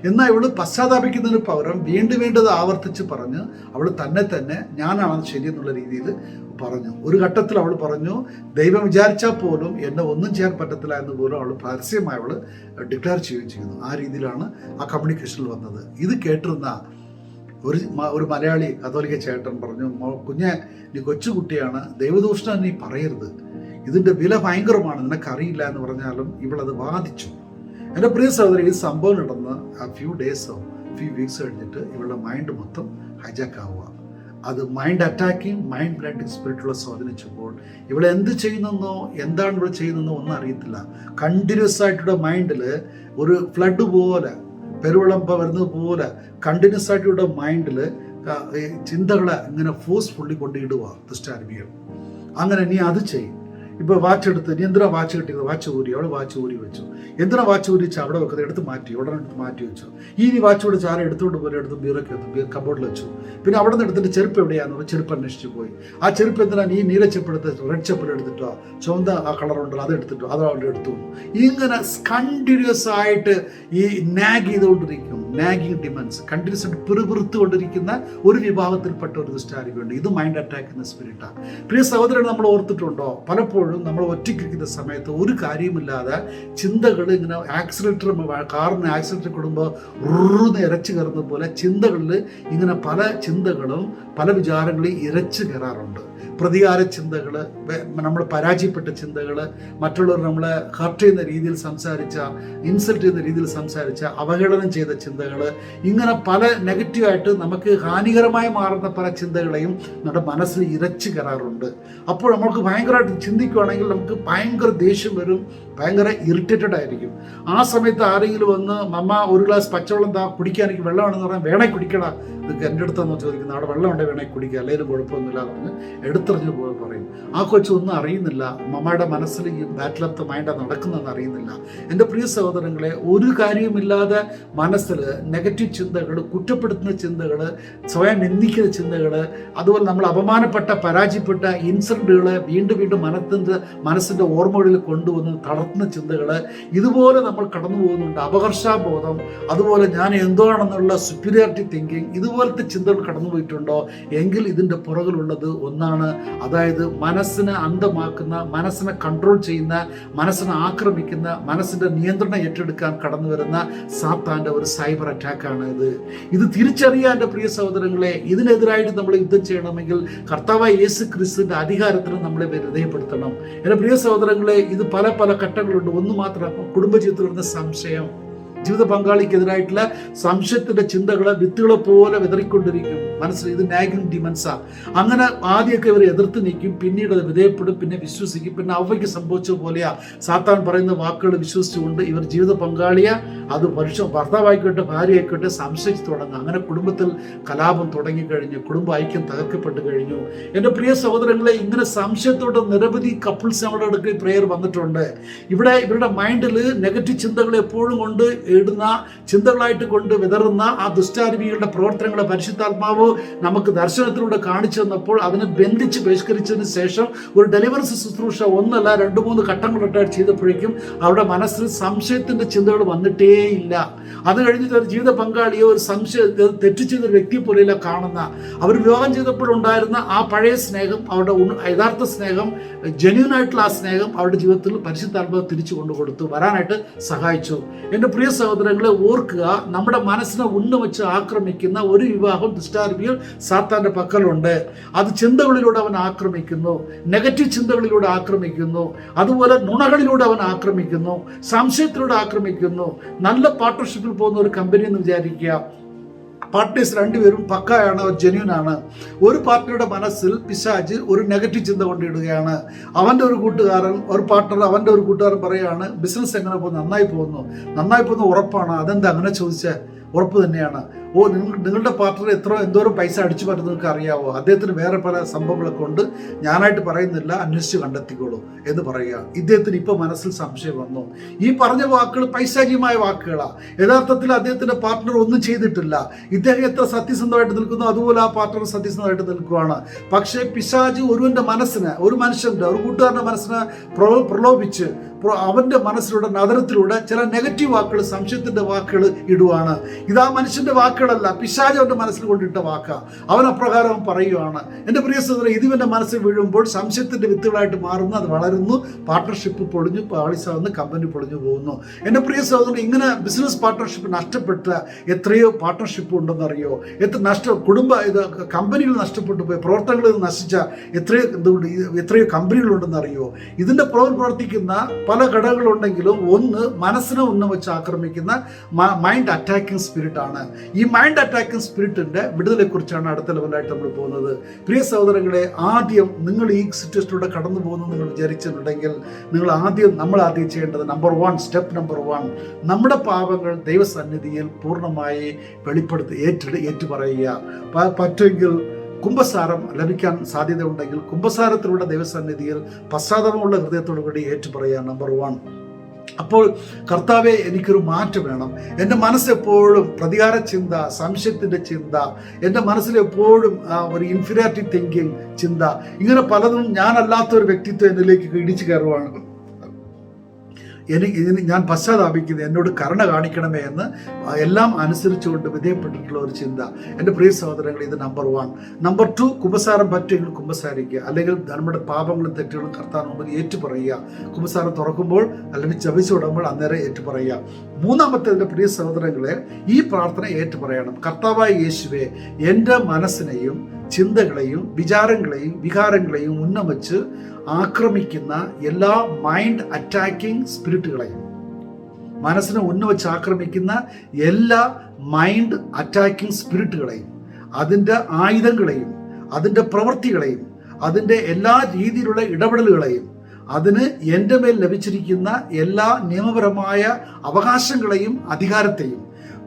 എന്നാൽ ഇവള് പശ്ചാത്താപിക്കുന്നതിന് പകരം വീണ്ടും വീണ്ടും ആവർത്തിച്ച് പറഞ്ഞ് അവൾ തന്നെ ഞാനാണ് ശരിയെന്നുള്ള രീതിയിൽ പറഞ്ഞു. ഒരു ഘട്ടത്തിൽ അവൾ പറഞ്ഞു, ദൈവം വിചാരിച്ചാൽ പോലും എന്നെ ഒന്നും ചെയ്യാൻ പറ്റത്തില്ല എന്ന് പോലും അവൾ പരസ്യമായി അവൾ ഡിക്ലെയർ ചെയ്യുകയും ചെയ്യുന്നു. ആ രീതിയിലാണ് ആ കമ്മ്യൂണിക്കേഷനിൽ വന്നത്. ഇത് കേട്ടിരുന്ന ഒരു മലയാളി കത്തോലിക്ക ചേട്ടൻ പറഞ്ഞു, കുഞ്ഞെ നീ കൊച്ചുകുട്ടിയാണ്, ദൈവദൂഷണം നീ പറയരുത്, ഇതിൻ്റെ വില ഭയങ്കരമാണ്, നിനക്കറിയില്ല എന്ന് പറഞ്ഞാലും ഇവളത് വാദിച്ചു. എൻ്റെ പ്രിയ സഹോദരി, ഈ സംഭവം നടന്ന് ആ ഫ്യൂ വീക്സ് കഴിഞ്ഞിട്ട് ഇവളുടെ മൈൻഡ് മൊത്തം ഹൈജാക്ക് ആവുക. അത് മൈൻഡ് അറ്റാക്കിങ്, മൈൻഡ് ബ്ലൈൻഡിങ് സ്പിരിറ്റുള്ള സ്വാധീനിച്ചപ്പോൾ ഇവളെ എന്ത് ചെയ്യുന്നെന്നോ എന്താണ് ഇവിടെ ചെയ്യുന്നതെന്നോ ഒന്നും അറിയത്തില്ല. കണ്ടിന്യൂസ് ആയിട്ടുള്ള മൈൻഡിൽ ഒരു ഫ്ലഡ് പോലെ, പെരുവെള്ളം വരുന്നത് പോലെ കണ്ടിന്യൂസ് ആയിട്ടുള്ള മൈൻഡിൽ ചിന്തകളെ ഇങ്ങനെ ഫോഴ്സ്ഫുള്ളി കൊണ്ടിടുക ദുഷ്ടാരൂപികൾ. അങ്ങനെ നീ അത് ചെയ്യും, ഇപ്പോൾ വാച്ച് എടുത്ത് നീ എന്തിനാ വാച്ച് കിട്ടിയത്, വാച്ച് ഊരി, അവൾ വാച്ച് ഊരി വെച്ചു. എന്തിനാ വാച്ച് ഊരി വെച്ചാൽ അവിടെ വെക്കുന്നത്, എടുത്ത് മാറ്റി, ഉടനെ എടുത്ത് മാറ്റി വെച്ചു. ഈ വാച്ച് കൂടെ ചാല എടുത്തുകൊണ്ട് പോലെ എടുത്ത് ബീറൊക്കെ കബോർഡിൽ വെച്ചു. പിന്നെ അവിടെ നിന്ന് എടുത്തിട്ട് ചെരുപ്പ് എവിടെയാണെന്ന് പറഞ്ഞാൽ ചെരുപ്പ് അന്വേഷിച്ച് പോയി. ആ ചെരുപ്പ് എന്തിനാ, ഈ നീല ചെരുപ്പ് എടുത്ത് റെഡ് ചെരുപ്പ് എടുത്തിട്ടോ, ചുവന്ന ആ കളറുണ്ടല്ലോ അത് എടുത്തിട്ടോ, അത് അവിടെ എടുത്തു. ഇങ്ങനെ കണ്ടിന്യൂസ് ആയിട്ട് ഈ നാഗ് ചെയ്തുകൊണ്ടിരിക്കും. നാഗിങ് ഡിമൻസ് കണ്ടിന്യൂസ് ആയിട്ട് പിറുപിറുത്തുകൊണ്ടിരിക്കുന്ന ഒരു വിഭാഗത്തിൽപ്പെട്ട ഒരു ദുഷ്ടാരൂപിയുണ്ട്. ഇത് മൈൻഡ് അറ്റാക്ക് എന്ന സ്പിരിറ്റാണ്. പ്രിയ സഹോദരൻ, നമ്മൾ ഓർത്തിട്ടുണ്ടോ, പലപ്പോഴും നമ്മൾ ഒറ്റയ്ക്കിരിക്കുന്ന സമയത്ത് ഒരു കാര്യമില്ലാതെ ചിന്തകൾ ഇങ്ങനെ കാറിന് ആക്സിഡൻറ്റ് കൊടുക്കുമ്പോൾ റുന്ന് ഇരച്ചു കയറുന്ന പോലെ ചിന്തകളിൽ ഇങ്ങനെ പല ചിന്തകളും പല വിചാരങ്ങളും ഇരച്ചു കയറാറുണ്ട്. പ്രതികാര ചിന്തകൾ, നമ്മൾ പരാജയപ്പെട്ട ചിന്തകൾ, മറ്റുള്ളവർ നമ്മളെ ഹർട്ട് ചെയ്യുന്ന രീതിയിൽ സംസാരിച്ച, ഇൻസൾട്ട് ചെയ്യുന്ന രീതിയിൽ സംസാരിച്ച, അവഹേളനം ചെയ്ത ചിന്തകൾ, ഇങ്ങനെ പല നെഗറ്റീവായിട്ട് നമുക്ക് ഹാനികരമായി മാറുന്ന പല ചിന്തകളെയും നമ്മുടെ മനസ്സിൽ ഇരച്ചു കയറാറുണ്ട്. അപ്പോൾ നമ്മൾക്ക് ഭയങ്കരമായിട്ട് ചിന്തിക്കുകയാണെങ്കിൽ നമുക്ക് ഭയങ്കര ദേഷ്യം വരും, ഭയങ്കര ഇറിറ്റേറ്റഡ് ആയിരിക്കും. ആ സമയത്ത് ആരെങ്കിലും വന്ന് മമ്മ ഒരു ഗ്ലാസ് പച്ചവെള്ളം കുടിക്കാൻ എനിക്ക് വെള്ളമാണെന്ന് പറഞ്ഞാൽ വേണേ കുടിക്കടാ, ഇതൊക്കെ എൻ്റെ അടുത്താണെന്ന് ചോദിക്കുന്നത്, അവിടെ വെള്ളം ഉണ്ടെങ്കിൽ വേണേ കുടിക്കുക, അല്ലെങ്കിൽ കുഴപ്പമൊന്നുമില്ല എന്ന് എടുത്തെറിഞ്ഞ് പറയും. ആ കൊച്ചൊന്നും അറിയുന്നില്ല, മമ്മയുടെ മനസ്സിൽ ഈ ബാറ്റിൽ ഓഫ് ദ മൈൻഡാണ് നടക്കുന്നതെന്ന് അറിയുന്നില്ല. എൻ്റെ പ്രിയ സഹോദരങ്ങളെ, ഒരു കാര്യമില്ലാതെ മനസ്സിൽ നെഗറ്റീവ് ചിന്തകൾ, കുറ്റപ്പെടുത്തുന്ന ചിന്തകൾ, സ്വയം നിന്ദിക്കുന്ന ചിന്തകൾ, അതുപോലെ നമ്മൾ അപമാനപ്പെട്ട പരാജയപ്പെട്ട ഇൻസിഡൻറ്റുകൾ വീണ്ടും വീണ്ടും മനസ്സിൻ്റെ ഓർമ്മകളിൽ കൊണ്ടുവന്ന് തളർത്തുന്ന ചിന്തകൾ, ഇതുപോലെ നമ്മൾ കടന്നു പോകുന്നുണ്ട്. അപകർഷാബോധം, അതുപോലെ ഞാൻ എന്താണെന്നുള്ള സുപ്പീരിയോറിറ്റി തിങ്കിങ്, ഇതുപോലത്തെ ചിന്തകൾ കടന്നു പോയിട്ടുണ്ടോ എങ്കിൽ ഇതിൻ്റെ പുറകിലുള്ളത് ഒന്നാണ്. അതായത് മനസ്സിനെ അന്ധമാക്കുന്ന, മനസ്സിനെ കൺട്രോൾ ചെയ്യുന്ന, മനസ്സിനെ ആക്രമിക്കുന്ന, മനസ്സിൻ്റെ നിയന്ത്രണം ഏറ്റെടുക്കാൻ കടന്നു വരുന്ന സാത്താൻ്റെ ഒരു സൈബർ അറ്റാക്കാണ് ഇത് തിരിച്ചറിയാൻ എൻ്റെ പ്രിയ സഹോദരങ്ങളെ, ഇതിനെതിരായിട്ട് നമ്മൾ യുദ്ധം ചെയ്യണമെങ്കിൽ കർത്താവായ യേശു ക്രിസ്തുവിൻ്റെ അധികാരത്തിന് നമ്മളെ വിധേയപ്പെടുത്തണം. എൻ്റെ പ്രിയ സഹോദരങ്ങളെ, ഇത് പല പല ഘട്ടങ്ങളുണ്ട്. ഒന്ന് മാത്രം, കുടുംബജീവിതത്തിൽ വരുന്ന സംശയം, ജീവിത പങ്കാളിക്കെതിരായിട്ടുള്ള സംശയത്തിന്റെ ചിന്തകളെ വിത്തുകളെ പോലെ വിതറിക്കൊണ്ടിരിക്കും മനസ്സിൽ. ഇത് നാഗിങ് ഡിമൻസാ. അങ്ങനെ ആദ്യമൊക്കെ ഇവർ എതിർത്ത് നിൽക്കും, പിന്നീട് അത് വിധേയപ്പെടും, പിന്നെ വിശ്വസിക്കും. പിന്നെ അവയ്ക്ക് സംഭവിച്ച പോലെയാ സാത്താൻ പറയുന്ന വാക്കുകൾ വിശ്വസിച്ചുകൊണ്ട് ഇവർ ജീവിത പങ്കാളിയെ, അത് ഭർത്താവായിക്കോട്ടെ ഭാര്യയായിക്കോട്ടെ, സംശയിച്ച് തുടങ്ങും. അങ്ങനെ കുടുംബത്തിൽ കലാപം തുടങ്ങിക്കഴിഞ്ഞു, കുടുംബ ഐക്യം തകർക്കപ്പെട്ട് കഴിഞ്ഞു. എൻ്റെ പ്രിയ സഹോദരങ്ങളെ, ഇങ്ങനെ സംശയത്തോടെ നിരവധി കപ്പിൾസ് നമ്മുടെ അടുക്കൽ പ്രേയർ വന്നിട്ടുണ്ട്. ഇവിടെ ഇവരുടെ മൈൻഡിൽ നെഗറ്റീവ് ചിന്തകൾ എപ്പോഴും കൊണ്ട് ഇടുന്ന, ചിന്തകളായിട്ട് കൊണ്ട് വിതറുന്ന ആ ദുഷ്ടാരൂപികളുടെ പ്രവർത്തനങ്ങളെ പരിശുദ്ധാത്മാവ് നമുക്ക് ദർശനത്തിലൂടെ കാണിച്ചു തന്നപ്പോൾ അതിനെ ബന്ധിച്ച് ബഹിഷ്കരിച്ചതിന് ശേഷം ഒരു ഡെലിവറൻസ് ശുശ്രൂഷ 1 അല്ല 2-3 ഘട്ടങ്ങളായിട്ട് ചെയ്തപ്പോഴേക്കും അവരുടെ മനസ്സിൽ സംശയത്തിന്റെ ചിന്തകൾ വന്നിട്ടേയില്ല. അത് കഴിഞ്ഞിട്ട് ഒരു ജീവിത പങ്കാളിയെ ഒരു തെറ്റ് ചെയ്ത ഒരു വ്യക്തിയെ പോലെയല്ല കാണുന്ന. അവർ വിവാഹം ചെയ്തപ്പോഴുണ്ടായിരുന്ന ആ പഴയ സ്നേഹം, അവരുടെ യഥാർത്ഥ സ്നേഹം, ജെന്യൂൻ ആയിട്ടുള്ള ആ സ്നേഹം അവരുടെ ജീവിതത്തിൽ പരിശുദ്ധാത്മാവ് തിരിച്ചു കൊണ്ടുകൊടുത്തു, വരാനായിട്ട് സഹായിച്ചു. എൻ്റെ പ്രിയ സഹോദരങ്ങളെ, ഓർക്കുക, നമ്മുടെ മനസ്സിനെ ഉന്നവച്ച് ആക്രമിക്കുന്ന ഒരു വിഭാഗം ദുഷ്ടാരൂപികൾ സാത്താന്റെ പക്കലുണ്ട്. അത് ചിന്തകളിലൂടെ അവൻ ആക്രമിക്കുന്നു, നെഗറ്റീവ് ചിന്തകളിലൂടെ ആക്രമിക്കുന്നു, അതുപോലെ നുണകളിലൂടെ അവൻ ആക്രമിക്കുന്നു, സംശയത്തിലൂടെ ആക്രമിക്കുന്നു. നല്ല പാർട്ട്ണർഷിപ്പിൽ പോകുന്ന ഒരു കമ്പനി എന്ന് വിചാരിക്കുക, പാർട്ട്നേഴ്സ് രണ്ടുപേരും പക്കയാണ്, അവർ ജെന്യൂനാണ്. ഒരു പാർട്ട്ണറുടെ മനസ്സിൽ പിശാച് ഒരു നെഗറ്റീവ് ചിന്ത കൊണ്ടിടുകയാണ്. അവൻ്റെ ഒരു കൂട്ടുകാരൻ, ഒരു പാർട്ട്ണർ, അവൻ്റെ ഒരു കൂട്ടുകാരൻ പറയുകയാണ് ബിസിനസ് എങ്ങനെ പോകുന്നു, നന്നായി പോകുന്നു ഉറപ്പാണ്. അതെന്താ അങ്ങനെ ചോദിച്ചാൽ ഉറപ്പ് തന്നെയാണ്. നിങ്ങളുടെ പാർട്ട്ണർ എന്തോരം പൈസ അടിച്ചു പറ്റുന്നത് നിങ്ങൾക്ക് അറിയാവോ, അദ്ദേഹത്തിന് വേറെ പല സംഭവങ്ങളൊക്കെ ഉണ്ട്, ഞാനായിട്ട് പറയുന്നില്ല, അന്വേഷിച്ച് കണ്ടെത്തിക്കോളൂ എന്ന് പറയുക. ഇദ്ദേഹത്തിന് ഇപ്പോൾ മനസ്സിൽ സംശയം വന്നു. ഈ പറഞ്ഞ വാക്കുകൾ പൈശാചികമായ വാക്കുകളാണ്. യഥാർത്ഥത്തിൽ അദ്ദേഹത്തിന്റെ പാർട്ട്ണർ ഒന്നും ചെയ്തിട്ടില്ല. ഇദ്ദേഹം എത്ര സത്യസന്ധമായിട്ട് നിൽക്കുന്നു അതുപോലെ ആ പാർട്ട്ണർ സത്യസന്ധമായിട്ട് നിൽക്കുകയാണ്. പക്ഷേ പിശാച് ഒരുവന്റെ മനസ്സിനെ, ഒരു മനുഷ്യന്റെ, ഒരു കൂട്ടുകാരന്റെ മനസ്സിനെ പ്രലോഭിച്ച് അവന്റെ മനസ്സിലൂടെ, നഗരത്തിലൂടെ ചില നെഗറ്റീവ് വാക്കുകൾ, സംശയത്തിന്റെ വാക്കുകൾ ഇടുവാണ്. ഇതാ മനുഷ്യന്റെ വാക്കുകളല്ല, പിശാച് അവന്റെ മനസ്സിൽ കൊണ്ടിട്ട വാക്കാ. അവൻ അപ്രകാരം പറയുകയാണ്. എൻ്റെ പ്രിയ സഹോദരൻ, ഇതിവന്റെ മനസ്സിൽ വീഴുമ്പോൾ സംശയത്തിന്റെ വിത്തുകളായിട്ട് മാറുന്നു, അത് വളരുന്നു, പാർട്ട്ണർഷിപ്പ് പൊളിഞ്ഞു, പാളിസാവുന്നു, കമ്പനി പൊളിഞ്ഞു പോകുന്നു. എൻ്റെ പ്രിയ സഹോദരൻ, ഇങ്ങനെ ബിസിനസ് പാർട്ട്ണർഷിപ്പ് നഷ്ടപ്പെട്ട എത്രയോ പാർട്ട്ണർഷിപ്പ് ഉണ്ടെന്നറിയോ? കമ്പനികൾ നഷ്ടപ്പെട്ടു പോയി, പ്രവർത്തനങ്ങളിൽ നശിച്ച എത്രയോ കമ്പനികളുണ്ടെന്നറിയോ? ഇതിന്റെ പ്രവർത്തിക്കുന്ന പല ഘടകങ്ങളുണ്ടെങ്കിലും ഒന്ന് മനസ്സിനെ ഉന്നവച്ച് ആക്രമിക്കുന്ന മൈൻഡ് അറ്റാക്കിംഗ് സ്പിരിറ്റ് ആണ്. ഈ മൈൻഡ് അറ്റാക്കിംഗ് സ്പിരിറ്റിന്റെ വിടുതലെ കുറിച്ചാണ് അടുത്ത ലെവലായിട്ട് നമ്മൾ പോകുന്നത്. പ്രിയ സഹോദരങ്ങളെ, ആദ്യം നിങ്ങൾ ഈ സിറ്റുവേഷനിലൂടെ കടന്നു പോകുന്നു നിങ്ങൾ വിചാരിച്ചിട്ടുണ്ടെങ്കിൽ നമ്മൾ ആദ്യം ചെയ്യേണ്ടത് സ്റ്റെപ്പ് നമ്പർ 1 നമ്മുടെ പാപങ്ങൾ ദൈവസന്നിധിയിൽ പൂർണ്ണമായി വെളിപ്പെടുത്തി ഏറ്റുപറയുക. പറ്റുമെങ്കിൽ കുംഭസാരം ലഭിക്കാൻ സാധ്യതയുണ്ടെങ്കിൽ കുംഭസാരത്തിലൂടെ ദൈവസന്നിധിയിൽ പശ്ചാത്തലമുള്ള ഹൃദയത്തോടു കൂടി ഏറ്റുപറയുക. നമ്പർ 1. അപ്പോൾ കർത്താവെ, എനിക്കൊരു മാറ്റം വേണം. എൻ്റെ മനസ്സെപ്പോഴും പ്രതികാര ചിന്ത, സംശയത്തിൻ്റെ ചിന്ത, എൻ്റെ മനസ്സിലെപ്പോഴും ഒരു ഇൻഫീരിയോറിറ്റി തിങ്കിങ് ചിന്ത, ഇങ്ങനെ പലതും ഞാനല്ലാത്ത ഒരു വ്യക്തിത്വം എന്നിലേക്ക് ഇടിച്ചു കയറുവാണ്. ഞാൻ പശ്ചാത്താപിക്കുന്നത്, എന്നോട് കരുണ കാണിക്കണമേ എന്ന് എല്ലാം അനുസരിച്ചുകൊണ്ട് വിധേയപ്പെട്ടിട്ടുള്ള ഒരു ചിന്ത. എൻ്റെ പ്രിയ സഹോദരങ്ങൾ, ഇത് നമ്പർ 1. നമ്പർ 2, കുമ്പസാരം പറ്റുമെങ്കിൽ കുമ്പസാരിക്കുക, അല്ലെങ്കിൽ നമ്മുടെ പാപങ്ങളും തെറ്റുകളും കർത്താവിന് മുമ്പിൽ ഏറ്റുപറയുക. കുമ്പസാരം തുറക്കുമ്പോൾ അല്ലെങ്കിൽ ജപിച്ചു തുടങ്ങുമ്പോൾ അന്നേരം ഏറ്റുപറയുക. മൂന്നാമത്തെ പ്രിയ സഹോദരങ്ങളെ, ഈ പ്രാർത്ഥന ഏറ്റുപറയണം. കർത്താവായ യേശുവേ, എൻ്റെ മനസ്സിനെയും ചിന്തകളെയും വിചാരങ്ങളെയും വികാരങ്ങളെയും ഉന്നമിച്ച് ആക്രമിക്കുന്ന എല്ലാ മൈൻഡ് അറ്റാക്കിംഗ് സ്പിരിറ്റുകളെയും, മനസ്സിനെ ഉന്നമിച്ച് ആക്രമിക്കുന്ന എല്ലാ മൈൻഡ് അറ്റാക്കിംഗ് സ്പിരിറ്റുകളെയും, അതിൻ്റെ ആയുധങ്ങളെയും അതിൻ്റെ പ്രവൃത്തികളെയും അതിൻ്റെ എല്ലാ രീതിയിലുള്ള ഇടപെടലുകളെയും, അതിന് എൻ്റെ മേൽ ലഭിച്ചിരിക്കുന്ന എല്ലാ നിയമപരമായ അവകാശങ്ങളെയും അധികാരത്തെയും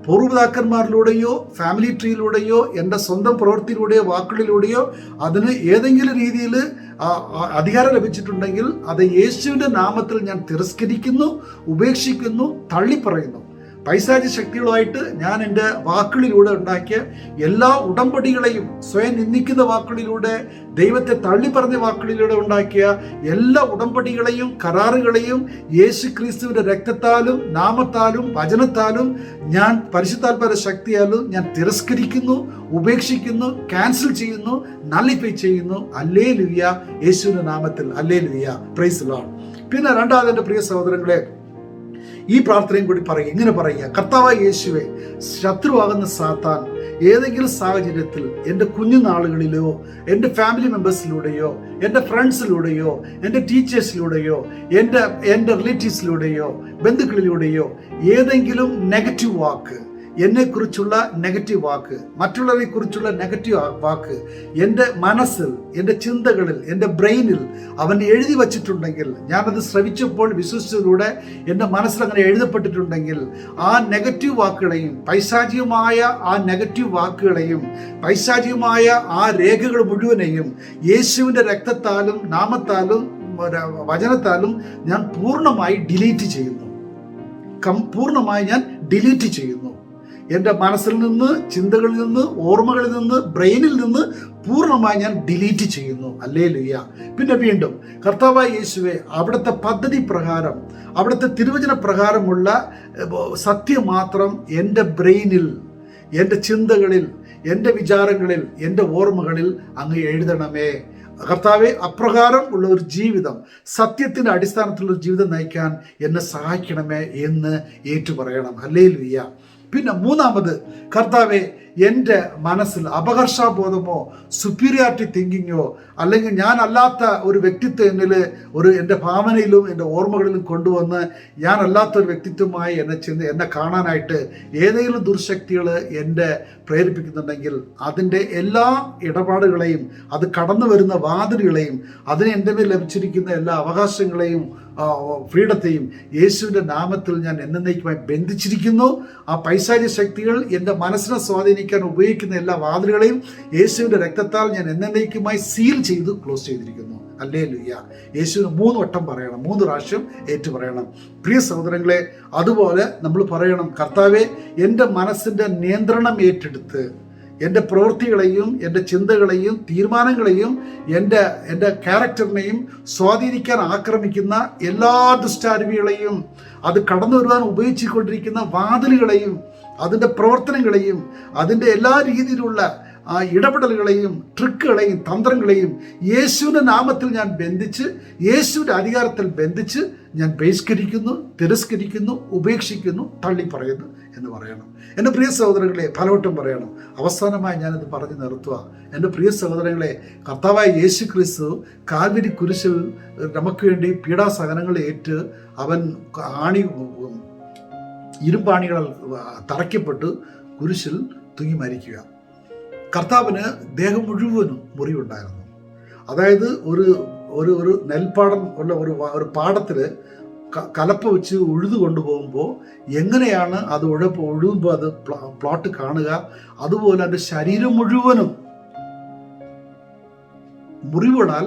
പൂർവ്വപിതാക്കന്മാരിലൂടെയോ ഫാമിലി ട്രീയിലൂടെയോ എൻ്റെ സ്വന്തം പ്രവൃത്തിയിലൂടെയോ വാക്കുകളിലൂടെയോ അതിന് ഏതെങ്കിലും രീതിയിൽ അധികാരം ലഭിച്ചിട്ടുണ്ടെങ്കിൽ അത് യേശുവിൻ്റെ നാമത്തിൽ ഞാൻ തിരസ്കരിക്കുന്നു, ഉപേക്ഷിക്കുന്നു, തള്ളിപ്പറയുന്നു. പൈശാചിക ശക്തികളുമായിട്ട് ഞാൻ എൻ്റെ വാക്കുകളിലൂടെ ഉണ്ടാക്കിയ എല്ലാ ഉടമ്പടികളെയും, സ്വയം നിന്ദിക്കുന്ന വാക്കുകളിലൂടെ, ദൈവത്തെ തള്ളിപ്പറഞ്ഞ വാക്കുകളിലൂടെ ഉണ്ടാക്കിയ എല്ലാ ഉടമ്പടികളെയും കരാറുകളെയും യേശു ക്രിസ്തുവിൻ്റെ രക്തത്താലും നാമത്താലും വചനത്താലും ഞാൻ പരിശുദ്ധാത്മാവിന്റെ ശക്തിയാലും ഞാൻ തിരസ്കരിക്കുന്നു, ഉപേക്ഷിക്കുന്നു, ക്യാൻസൽ ചെയ്യുന്നു, നള്ളിഫൈ ചെയ്യുന്നു. ഹല്ലേലൂയ, യേശുവിൻ്റെ നാമത്തിൽ ഹല്ലേലൂയ, പ്രൈസ് ദി ലോർഡ്. പിന്നെ രണ്ടാമത് എൻ്റെ പ്രിയ സഹോദരങ്ങളെ, ഈ പ്രാർത്ഥനയും കൂടി പറയുക. ഇങ്ങനെ പറയുക: കർത്താവായ യേശുവേ, ശത്രുവാകുന്ന സാത്താൻ ഏതെങ്കിലും സാഹചര്യത്തിൽ എൻ്റെ കുഞ്ഞുനാളുകളിലോ എൻ്റെ ഫാമിലി മെമ്പേഴ്സിലൂടെയോ എൻ്റെ ഫ്രണ്ട്സിലൂടെയോ എൻ്റെ ടീച്ചേഴ്സിലൂടെയോ എൻ്റെ റിലേറ്റീവ്സിലൂടെയോ ബന്ധുക്കളിലൂടെയോ ഏതെങ്കിലും നെഗറ്റീവ് വാക്ക്, എന്നെക്കുറിച്ചുള്ള നെഗറ്റീവ് വാക്ക്, മറ്റുള്ളവരെ കുറിച്ചുള്ള നെഗറ്റീവ് വാക്ക് എൻ്റെ മനസ്സിൽ, എൻ്റെ ചിന്തകളിൽ, എൻ്റെ ബ്രെയിനിൽ അവൻ എഴുതി വച്ചിട്ടുണ്ടെങ്കിൽ, ഞാനത് ശ്രവിച്ചപ്പോൾ വിശ്വസിച്ചതിലൂടെ എൻ്റെ മനസ്സിൽ അങ്ങനെ എഴുതപ്പെട്ടിട്ടുണ്ടെങ്കിൽ, ആ നെഗറ്റീവ് വാക്കുകളെയും പൈശാചികമായ ആ നെഗറ്റീവ് വാക്കുകളെയും പൈശാചികമായ ആ രേഖകൾ മുഴുവനെയും യേശുവിൻ്റെ രക്തത്താലും നാമത്താലും വചനത്താലും ഞാൻ പൂർണ്ണമായി ഡിലീറ്റ് ചെയ്യുന്നു. പൂർണ്ണമായി ഞാൻ ഡിലീറ്റ് ചെയ്യുന്നു. എൻ്റെ മനസ്സിൽ നിന്ന്, ചിന്തകളിൽ നിന്ന്, ഓർമ്മകളിൽ നിന്ന്, ബ്രെയിനിൽ നിന്ന് പൂർണ്ണമായി ഞാൻ ഡിലീറ്റ് ചെയ്യുന്നു. ഹല്ലേലൂയ. പിന്നെ വീണ്ടും കർത്താവായ യേശുവേ, അവിടുത്തെ പദ്ധതി പ്രകാരം, അവിടുത്തെ തിരുവചന പ്രകാരമുള്ള സത്യം മാത്രം എൻ്റെ ബ്രെയിനിൽ, എൻ്റെ ചിന്തകളിൽ, എൻ്റെ വിചാരങ്ങളിൽ, എൻ്റെ ഓർമ്മകളിൽ അങ്ങ് എഴുതണമേ. കർത്താവെ, അപ്രകാരം ഉള്ള ഒരു ജീവിതം, സത്യത്തിൻ്റെ അടിസ്ഥാനത്തിലുള്ള ജീവിതം നയിക്കാൻ എന്നെ സഹായിക്കണമേ എന്ന് ഏറ്റുപറയണം. ഹല്ലേലൂയ. പിന്നെ മൂന്നാമത്, കർത്താവെ, എൻ്റെ മനസ്സിൽ അപകർഷാബോധമോ സുപ്പീരിയോറിറ്റി തിങ്കിങ്ങോ അല്ലെങ്കിൽ ഞാൻ അല്ലാത്ത ഒരു വ്യക്തിത്വം എന്നിൽ എൻ്റെ ഭാവനയിലും എൻ്റെ ഓർമ്മകളിലും കൊണ്ടുവന്ന് ഞാൻ അല്ലാത്ത ഒരു വ്യക്തിത്വമായി എന്നെ കാണാനായിട്ട് ഏതെങ്കിലും ദുർശക്തികൾ എന്നെ പ്രേരിപ്പിക്കുന്നുണ്ടെങ്കിൽ അതിൻ്റെ എല്ലാ ഇടപാടുകളെയും, അത് കടന്നു വരുന്ന വാതിലുകളെയും, അതിന് എൻ്റെ മേൽ ലഭിച്ചിരിക്കുന്ന എല്ലാ അവകാശങ്ങളെയും ഫ്രീഡത്തെയും യേശുവിൻ്റെ നാമത്തിൽ ഞാൻ എന്നേക്കുമായി ബന്ധിച്ചിരിക്കുന്നു. ആ പൈശാചിക ശക്തികൾ എൻ്റെ മനസ്സിനെ സ്വാധീനിക്കാൻ ഉപയോഗിക്കുന്ന എല്ലാ വാതിലുകളെയും യേശുവിൻ്റെ രക്തത്താൽ ഞാൻ എന്നേക്കുമായി സീൽ ചെയ്ത് ക്ലോസ് ചെയ്തിരിക്കുന്നു. ഹല്ലേലൂയ. യേശുവിന് 3 വട്ടം പറയണം, 3 പ്രാവശ്യം ഏറ്റു പറയണം. പ്രിയ സഹോദരങ്ങളെ, അതുപോലെ നമ്മൾ പറയണം: കർത്താവെ, എൻ്റെ മനസ്സിൻ്റെ നിയന്ത്രണം ഏറ്റെടുത്ത് എൻ്റെ പ്രവൃത്തികളെയും എൻ്റെ ചിന്തകളെയും തീരുമാനങ്ങളെയും എൻ്റെ ക്യാരക്ടറിനെയും സ്വാധീനിക്കാൻ ആക്രമിക്കുന്ന എല്ലാ ദുഷ്ടാരൂപികളെയും, അത് കടന്നു വരുവാൻ ഉപയോഗിച്ചുകൊണ്ടിരിക്കുന്ന വാതിലുകളെയും അതിൻ്റെ പ്രവർത്തനങ്ങളെയും അതിൻ്റെ എല്ലാ രീതിയിലുള്ള ഇടപെടലുകളെയും ട്രിക്കുകളെയും തന്ത്രങ്ങളെയും യേശുവിൻ്റെ നാമത്തിൽ ഞാൻ ബന്ധിച്ച്, യേശുവിൻ്റെ അധികാരത്തിൽ ബന്ധിച്ച് ഞാൻ ബഹിഷ്കരിക്കുന്നു, തിരസ്കരിക്കുന്നു, ഉപേക്ഷിക്കുന്നു, തള്ളിപ്പറയുന്നു എന്ന് പറയണം. എൻ്റെ പ്രിയ സഹോദരങ്ങളെ, പലവട്ടം പറയണം. അവസാനമായി ഞാനിത് പറഞ്ഞു നിർത്തുക. എൻ്റെ പ്രിയ സഹോദരങ്ങളെ, കർത്താവായ യേശു ക്രിസ്തു കാൽവരി കുരിശിൽ നമുക്ക് വേണ്ടി പീഡാസഹനങ്ങൾ ഏറ്റ് അവൻ ഇരുമ്പാണികളാൽ തറയ്ക്കപ്പെട്ട് കുരിശിൽ തൂങ്ങി മരിക്കുക. കർത്താവിന് ദേഹം മുഴുവനും മുറിവുണ്ടായിരുന്നു. അതായത് ഒരു നെൽപ്പാടം ഉള്ള ഒരു പാടത്തിൽ കലപ്പ വെച്ച് ഉഴുതു കൊണ്ടുപോകുമ്പോൾ എങ്ങനെയാണ് അത് ഒഴുകുമ്പോൾ അത് പ്ലോട്ട് കാണുക, അതുപോലെ എൻ്റെ ശരീരം മുഴുവനും മുറിവുകളാൽ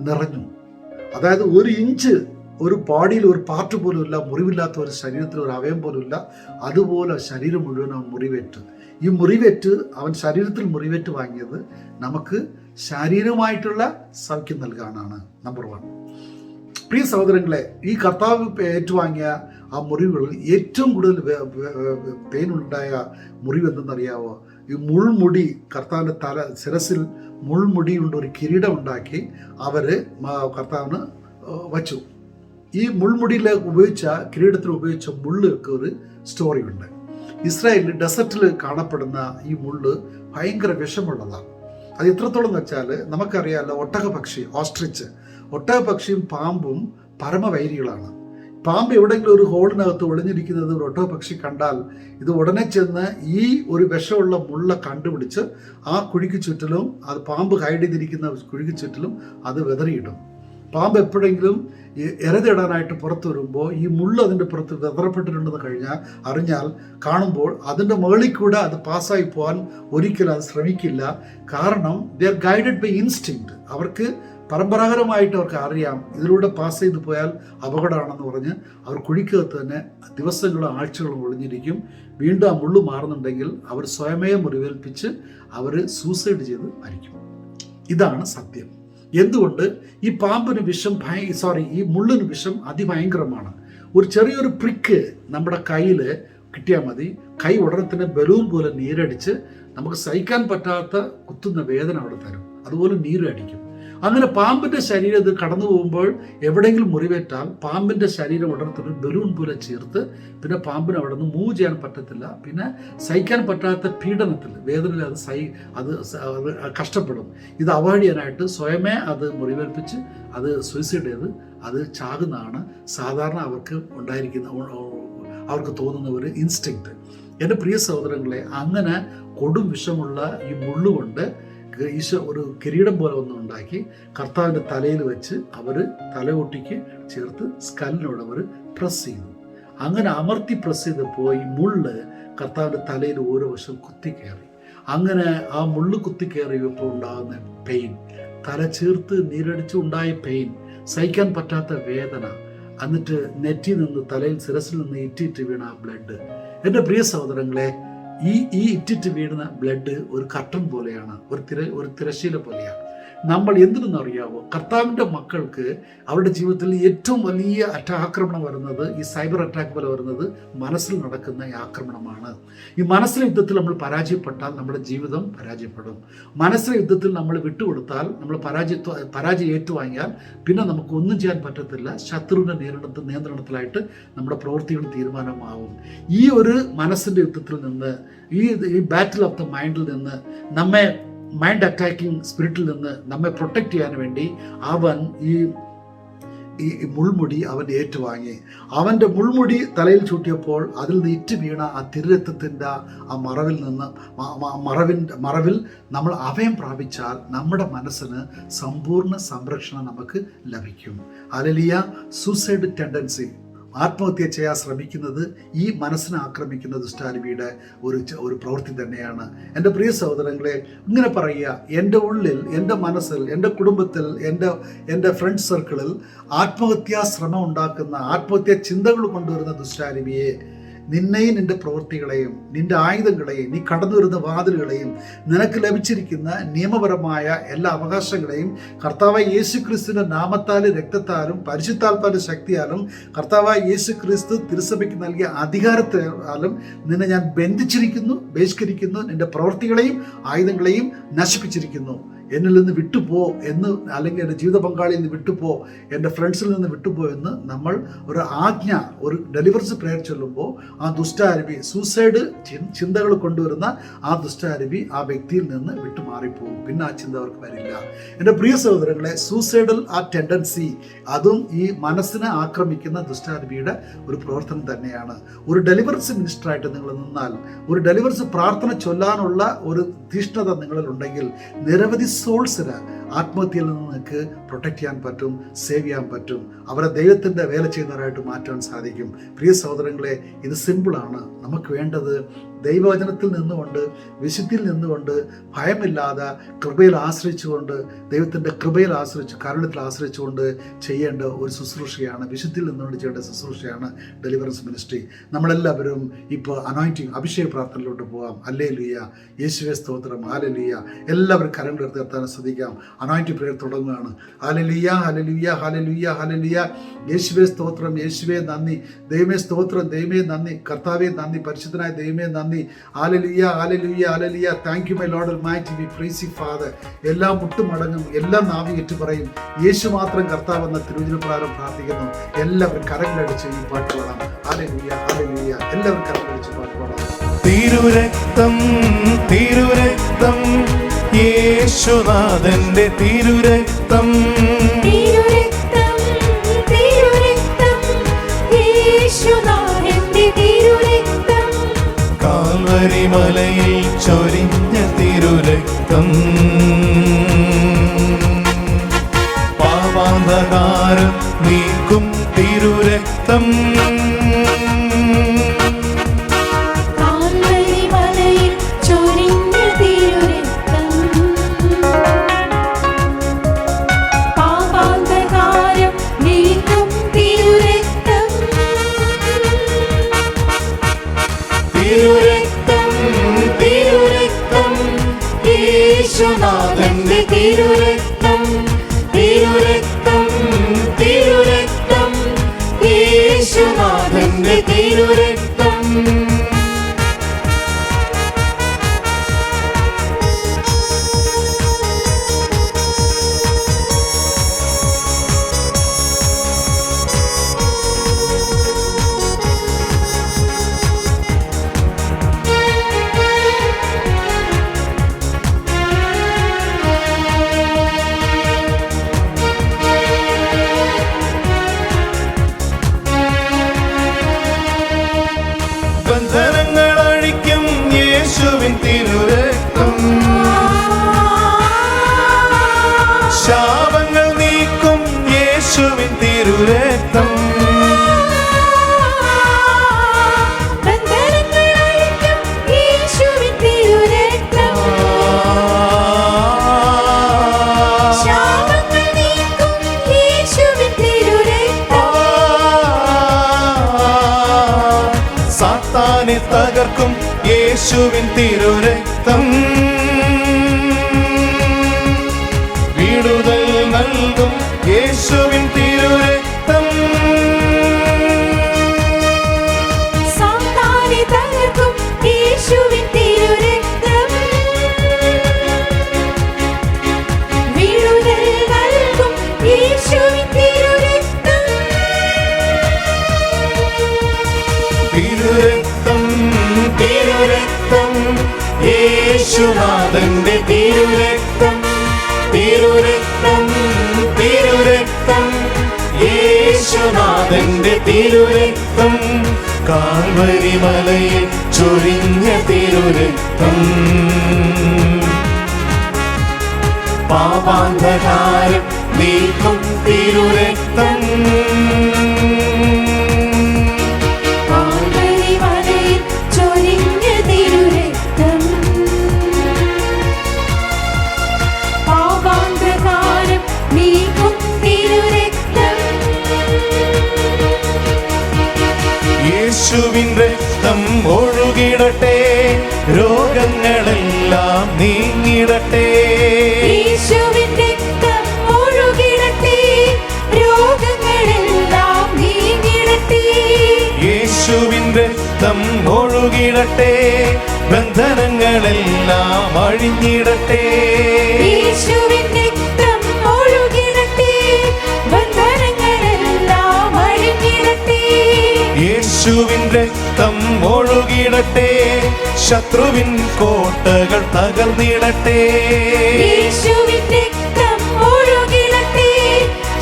നിറഞ്ഞു. അതായത് 1 ഇഞ്ച് ഒരു ബോഡിയിൽ ഒരു പാർട്ട് പോലും ഇല്ല, മുറിവില്ലാത്ത ഒരു ശരീരത്തിൽ ഒരു അവയം പോലും ഇല്ല. അതുപോലെ ശരീരം മുഴുവൻ അവൻ മുറിവേറ്റ്. ഈ മുറിവേറ്റ് അവൻ ശരീരത്തിൽ മുറിവേറ്റ് വാങ്ങിയത് നമുക്ക് ശാരീരികമായിട്ടുള്ള സൗഖ്യം നൽകാനാണ്. നമ്പർ 1. പ്രിയ സഹോദരങ്ങളെ, ഈ കർത്താവ് ഏറ്റുവാങ്ങിയ ആ മുറിവുകളിൽ ഏറ്റവും കൂടുതൽ പെയിൻ ഉണ്ടായ മുറിവ് എന്തെന്നറിയാവോ? ഈ മുൾമുടി, കർത്താവിൻ്റെ ശിരസിൽ മുൾമുടി കൊണ്ട് ഒരു കിരീടം ഉണ്ടാക്കി അവർ കർത്താവിന് വച്ചു. ഈ മുൾമുടിയിൽ ഉപയോഗിച്ച കിരീടത്തിൽ ഉപയോഗിച്ച മുള്ളുകൾക്ക് ഒരു സ്റ്റോറി ഉണ്ട്. ഇസ്രായേലിൽ ഡെസർട്ടിൽ കാണപ്പെടുന്ന ഈ മുള്ള് ഭയങ്കര വിഷമുള്ളതാണ്. അത് എത്രത്തോളം എന്ന് വെച്ചാൽ നമുക്കറിയാമല്ലോ, ഒട്ടകപക്ഷി, ഓസ്ട്രിച്ച്, ഒട്ടകപക്ഷിയും പാമ്പും പരമവൈരികളാണ്. പാമ്പ് എവിടെയെങ്കിലും ഒരു ഹോളിനകത്ത് ഒളിഞ്ഞിരിക്കുന്നത് ഒരു ഒട്ടകപക്ഷി കണ്ടാൽ ഇത് ഉടനെ ചെന്ന് ഈ ഒരു വിഷമുള്ള മുള്ള കണ്ടുപിടിച്ച് ആ കുഴിക്ക് ചുറ്റിലും, അത് പാമ്പ് ഹൈഡ് ചെയ്തിരിക്കുന്ന കുഴിക്ക് ചുറ്റിലും അത് വെതറിയിടും. പാമ്പ് എപ്പോഴെങ്കിലും ഇര തേടാനായിട്ട് പുറത്ത് വരുമ്പോൾ ഈ മുള്ള അതിൻ്റെ പുറത്ത് വെതറപ്പെട്ടിട്ടുണ്ടെന്ന് അറിഞ്ഞാൽ കാണുമ്പോൾ അതിൻ്റെ മുകളിൽ കൂടെ അത് പാസ്സായി പോകാൻ ഒരിക്കലും അത് ശ്രമിക്കില്ല. കാരണം they are guided by instinct. അവർക്ക് പരമ്പരാഗതമായിട്ട് അവർക്ക് അറിയാം ഇതിലൂടെ പാസ് ചെയ്ത് പോയാൽ അപകടമാണെന്ന് പറഞ്ഞ് അവർ കുഴിക്കകത്ത് തന്നെ ദിവസങ്ങളും ആഴ്ചകളും ഒളിഞ്ഞിരിക്കും. വീണ്ടും ആ മുള്ളു മാറുന്നുണ്ടെങ്കിൽ അവർ സ്വയമേ മുറിവേൽപ്പിച്ച് അവർ സൂസൈഡ് ചെയ്ത് മരിക്കും. ഇതാണ് സത്യം. എന്തുകൊണ്ട്? ഈ പാമ്പിന് വിഷം ഈ മുള്ളിന് വിഷം അതിഭയങ്കരമാണ്. ഒരു ചെറിയൊരു പ്രിക്ക് നമ്മുടെ കയ്യിൽ കിട്ടിയാൽ മതി, കൈ ഉടനെ തന്നെ ബലൂൺ പോലെ നീരടിച്ച് നമുക്ക് സഹിക്കാൻ പറ്റാത്ത കുത്തുന്ന വേദന അവിടെ തരും. അതുപോലെ നീരടിക്കും. അങ്ങനെ പാമ്പിൻ്റെ ശരീരം ഇത് കടന്നു പോകുമ്പോൾ എവിടെയെങ്കിലും മുറിവേറ്റാൽ പാമ്പിൻ്റെ ശരീരം ഉടനെ തന്നെ ബലൂൺ പോലെ ചേർത്ത് പിന്നെ പാമ്പിന് അവിടെ നിന്ന് മൂവ് ചെയ്യാൻ പറ്റത്തില്ല. പിന്നെ സഹിക്കാൻ പറ്റാത്ത പീഡനത്തിൽ, വേദനയിൽ അത് കഷ്ടപ്പെടും. ഇത് അവോയ്ഡ് ചെയ്യാനായിട്ട് സ്വയമേ അത് മുറിവേൽപ്പിച്ച് അത് സൂയിസൈഡ് ചെയ്ത് അത് ചാകുന്നതാണ് സാധാരണ അവർക്ക് തോന്നുന്ന ഒരു ഇൻസ്റ്റിങ്ക്റ്റ്. എൻ്റെ പ്രിയ സഹോദരങ്ങളെ, അങ്ങനെ കൊടും വിഷമുള്ള ഈ മുള്ളുകൊണ്ട് ഈശോ ഒരു കിരീടം പോലെ ഒന്നും ഉണ്ടാക്കി കർത്താവിൻ്റെ തലയിൽ വെച്ച് അവർ തലകൊട്ടിക്ക് ചേർത്ത് സ്കല്ലിനോട് അവർ പ്രസ് ചെയ്തു. അങ്ങനെ അമർത്തി പ്രസ് ചെയ്തപ്പോൾ ഈ മുള്ള് കർത്താവിൻ്റെ തലയിൽ ഓരോ വശം കുത്തിക്കയറി. അങ്ങനെ ആ മുള്ള് കുത്തിക്കയറിയപ്പോൾ ഉണ്ടാകുന്ന പെയിൻ, തല ചേർത്ത് നീരടിച്ച് ഉണ്ടായ പെയിൻ, സഹിക്കാൻ പറ്റാത്ത വേദന, എന്നിട്ട് നെറ്റി നിന്ന് തലയിൽ ശിരസിൽ നിന്ന് ഇറ്റിറ്റ് വീണ ആ ബ്ലഡ്. എൻ്റെ പ്രിയ സഹോദരങ്ങളെ, ഈ ഇറ്റിറ്റ് വീഴുന്ന ബ്ലഡ് ഒരു കർട്ടൻ പോലെയാണ്, ഒരു തിരശ്ശീല പോലെയാണ്. നമ്മൾ എന്തിനെന്നറിയാവോ? കർത്താവിൻ്റെ മക്കൾക്ക് അവരുടെ ജീവിതത്തിൽ ഏറ്റവും വലിയ ആക്രമണം വരുന്നത്, ഈ സൈബർ അറ്റാക്ക് പോലെ വരുന്നത് മനസ്സിൽ നടക്കുന്ന ഈ ആക്രമണമാണ്. ഈ മനസ്സിലെ യുദ്ധത്തിൽ നമ്മൾ പരാജയപ്പെട്ടാൽ നമ്മുടെ ജീവിതം പരാജയപ്പെടും. മനസ്സിലെ യുദ്ധത്തിൽ നമ്മൾ വിട്ടുകൊടുത്താൽ, നമ്മൾ പരാജയം ഏറ്റുവാങ്ങിയാൽ പിന്നെ നമുക്ക് ഒന്നും ചെയ്യാൻ പറ്റത്തില്ല. ശത്രുവിൻ്റെ നിയന്ത്രണത്തിലായിട്ട് നമ്മുടെ പ്രവൃത്തികൾ തീരുമാനമാവും. ഈ ഒരു മനസ്സിൻ്റെ യുദ്ധത്തിൽ നിന്ന്, ഈ ബാറ്റിൽ ഓഫ് ദ മൈൻഡിൽ നിന്ന്, നമ്മെ മൈൻഡ് അറ്റാക്കിംഗ് സ്പിരിറ്റിൽ നിന്ന് നമ്മെ പ്രൊട്ടക്റ്റ് ചെയ്യാൻ വേണ്ടി അവൻ ഈ മുൾമുടി അവൻ ഏറ്റുവാങ്ങി. അവൻ്റെ മുൾമുടി തലയിൽ ചൂട്ടിയപ്പോൾ അതിൽ നിന്ന് ഇറ്റ് വീണ ആ തിരുരക്തത്തിൻ്റെ ആ മറവിൽ നമ്മൾ അഭയം പ്രാപിച്ചാൽ നമ്മുടെ മനസ്സിന് സമ്പൂർണ്ണ സംരക്ഷണം നമുക്ക് ലഭിക്കും. ഹല്ലേലൂയ. സൂസൈഡ് ടെൻഡൻസി, ആത്മഹത്യ ചെയ്യാൻ ശ്രമിക്കുന്നത് ഈ മനസ്സിനെ ആക്രമിക്കുന്ന ദുഷ്ടാരൂപിയുടെ ഒരു പ്രവൃത്തി തന്നെയാണ്. എൻ്റെ പ്രിയ സഹോദരങ്ങളെ, ഇങ്ങനെ പറയുക, എൻ്റെ ഉള്ളിൽ, എൻ്റെ മനസ്സിൽ, എൻ്റെ കുടുംബത്തിൽ, എൻ്റെ ഫ്രണ്ട് സർക്കിളിൽ ആത്മഹത്യാ ശ്രമം ഉണ്ടാക്കുന്ന, ആത്മഹത്യാ ചിന്തകൾ കൊണ്ടുവരുന്ന ദുഷ്ടാരൂപിയെ, നിന്നെയും നിന്റെ പ്രവൃത്തികളെയും നിന്റെ ആയുധങ്ങളെയും നീ കടന്നു വരുന്ന വാതിലുകളെയും നിനക്ക് ലഭിച്ചിരിക്കുന്ന നിയമപരമായ എല്ലാ അവകാശങ്ങളെയും കർത്താവായ യേശുക്രിസ്തുവിൻ്റെ നാമത്താലും രക്തത്താലും പരിശുദ്ധാത്മാവിൻ്റെ ശക്തിയാലും കർത്താവായ യേശുക്രിസ്തു തിരുസഭയ്ക്ക് നൽകിയ അധികാരത്താലും നിന്നെ ഞാൻ ബന്ധിച്ചിരിക്കുന്നു, ബഹിഷ്കരിക്കുന്നു. നിന്റെ പ്രവൃത്തികളെയും ആയുധങ്ങളെയും നശിപ്പിച്ചിരിക്കുന്നു. എന്നിൽ നിന്ന് വിട്ടുപോ എന്ന്, അല്ലെങ്കിൽ എൻ്റെ ജീവിത പങ്കാളിയിൽ നിന്ന് വിട്ടുപോ, എൻ്റെ ഫ്രണ്ട്സിൽ നിന്ന് വിട്ടുപോ എന്ന് നമ്മൾ ഒരു ആജ്ഞ, ഒരു ഡെലിവറൻസ് പ്രേയർ ചൊല്ലുമ്പോൾ ആ ദുഷ്ടാരൂപി, സൂസൈഡ് ചിന്തകൾ കൊണ്ടുവരുന്ന ആ ദുഷ്ടാരൂപി ആ വ്യക്തിയിൽ നിന്ന് വിട്ടുമാറിപ്പോകും. പിന്നെ ആ ചിന്ത അവർക്ക് വരില്ല. എൻ്റെ പ്രിയ സഹോദരങ്ങളെ, സൂസൈഡൽ ആ ടെൻഡൻസി, അതും ഈ മനസ്സിനെ ആക്രമിക്കുന്ന ദുഷ്ടാരൂപിയുടെ ഒരു പ്രവർത്തനം തന്നെയാണ്. ഒരു ഡെലിവറൻസ് മിനിസ്റ്ററായിട്ട് നിങ്ങൾ നിന്നാൽ, ഒരു ഡെലിവറൻസ് പ്രാർത്ഥന ചൊല്ലാനുള്ള ഒരു തീഷ്ണത നിങ്ങളിൽ ഉണ്ടെങ്കിൽ, നിരവധി സോൾസിന് ആത്മഹത്യയിൽ നിന്ന് നിങ്ങൾക്ക് പ്രൊട്ടക്റ്റ് ചെയ്യാൻ പറ്റും, സേവ് ചെയ്യാൻ പറ്റും. അവരെ ദൈവത്തിൻ്റെ വേല ചെയ്യുന്നവരായിട്ട് മാറ്റാൻ സാധിക്കും. പ്രിയ സഹോദരങ്ങളെ, ഇത് സിമ്പിളാണ്. നമുക്ക് വേണ്ടത് ദൈവവചനത്തിൽ നിന്നുകൊണ്ട്, വിശുദ്ധിയിൽ നിന്നുകൊണ്ട്, ഭയമില്ലാതെ കൃപയിൽ ആശ്രയിച്ചുകൊണ്ട്, ദൈവത്തിൻ്റെ കൃപയിൽ ആശ്രയിച്ച്, കാരുണ്യത്തിൽ ആശ്രയിച്ചുകൊണ്ട് ചെയ്യേണ്ട ഒരു ശുശ്രൂഷയാണ്, വിശുദ്ധിയിൽ നിന്നുകൊണ്ട് ചെയ്യേണ്ട ശുശ്രൂഷയാണ് ഡെലിവറൻസ് മിനിസ്ട്രി. നമ്മളെല്ലാവരും ഇപ്പോൾ അനോയിൻറ്റിങ് അഭിഷേക പ്രാർത്ഥനയിലോട്ട് പോകാം. ഹല്ലേലൂയ, യേശുവേ സ്തോത്രം, ഹല്ലേലൂയ. എല്ലാവരും കരങ്ങൾ ഉയർത്താൻ ശ്രദ്ധിക്കാം. അനോയിൻറ്റിങ് പ്രേയർ തുടങ്ങുകയാണ്. Hallelujah, hallelujah, hallelujah, hallelujah. യേശുവേ സ്തോത്രം, യേശുവേ നന്ദി, ദൈവമേ സ്തോത്രം, ദൈവമേ നന്ദി, കർത്താവേ നന്ദി, പരിശുദ്ധനായ ദൈവമേ നന്ദി. Hallelujah, hallelujah, hallelujah. Thank you my lord almighty, we praise you father. എല്ലാം മുട്ടുമടങ്ങും, എല്ലാം നാവി ഏറ്റു പറയും, യേശു മാത്രം കർത്താവ് എന്ന തിരുവചനപ്രകാരം പ്രാർത്ഥിക്കുന്നു. എല്ലാവരും കരങ്ങളടിച്ച് ഈ പാട്ട് പാടാം. Hallelujah, hallelujah. എല്ലാവരും കരങ്ങളടിച്ച് പാട്ട് പാടാം. തിരുരക്തം, തിരുരക്തം, യേശുനാഥന്റെ തിരുരക്തം, തിരുരക്തം, തിരുരക്തം, യേശുനാഥന്റെ തിരുരക്തം, കാൽവരി മലയിൽ ചൊരിഞ്ഞ തിരുരക്തം, പാപാന്ധകാരം നീക്കും തിരുരക്തം, കാൽവരി മലയിൽ ചൊരിഞ്ഞ തിരുരക്തം, പാപാന്ധകാരം നീക്കും തിരുരക്തം, തിരുരക്തം, തിരുരക്തം, യേശുനാഥന്റെ തിരുരക്തം, തിരുരക്തം, തിരുരക്തം, യേശുനാഥന്റെ തിരുരക്തം. ബന്ധനങ്ങൾ അഴിക്കും യേശുവിൻ തിരുരക്തം, ശാപങ്ങൾ നീക്കും യേശുവിൻ തിരുരക്തം, ബന്ധനങ്ങൾ അഴിക്കും യേശുവിൻ തിരുരക്തം, ശാപങ്ങൾ നീക്കും യേശുവിൻ തിരുരക്തം, സാത്താനെ തകർക്കും യേശുവിൻ തിരുരക്തം, വിടുതൽ നൽകും യേശുവിൻ തിരുരക്തം, സാത്താനെ തകർക്കും യേശുവിൻ തിരുരക്തം, വിടുതൽ നൽകും യേശുവിൻ തിരുരക്തം, തിരുരക്തം, തിരുരക്തം, യേശുനാഥന്റെ തിരുരക്തം, തിരുരക്തം, തിരുരക്തം, യേശുനാഥന്റെ തിരുരക്തം, കാൽവരി മലയിൽ ചൊരിഞ്ഞ തിരുരക്തം, പാപാന്ധകാരം നീക്കും തിരുരക്തം, കാൽവരി മലയിൽ ചൊരിഞ്ഞ തിരുരക്തം, പാപാന്ധകാരം നീക്കും തിരുരക്തം, യേശുവിൻ രക്തം ഒഴുകിടട്ടെ, രോഗങ്ങളെല്ലാം നീങ്ങിടട്ടെ, യേശുവിൻ രക്തം ഒഴുകിടട്ടെ, രോഗങ്ങളെല്ലാം നീങ്ങിടട്ടെ, യേശുവിൻ രക്തം ഒഴുകിടട്ടെ, ബന്ധനങ്ങളെല്ലാം അഴിഞ്ഞിടട്ടെ, യേശുവിൻ രക്തം ഒഴുകിടട്ടെ, ബന്ധനങ്ങളെല്ലാം അഴിഞ്ഞിടട്ടെ, യേശുവിൻ രക്തം ഒഴുകിടട്ടെ, ശത്രുവിൻ കോട്ടകൾ തകർന്നിടട്ടെ, യേശുവിൻ രക്തം ഒഴുകിടട്ടെ,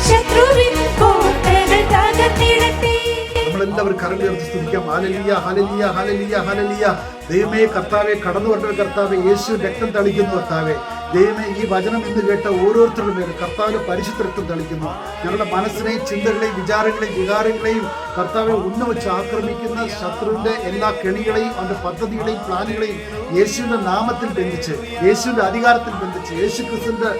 ശത്രുവിൻ കോട്ടകൾ തകർന്നിടട്ടെ. നമ്മളെല്ലാവരും കരങ്ങളുയർത്തി സ്തുതിക്കാം. Hallelujah, hallelujah, hallelujah, hallelujah. ദൈവമേ കർത്താവെ, കടന്നു വരേണ്ട കർത്താവെ, യേശു രക്തം തളിക്കുന്നു കർത്താവെ, ദൈവമേ, ഈ വചനം ഇന്ന് കേട്ട ഓരോരുത്തരുടെ പേരും കർത്താവിന്റെ പരിശുദ്ധ രക്തം തളിക്കുന്നു. ഞങ്ങളുടെ മനസ്സിനെയും ചിന്തകളെയും വിചാരങ്ങളെയും വികാരങ്ങളെയും കർത്താവെ ഉന്നവച്ച് ആക്രമിക്കുന്ന ശത്രുവിന്റെ എല്ലാ കെണികളെയും അവന്റെ പദ്ധതികളെയും പ്ലാനുകളെയും യേശുവിന്റെ നാമത്തിൽ ബന്ധിച്ച്, യേശുവിന്റെ അധികാരത്തിൽ ബന്ധിച്ച്, യേശു ക്രിസ്തുവിന്റെ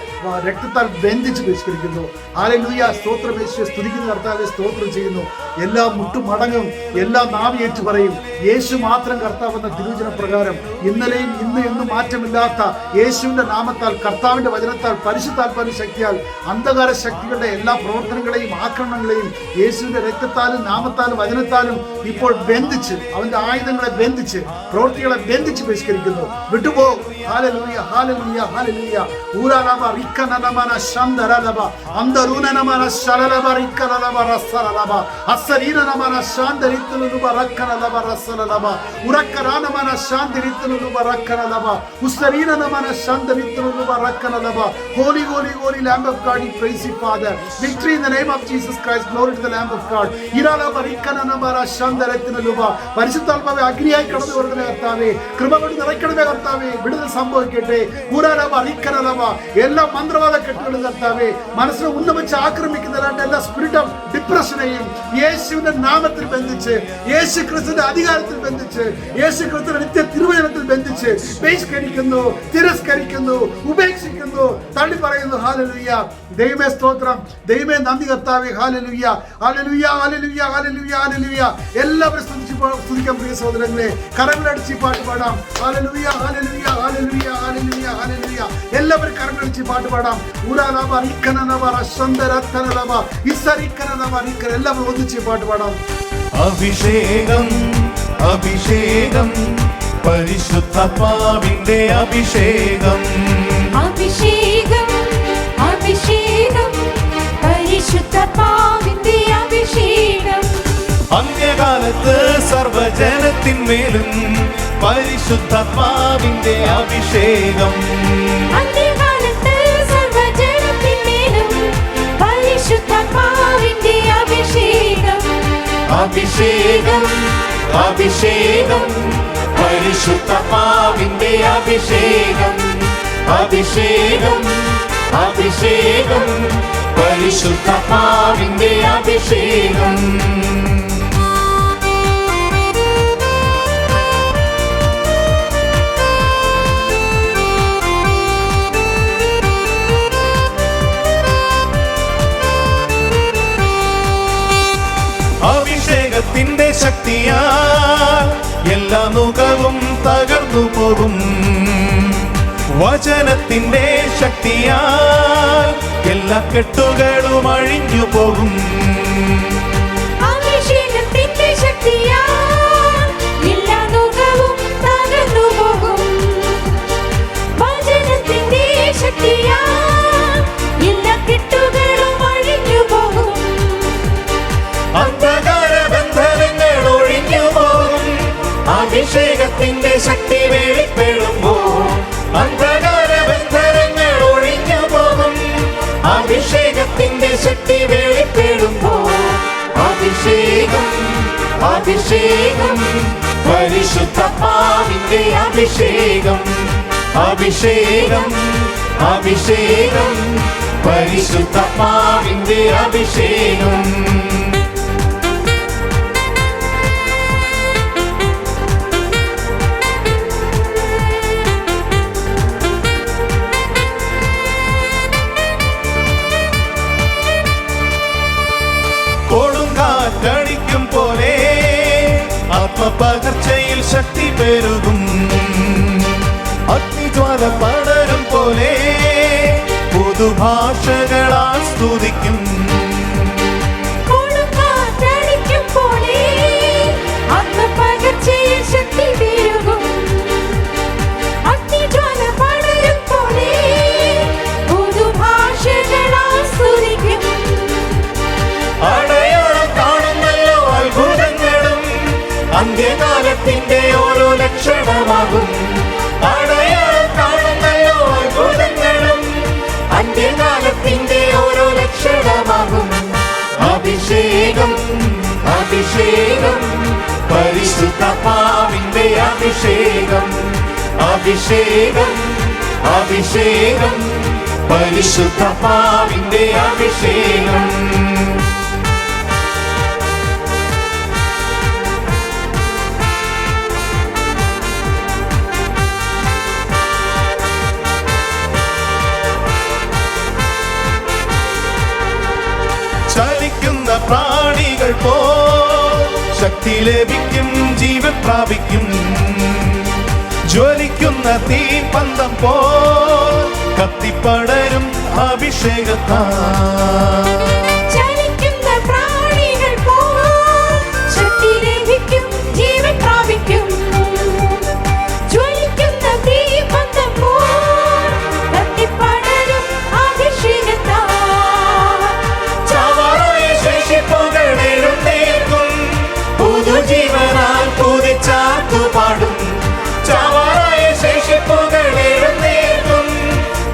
രക്തത്താൽ ബന്ധിച്ച് ബഹിഷ്കരിക്കുന്നു. ഹല്ലേലൂയ. സ്തോത്രം യേശുവെ. സ്തുതിക്കുന്ന കർത്താവെ സ്തോത്രം ചെയ്യുന്നു. എല്ലാ മുട്ടുമടങ്ങും, എല്ലാ നാവി ഏറ്റു പറയും യേശു മാത്രം കർത്താവെന്ന തിരുവചന പ്രകാരം ഇന്നലെയും ഇന്ന് എന്നും മാറ്റമില്ലാത്ത യേശുവിന്റെ നാമത്താൽ, കർത്താവിന്റെ വചനത്താൽ, പരിശുദ്ധാത്മാവിന്റെ ശക്തിയാൽ അന്ധകാര ശക്തികളുടെ എല്ലാ പ്രവർത്തനങ്ങളെയും ആക്രമണങ്ങളെയും യേശുവിന്റെ രക്തത്താലും നാമത്താലും വചനത്താലും ഇപ്പോൾ ബന്ധിച്ച്, അവന്റെ ആയുധങ്ങളെ ബന്ധിച്ച്, പ്രവൃത്തികളെ ബന്ധിച്ച് ബഹിഷ്കരിക്കുന്നു. വിട്ടുപോ. ഹല്ലേലൂയ, ഹല്ലേലൂയ, ഹല്ലേലൂയ. ഊരാലബ റിക്കനനമന ശാന്തരലബ അന്തരൂനനമന ശലലബ റിക്കനലബ റസലലബ അസരീനനമന ശാന്തരിത്തുലുബ റക്കനലബ റസലലബ ഉറക്കരാനമന ശാന്തരിത്തുലുബ റക്കനലബ ഉസ്തരീനനമന ശാന്തരിത്തുലുബ റക്കനലബ. Holy, holy, holy Lamb of God, we praise you, Father. Victory in the name of Jesus Christ. Glory to the Lamb of God. ഇരാലബ റിക്കനനമന ശാന്തരത്തിനുലുബ. പരിശുദ്ധാത്മാവേ, അഗ്നിയായി കടന്നു വരുന്ന കർത്താവേ, കൃപ കൊണ്ട് നിറയ്ക്കണമേ കർത്താവേ. വിടുതൽ സംഭവിക്കട്ടെ. ഊരാലബ റിക്കനലബ. എല്ലാ മന്ത്രവാദ കെട്ടുകളും കർത്താവേ, മനസ്സിനെ ഉന്നമിച്ച് ആക്രമിക്കുന്നതിനായിട്ട് എല്ലാ സ്പിരിറ്റ് ഓഫ് ഡിപ്രഷനെയും യേശുവിന്റെ നാമത്തിൽ ബന്ധിച്ച്, യേശു ക്രിസ്തുവിന്റെ അധികാരത്തിൽ ബന്ധിച്ച്, യേശു ക്രിസ്തുവിന്റെ നിത്യ തിരുവചനത്തിൽ ബന്ധിച്ച് ബഹിഷ്കരിക്കുന്നു, തിരസ്കരിക്കുന്നു, ഉപേക്ഷിക്കുന്നു, തള്ളി പറയുന്നു. ഹല്ലേലൂയ. ദൈവമേ സ്തോത്രം. ദൈവമേ നന്ദി കർത്താവേ. Hallelujah, hallelujah, hallelujah, hallelujah, hallelujah. എല്ലാവരും സ്തുതിക്കാം പ്രിയ സഹോദരങ്ങളെ. കരങ്ങളടിച്ച് പാട്ട് പാടാം. Hallelujah, hallelujah, hallelujah, hallelujah, hallelujah. എല്ലാവരും കരങ്ങളടിച്ച് പാട്ട് പാടാം. ഊരാലബ റിക്കനനബ റസന്തരത്തനലബ ഇസരിക്കനനബ റിക്കന. എല്ലാവരും ഒന്നിച്ച് പാട്ട് പാടാം. അഭിഷേകം, അഭിഷേകം, പരിശുദ്ധാത്മാവിന്റെ അഭിഷേകം. അഭിഷേകം, അഭിഷേകം, പരിശുദ്ധാത്മാവിന്റെ അഭിഷേകം. അന്ത്യകാലത്ത് സർവജനത്തിന്മേലും പരിശുദ്ധാത്മാവിന്റെ അഭിഷേകം. അന്ത്യകാലത്ത് സർവ്വജനത്തിന്മേലും പരിശുദ്ധാത്മാവിന്റെ അഭിഷേകം. അഭിഷേകം, അഭിഷേകം, പരിശുദ്ധാത്മാവിന്റെ അഭിഷേകം. അഭിഷേകം, അഭിഷേകം, പരിശുദ്ധാത്മാവിന്റെ അഭിഷേകം. അഭിഷേകത്തിന്റെ ശക്തിയാൽ എല്ലാ മുഖവും തകർന്നു പോകും. വചനത്തിന്റെ ശക്തിയാൽ എല്ലാ കെട്ടുകളും അഴിഞ്ഞു പോകും. അഭിഷേകത്തിന്റെ ശക്തിയാൽ എല്ലാ മുഖവും തകർന്നു പോകും. വചനത്തിന്റെ ശക്തിയാൽ എല്ലാ കെട്ടുകളും അഴിഞ്ഞു പോകും. അന്ധകാര ബന്ധനങ്ങൾ ഒഴിഞ്ഞു പോകും. അഭിഷേകത്തിന്റെ ശക്തി വെളിപ്പെടുമ്പോൾ അന്ധകാര ബന്ധനങ്ങൾ ഒഴിഞ്ഞു പോകും. അഭിഷേകത്തിന്റെ ശക്തി വെളിപ്പെടുമ്പോൾ അഭിഷേകം, അഭിഷേകം, പരിശുദ്ധാത്മാവിന്റെ അഭിഷേകം. അഭിഷേകം, അഭിഷേകം, പരിശുദ്ധാത്മാവിന്റെ അഭിഷേകം. കൊടുങ്കാറ്റടിക്കും പോലെ ആത്മപകർച്ചയിൽ ശക്തി പെരുകും. അഗ്നിജ്വാല പടരും പോലെ പുതുഭാഷകളാൽ സ്തുതിക്കും. കൊടുങ്കാറ്റടിക്കും പോലെ ആത്മപകർച്ചയിൽ ശക്തി പെരുകും. അഗ്നിജ്വാല പടരും പോലെ പുതുഭാഷകളാൽ സ്തുതിക്കും. അടയാളം കാണുന്നല്ലോ അത്ഭുതങ്ങളും അന്ത്യകാലത്തിന്റെ ഓരോ ലക്ഷണമാകും. അടയാളം കാണുന്നല്ലോ അത്ഭുതങ്ങളും അന്ത്യകാലത്തിന്റെ ഓരോ ലക്ഷണമാകും. അഭിഷേകം, അഭിഷേകം, പരിശുദ്ധാത്മാവിന്റെ അഭിഷേകം. അഭിഷേകം, അഭിഷേകം പരിശുദ്ധാത്മാവിന്റെ അഭിഷേകം ചലിക്കുന്ന പ്രാണികൾ പോ ശക്തി ലഭിക്കും, ജീവൻ പ്രാപിക്കും. ജ്വലിക്കുന്ന തീപന്തം പോ കത്തിപ്പടരും അഭിഷേകത്താൽ. ചലിക്കുന്ന പ്രാണികൾ പോൽ ശക്തി ലഭിക്കും, ജീവൻ പ്രാപിക്കും. ജ്വലിക്കുന്ന തീപന്തം പോൽ കത്തിപ്പടരും അഭിഷേകത്താൽ. ചാവാറായ ശേഷിപ്പുകൾ എഴുന്നേൽക്കും, പുതുജീവനാൽ കുതിച്ചാർത്തു പാടും. ചാവാറായ ശേഷിപ്പുകൾ എഴുന്നേൽക്കും,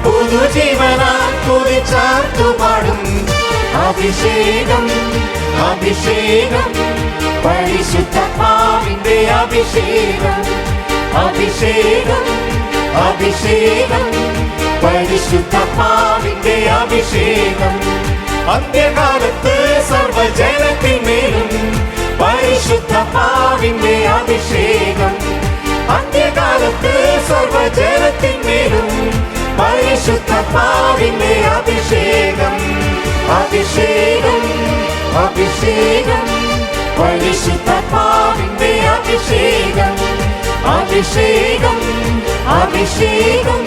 പുതുജീവനാൽ കുതിച്ചാർത്തു പാടും. അഭിഷേകം അഭിഷേകം പരിശുദ്ധാത്മാവിന്റെ അഭിഷേകം. അഭിഷേകം അഭിഷേകം പരിശുദ്ധാത്മാവിന്റെ അഭിഷേകം. അന്ത്യകാലത്ത് സർവജനത്തിന്മേലും പരിശുദ്ധാത്മാവിന്റെ അഭിഷേകം. അന്ത്യകാലത്ത് സർവജനത്തിന്മേലും പരിശുദ്ധാത്മാവിന്റെ അഭിഷേകം. അഭിഷേകം അഭിഷേകം പരിശുദ്ധാത്മാവിന്റെ അഭിഷേകം. അഭിഷേകം അഭിഷേകം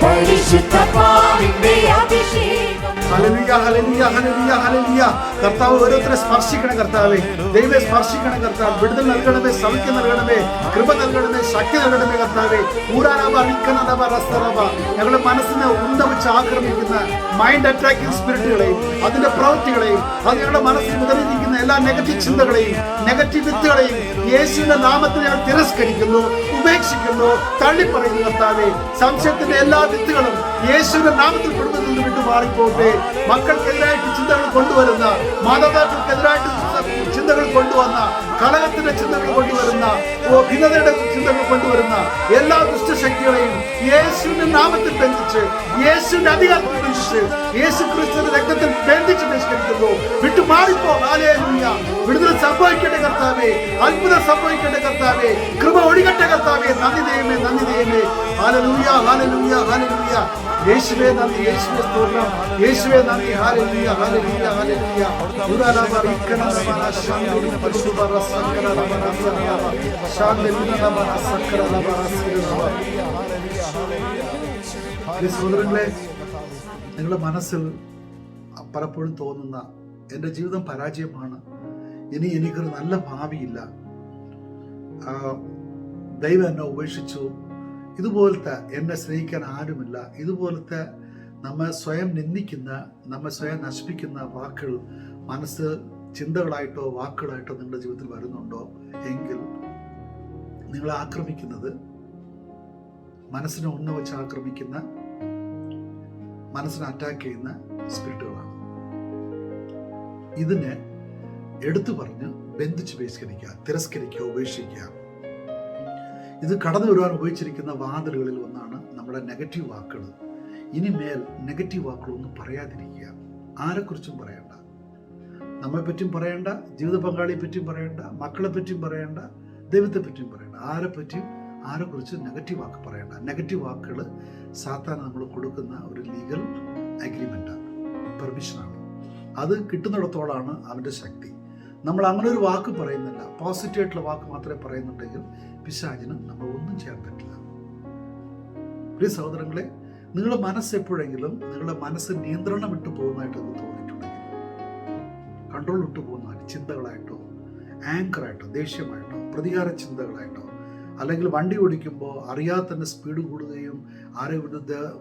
പരിശുദ്ധാത്മാവിന്റെ അഭിഷേകം. Hallelujah, hallelujah, hallelujah, hallelujah. കർത്താവ് ഓരോരുത്തരെ സ്പർശിക്കണം കർത്താവേ. ദൈവമേ സ്പർശിക്കണം കർത്താവ്. വിടുതൽ നൽകണമേ, സൗഖ്യം നൽകണമേ, കൃപ നൽകണമേ, ശക്തി നൽകണമേ കർത്താവേ. ഞങ്ങളുടെ മനസ്സിനെ ഉന്തവച്ച് ആക്രമിക്കുന്ന മൈൻഡ് അറ്റാക്കിംഗ് സ്പിരിറ്റുകളെയും അതിന്റെ പ്രവൃത്തികളെയും അത് ഞങ്ങളുടെ മനസ്സിൽ മുതലിരിക്കുന്ന എല്ലാ നെഗറ്റീവ് ചിന്തകളെയും നെഗറ്റീവ് വിത്തുകളെയും യേശുവിന്റെ നാമത്തിൽ ഞങ്ങൾ തിരസ്കരിക്കുന്നു, ഉപേക്ഷിക്കുന്നു, തള്ളിപ്പറയുന്നു കർത്താവേ. സംശയത്തിന്റെ എല്ലാ വിത്തുകളും യേശുവിന്റെ നാമത്തിൽ കുടുംബത്തിൽ നിന്ന് വിട്ടു മാറിപ്പോട്ടെ. മക്കൾക്കെതിരായിട്ട് ചിന്തകൾ കൊണ്ടുവരുന്ന, മാതാപിതാക്കൾക്കെതിരായിട്ട് ചിന്തകൾ കൊണ്ടുവന്ന, കലഹത്തിന്റെ ചിന്തകൾ കൊണ്ടുവരുന്ന, ഭിന്നതയുടെ ചിന്തകൾ കൊണ്ടുവരുന്ന എല്ലാ ദുഷ്ടശക്തികളെയും യേശുവിന്റെ നാമത്തിൽ ബന്ധിച്ച്, യേശുവിന്റെ അധികാരത്തിൽ ബന്ധിച്ച്, യേശു ക്രിസ്തുവിന്റെ രക്തത്തിൽ ബന്ധിച്ച് ബഹിഷ്കരിക്കുന്നു. വിട്ടു മാറിപ്പോ. ഹല്ലേലൂയ. വിടുതൽ സംഭവിക്കട്ടെ കർത്താവേ, അത്ഭുതം സംഭവിക്കട്ടെ കർത്താവേ, കൃപ ഒഴുകട്ടെ കർത്താവേ. നന്ദി ദൈവമേ, നന്ദി ദൈവമേ. Hallelujah, hallelujah, hallelujah. യേശുവേ നന്ദി, യേശുവേ സ്തോത്രം, യേശുവേ നന്ദി. Hallelujah, hallelujah, hallelujah. സഹോദരങ്ങളെ, നിങ്ങളുടെ മനസ്സിൽ പലപ്പോഴും തോന്നുന്ന എൻ്റെ ജീവിതം പരാജയമാണ്, ഇനി എനിക്കൊരു നല്ല ഭാവിയില്ല, ദൈവം എന്നെ ഉപേക്ഷിച്ചു, ഇതുപോലത്തെ എന്നെ സ്നേഹിക്കാൻ ആരുമില്ല, ഇതുപോലത്തെ നമ്മെ സ്വയം നിന്ദിക്കുന്ന, നമ്മെ സ്വയം നശിപ്പിക്കുന്ന വാക്കുകൾ മനസ്സ് ചിന്തകളായിട്ടോ വാക്കുകളായിട്ടോ നിങ്ങളുടെ ജീവിതത്തിൽ വരുന്നുണ്ടോ എങ്കിൽ നിങ്ങളെ ആക്രമിക്കുന്നത്, മനസ്സിനെ ഒന്ന് വെച്ച് ആക്രമിക്കുന്ന, മനസ്സിനെ അറ്റാക്ക് ചെയ്യുന്ന സ്പിരിറ്റുകളാണ്. ഇതിനെ എടുത്തു പറഞ്ഞ് ബന്ധിച്ച് ബഹിഷ്കരിക്കുക, തിരസ്കരിക്കുക, ഉപേക്ഷിക്കുക. ഇത് കടന്നു വരുവാൻ ഉപയോഗിച്ചിരിക്കുന്ന വാതിലുകളിൽ ഒന്നാണ് നമ്മുടെ നെഗറ്റീവ് വാക്കുകൾ. ഇനിമേൽ നെഗറ്റീവ് വാക്കുകളൊന്നും പറയാതിരിക്കുക. ആരെക്കുറിച്ചും പറയണ്ട, നമ്മെപ്പറ്റിയും പറയണ്ട, ജീവിത പങ്കാളിയെ പറ്റിയും പറയണ്ട, മക്കളെ പറ്റിയും പറയണ്ട, ദൈവത്തെ പറ്റിയും പറയണ്ട. ആരെക്കുറിച്ച് നെഗറ്റീവ് വാക്ക് പറയണ്ട. നെഗറ്റീവ് വാക്കുകൾ സാത്താൻ നമ്മൾ കൊടുക്കുന്ന ഒരു ലീഗൽ അഗ്രിമെൻ്റാണ്, പെർമിഷനാണ്. അത് കിട്ടുന്നിടത്തോളാണ് അവൻ്റെ ശക്തി. നമ്മൾ അങ്ങനെ ഒരു വാക്ക് പറയുന്നില്ല, പോസിറ്റീവായിട്ടുള്ള വാക്ക് മാത്രമേ പറയുന്നുണ്ടെങ്കിൽ പിശാചിന് നമ്മൾ ഒന്നും ചെയ്യാൻ പറ്റില്ല. പ്രിയ സഹോദരങ്ങളെ, നിങ്ങളുടെ മനസ്സ് എപ്പോഴെങ്കിലും നിങ്ങളുടെ മനസ്സ് നിയന്ത്രണം വിട്ടു പോകുന്നതായിട്ട് തോന്നിയിട്ടുണ്ടെങ്കിൽ, കൺട്രോൾ വിട്ടു പോകുന്നതായിട്ട് ചിന്തകളായിട്ടോ ആങ്കറായിട്ടോ ദേഷ്യമായിട്ടോ പ്രതികാര ചിന്തകളായിട്ടോ, അല്ലെങ്കിൽ വണ്ടി ഓടിക്കുമ്പോൾ അറിയാതെ തന്നെ സ്പീഡ് കൂടുകയും ആരെ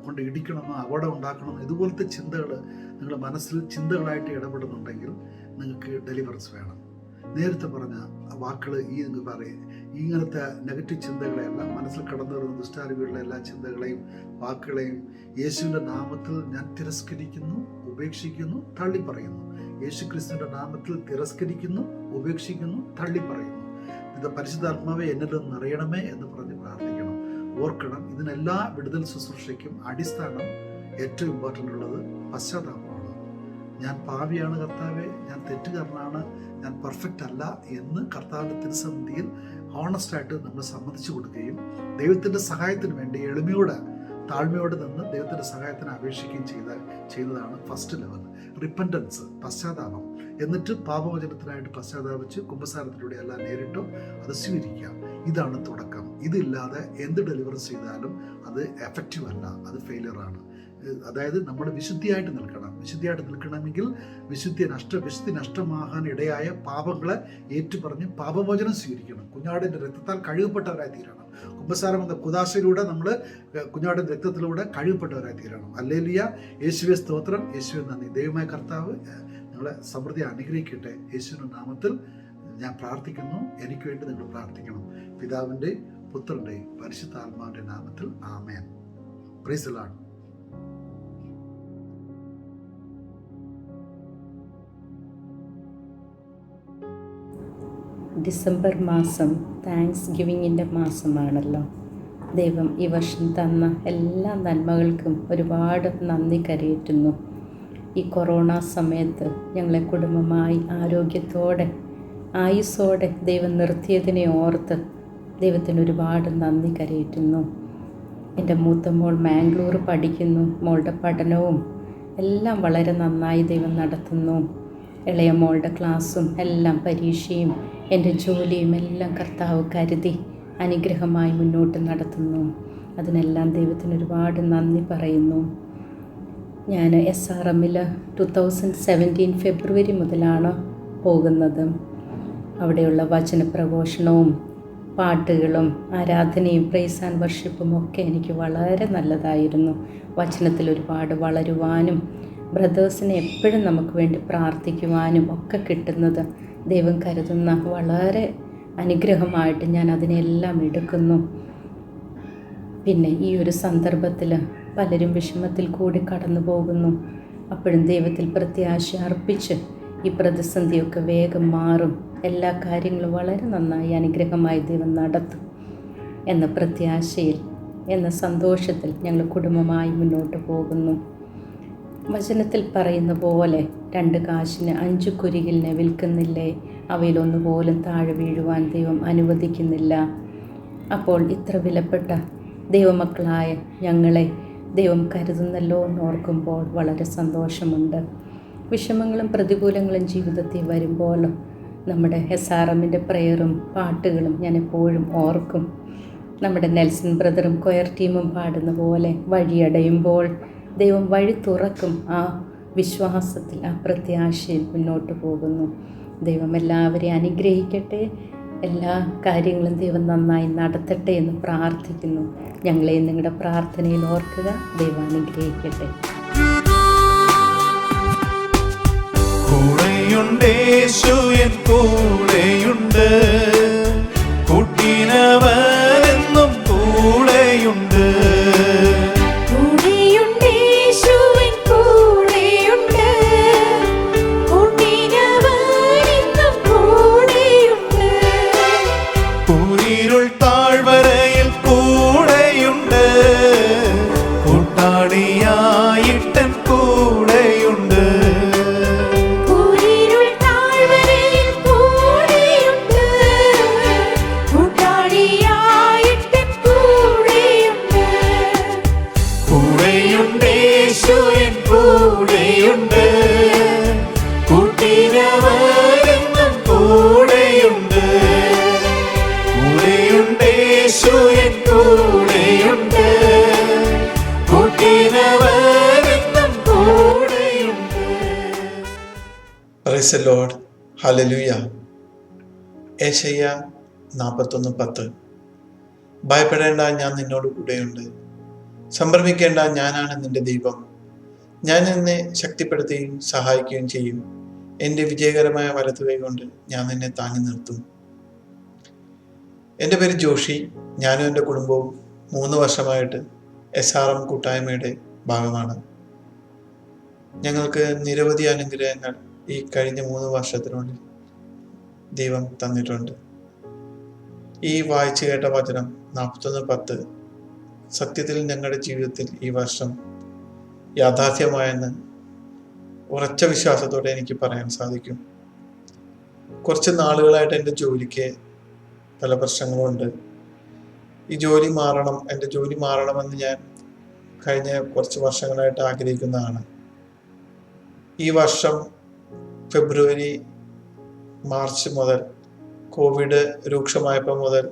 കൊണ്ട് ഇടിക്കണമെന്നോ അപകടം ഉണ്ടാക്കണമെന്നോ ഇതുപോലത്തെ ചിന്തകൾ നിങ്ങളുടെ മനസ്സിൽ ചിന്തകളായിട്ട് ഇടപെടുന്നുണ്ടെങ്കിൽ നിങ്ങൾക്ക് ഡെലിവറൻസ് വേണം. നേരത്തെ പറഞ്ഞ വാക്കുകൾ ഇങ്ങനത്തെ നെഗറ്റീവ് ചിന്തകളെല്ലാം, മനസ്സിൽ കടന്നു വരുന്ന ദുഷ്ടാരൂപികളുടെ എല്ലാ ചിന്തകളെയും വാക്കുകളെയും യേശുവിൻ്റെ നാമത്തിൽ ഞാൻ തിരസ്കരിക്കുന്നു, ഉപേക്ഷിക്കുന്നു, തള്ളിപ്പറയുന്നു. യേശു ക്രിസ്തുവിൻ്റെ നാമത്തിൽ തിരസ്കരിക്കുന്നു, ഉപേക്ഷിക്കുന്നു, തള്ളിപ്പറയുന്നു. ഇത് പരിശുദ്ധാത്മാവെ എന്നിൽ നിറയണമേ എന്ന് പറഞ്ഞ് പ്രാർത്ഥിക്കണം. ഓർക്കണം, ഇതിനെല്ലാ വിടുതൽ ശുശ്രൂഷയ്ക്കും അടിസ്ഥാനം ഏറ്റവും ഇമ്പോർട്ടൻ്റ് ഉള്ളത് പശ്ചാത്താപമാണ്. ഞാൻ പാപിയാണ് കർത്താവെ, ഞാൻ തെറ്റുകാരനാണ്, ഞാൻ പെർഫെക്റ്റ് അല്ല എന്ന് കർത്താവിൻ്റെ തിരുസന്നിധിയിൽ ഹോണസ്റ്റായിട്ട് നമ്മൾ സമ്മതിച്ചു കൊടുക്കുകയും ദൈവത്തിൻ്റെ സഹായത്തിന് വേണ്ടി എളിമയോടെ താഴ്മയോടെ നിന്ന് ദൈവത്തിൻ്റെ സഹായത്തിന് അപേക്ഷിക്കുകയും ചെയ്തതാണ് ഫസ്റ്റ് ലെവൽ. റിപ്പൻറ്റൻസ്, പശ്ചാത്താപം. എന്നിട്ട് പാപമോചനത്തിനായിട്ട് പശ്ചാത്താപിച്ച് കുമ്പസാരത്തിലൂടെ എല്ലാം നേരിട്ടും അത് സ്വീകരിക്കുക. ഇതാണ് തുടക്കം. ഇതില്ലാതെ എന്ത് ഡെലിവറി ചെയ്താലും അത് എഫക്റ്റീവ് അല്ല, അത് ഫെയിലിയറാണ്. അതായത് നമ്മൾ വിശുദ്ധിയായിട്ട് നിൽക്കണം. വിശുദ്ധിയായിട്ട് നിൽക്കണമെങ്കിൽ വിശുദ്ധി നഷ്ടമാകാൻ ഇടയായ പാപങ്ങളെ ഏറ്റുപറഞ്ഞ് പാപമോചനം സ്വീകരിക്കണം. കുഞ്ഞാടിൻ്റെ രക്തത്താൽ കഴുകപ്പെട്ടവരായി തീരണം. കുമ്പസാരം എന്ന കുദാശയിലൂടെ നമ്മൾ കുഞ്ഞാടിൻ്റെ രക്തത്തിലൂടെ കഴുകപ്പെട്ടവരായി തീരണം. ഹല്ലേലൂയ. യേശുവേ സ്തോത്രം, യേശുവേ നന്ദി. ദൈവമായ കർത്താവ് നിങ്ങളെ സമൃദ്ധി അനുഗ്രഹിക്കട്ടെ. യേശുവിൻ്റെ നാമത്തിൽ ഞാൻ പ്രാർത്ഥിക്കുന്നു. എനിക്ക് വേണ്ടി നിങ്ങൾ പ്രാർത്ഥിക്കണം. പിതാവിൻ്റെയും പുത്രൻ്റെയും പരിശുദ്ധാത്മാവിൻ്റെ നാമത്തിൽ ആമേൻ. Praise the lord. ഡിസംബർ മാസം താങ്ക്സ് ഗിവിങ്ങിൻ്റെ മാസമാണല്ലോ. ദൈവം ഈ വർഷം തന്ന എല്ലാ നന്മകൾക്കും ഒരുപാട് നന്ദി കരയേറ്റുന്നു. ഈ കൊറോണ സമയത്ത് ഞങ്ങളെ കുടുംബമായി ആരോഗ്യത്തോടെ ആയുസ്സോടെ ദൈവം നിർത്തിയതിനെ ഓർത്ത് ദൈവത്തിന് ഒരുപാട് നന്ദി കരയേറ്റുന്നു. എൻ്റെ മൂത്ത മോൾ മാംഗ്ലൂർ പഠിക്കുന്നു. മോളുടെ പഠനവും എല്ലാം വളരെ നന്നായി ദൈവം നടത്തുന്നു. ഇളയ മോളുടെ ക്ലാസ്സും എല്ലാം പരീക്ഷയും എൻ്റെ ജോലിയും എല്ലാം കർത്താവ് കരുതി അനുഗ്രഹമായി മുന്നോട്ട് നടത്തുന്നു. അതിനെല്ലാം ദൈവത്തിന് ഒരുപാട് നന്ദി പറയുന്നു. ഞാൻ SRMൽ 2017 ഫെബ്രുവരി മുതലാണ് പോകുന്നത്. അവിടെയുള്ള വചനപ്രഘോഷണവും പാട്ടുകളും ആരാധനയും പ്രൈസ് ആൻഡ് വർഷിപ്പും ഒക്കെ എനിക്ക് വളരെ നല്ലതായിരുന്നു. വചനത്തിൽ ഒരുപാട് വളരുവാനും ബ്രദേഴ്സിനെ എപ്പോഴും നമുക്ക് വേണ്ടി പ്രാർത്ഥിക്കുവാനും ഒക്കെ കിട്ടുന്നത് ദൈവം കരുതുന്ന വളരെ അനുഗ്രഹമായിട്ട് ഞാൻ അതിനെല്ലാം എടുക്കുന്നു. പിന്നെ ഈ ഒരു സന്ദർഭത്തിൽ പലരും വിഷമത്തിൽ കൂടി കടന്നു പോകുന്നു. അപ്പോഴും ദൈവത്തിൽ പ്രത്യാശ അർപ്പിച്ച് ഈ പ്രതിസന്ധിയൊക്കെ വേഗം മാറും. എല്ലാ കാര്യങ്ങളും വളരെ നന്നായി അനുഗ്രഹമായി ദൈവം നടത്തും എന്ന പ്രത്യാശയിൽ, എന്ന സന്തോഷത്തിൽ ഞങ്ങൾ കുടുംബമായി മുന്നോട്ട് പോകുന്നു. വചനത്തിൽ പറയുന്ന പോലെ 2 കാശിന് 5 കുരികിലിനെ വിൽക്കുന്നില്ലേ, അവയിലൊന്നുപോലും താഴെ വീഴുവാൻ ദൈവം അനുവദിക്കുന്നില്ല. അപ്പോൾ ഇത്ര വിലപ്പെട്ട ദൈവമക്കളായ ഞങ്ങളെ ദൈവം കരുതുന്നല്ലോ എന്നോർക്കുമ്പോൾ വളരെ സന്തോഷമുണ്ട്. വിഷമങ്ങളും പ്രതികൂലങ്ങളും ജീവിതത്തിൽ വരുമ്പോൾ നമ്മുടെ SRMൻ്റെ പ്രയറും പാട്ടുകളും ഞാൻ എപ്പോഴും ഓർക്കും. നമ്മുടെ നെൽസൺ ബ്രദറും കൊയർ ടീമും പാടുന്ന പോലെ വഴിയടയുമ്പോൾ ദൈവം വഴി തുറക്കും. ആ വിശ്വാസത്തിൽ, ആ പ്രത്യാശയിൽ മുന്നോട്ട് പോകുന്നു. ദൈവം എല്ലാവരെയും അനുഗ്രഹിക്കട്ടെ. എല്ലാ കാര്യങ്ങളും ദൈവം നന്നായി നടത്തട്ടെ എന്ന് പ്രാർത്ഥിക്കുന്നു. ഞങ്ങളെ നിങ്ങളുടെ പ്രാർത്ഥനയിൽ ഓർക്കുക. ദൈവം അനുഗ്രഹിക്കട്ടെ. കൂടെയുണ്ടേശു എൻ കൂടെയുണ്ട്, കൂട്ടിനവനെന്നും കൂടെയുണ്ട്. കൂരിരുൾ താഴ്വരയിൽ കൂടെയുണ്ട്, കൂട്ടാളിയായിട്ടൻ കൂടെയുണ്ട്. കൂടെയുണ്ടേശു എൻ കൂടെയുണ്ട്, കൂട്ടിനവനെന്നും കൂടെയുണ്ട്. കൂടെയുണ്ടേശു എൻ കൂടെയുണ്ട്, കൂട്ടിനവനെന്നും കൂടെയുണ്ട്. Price the Lord. Hallelujah. Isaiah 41:10. ഭയപ്പെടേണ്ട, ഞാൻ നിന്നോട് കൂടെയുണ്ട്. സംഭ്രമിക്കേണ്ട, ഞാനാണ് നിന്റെ ദൈവം. ഞാൻ നിന്നെ ശക്തിപ്പെടുത്തുകയും സഹായിക്കുകയും ചെയ്യും. എൻ്റെ വിജയകരമായ വലതുകൈ കൊണ്ട് ഞാൻ നിന്നെ താങ്ങി നിർത്തും. എൻ്റെ പേര് ജോഷി. ഞാനും എൻ്റെ കുടുംബവും 3 വർഷമായിട്ട് SRM കൂട്ടായ്മയുടെ ഭാഗമാണ്. ഞങ്ങൾക്ക് നിരവധി അനുഗ്രഹങ്ങൾ ഈ കഴിഞ്ഞ 3 വർഷത്തിനുള്ളിൽ ദൈവം തന്നിട്ടുണ്ട്. ഈ വായിച്ചു കേട്ട വചനം 41:10 സത്യത്തിൽ ഞങ്ങളുടെ ജീവിതത്തിൽ ഈ വർഷം യാഥാർത്ഥ്യമായെന്ന് ഉറച്ച വിശ്വാസത്തോടെ എനിക്ക് പറയാൻ സാധിക്കും. കുറച്ച് നാളുകളായിട്ട് എൻ്റെ ജോലിക്ക് പല പ്രശ്നങ്ങളുമുണ്ട്. ഈ ജോലി മാറണം, എൻ്റെ ജോലി മാറണമെന്ന് ഞാൻ കഴിഞ്ഞ കുറച്ച് വർഷങ്ങളായിട്ട് ആഗ്രഹിക്കുന്നതാണ്. ഈ വർഷം ഫെബ്രുവരി മാർച്ച് മുതൽ കോവിഡ് രൂക്ഷമായപ്പോൾ മുതൽ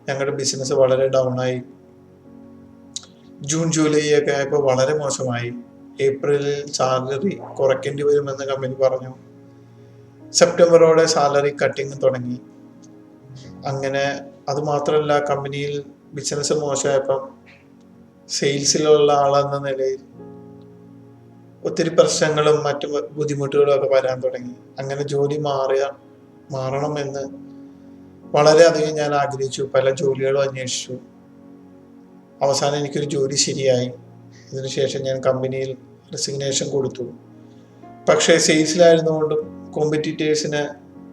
ഞങ്ങളുടെ ബിസിനസ് വളരെ ഡൗൺ ആയി. ജൂൺ ജൂലൈ ഒക്കെ ആയപ്പോൾ വളരെ മോശമായി. ഏപ്രിലിൽ സാലറി കുറയ്ക്കേണ്ടി വരുമെന്ന് കമ്പനി പറഞ്ഞു. സെപ്റ്റംബറോടെ സാലറി കട്ടിങ് തുടങ്ങി. അങ്ങനെ അതുമാത്രമല്ല, കമ്പനിയിൽ ബിസിനസ് മോശമായപ്പം സെയിൽസിലുള്ള ആളെന്ന നിലയിൽ ഒത്തിരി പ്രശ്നങ്ങളും മറ്റു ബുദ്ധിമുട്ടുകളും ഒക്കെ വരാൻ തുടങ്ങി. അങ്ങനെ ജോലി മാറണമെന്ന് വളരെയധികം ഞാൻ ആഗ്രഹിച്ചു. പല ജോലികളും അന്വേഷിച്ചു. അവസാനം എനിക്കൊരു ജോലി ശരിയായി. ഇതിനുശേഷം ഞാൻ കമ്പനിയിൽ റെസിഗ്നേഷൻ കൊടുത്തു. പക്ഷേ സെയിൽസിലായിരുന്നുകൊണ്ടും കോമ്പറ്റീറ്റേഴ്സിനെ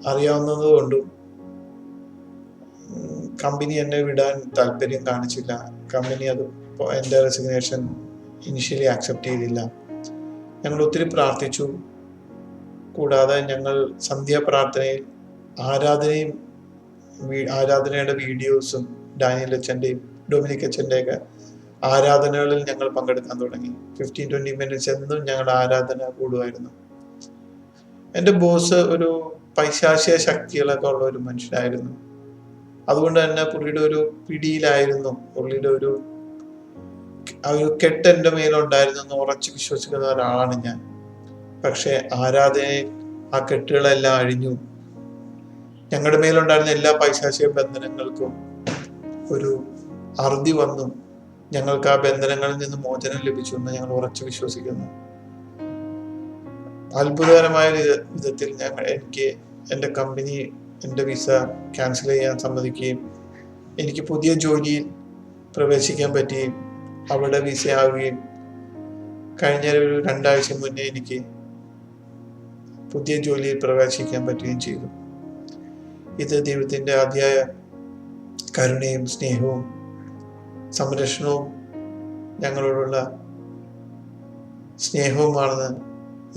അറിയാവുന്നതുകൊണ്ടും കമ്പനി എന്നെ വിടാൻ താല്പര്യം കാണിച്ചില്ല. കമ്പനി അത് എൻ്റെ റെസിഗ്നേഷൻ ഇനിഷ്യലി ആക്സെപ്റ്റ് ചെയ്തില്ല. ഞങ്ങൾ ഒത്തിരി പ്രാർത്ഥിച്ചു. കൂടാതെ ഞങ്ങൾ സന്ധ്യാപ്രാർത്ഥനയിൽ ആരാധനയുടെ വീഡിയോസും ഡാനിയൽ അച്ഛൻ്റെയും ഡൊമിനിക് അച്ഛൻ്റെയൊക്കെ ആരാധനകളിൽ ഞങ്ങൾ പങ്കെടുക്കാൻ തുടങ്ങി. 15-20 മിനിറ്റ്സ് എന്നും ഞങ്ങളുടെ ആരാധന കൂടുമായിരുന്നു. എൻ്റെ ബോസ് ഒരു പൈശാചിക ശക്തികളൊക്കെ ഉള്ള ഒരു മനുഷ്യനായിരുന്നു. അതുകൊണ്ട് തന്നെ പുള്ളിയുടെ ഒരു പിടിയിലായിരുന്നു. പുള്ളിയുടെ ഒരു കെട്ട് എൻ്റെ മേലുണ്ടായിരുന്നു എന്ന് ഉറച്ചു വിശ്വസിക്കുന്ന ഒരാളാണ് ഞാൻ. പക്ഷെ ആരാധനയിൽ ആ കെട്ടുകളെല്ലാം അഴിഞ്ഞു. ഞങ്ങളുടെ മേലുണ്ടായിരുന്ന എല്ലാ പൈശാചിക ബന്ധനങ്ങൾക്കും ഒരു അറുതി വന്നു. ഞങ്ങൾക്ക് ആ ബന്ധനങ്ങളിൽ നിന്ന് മോചനം ലഭിച്ചു എന്ന് ഞങ്ങൾ ഉറച്ചു വിശ്വസിക്കുന്നു. അത്ഭുതകരമായ വിധത്തിൽ എനിക്ക് എൻ്റെ കമ്പനി എൻ്റെ വിസ ക്യാൻസൽ ചെയ്യാൻ സമ്മതിക്കുകയും എനിക്ക് പുതിയ ജോലിയിൽ പ്രവേശിക്കാൻ പറ്റുകയും അവിടെ വിസ ആവുകയും കഴിഞ്ഞ ഒരു 2 ആഴ്ച മുന്നേ എനിക്ക് പുതിയ ജോലിയിൽ പ്രവേശിക്കാൻ പറ്റുകയും ചെയ്തു. ഇത് ദൈവത്തിൻ്റെ അതിയായ കരുണയും സ്നേഹവും സംരക്ഷണവും ഞങ്ങളോടുള്ള സ്നേഹവുമാണെന്ന്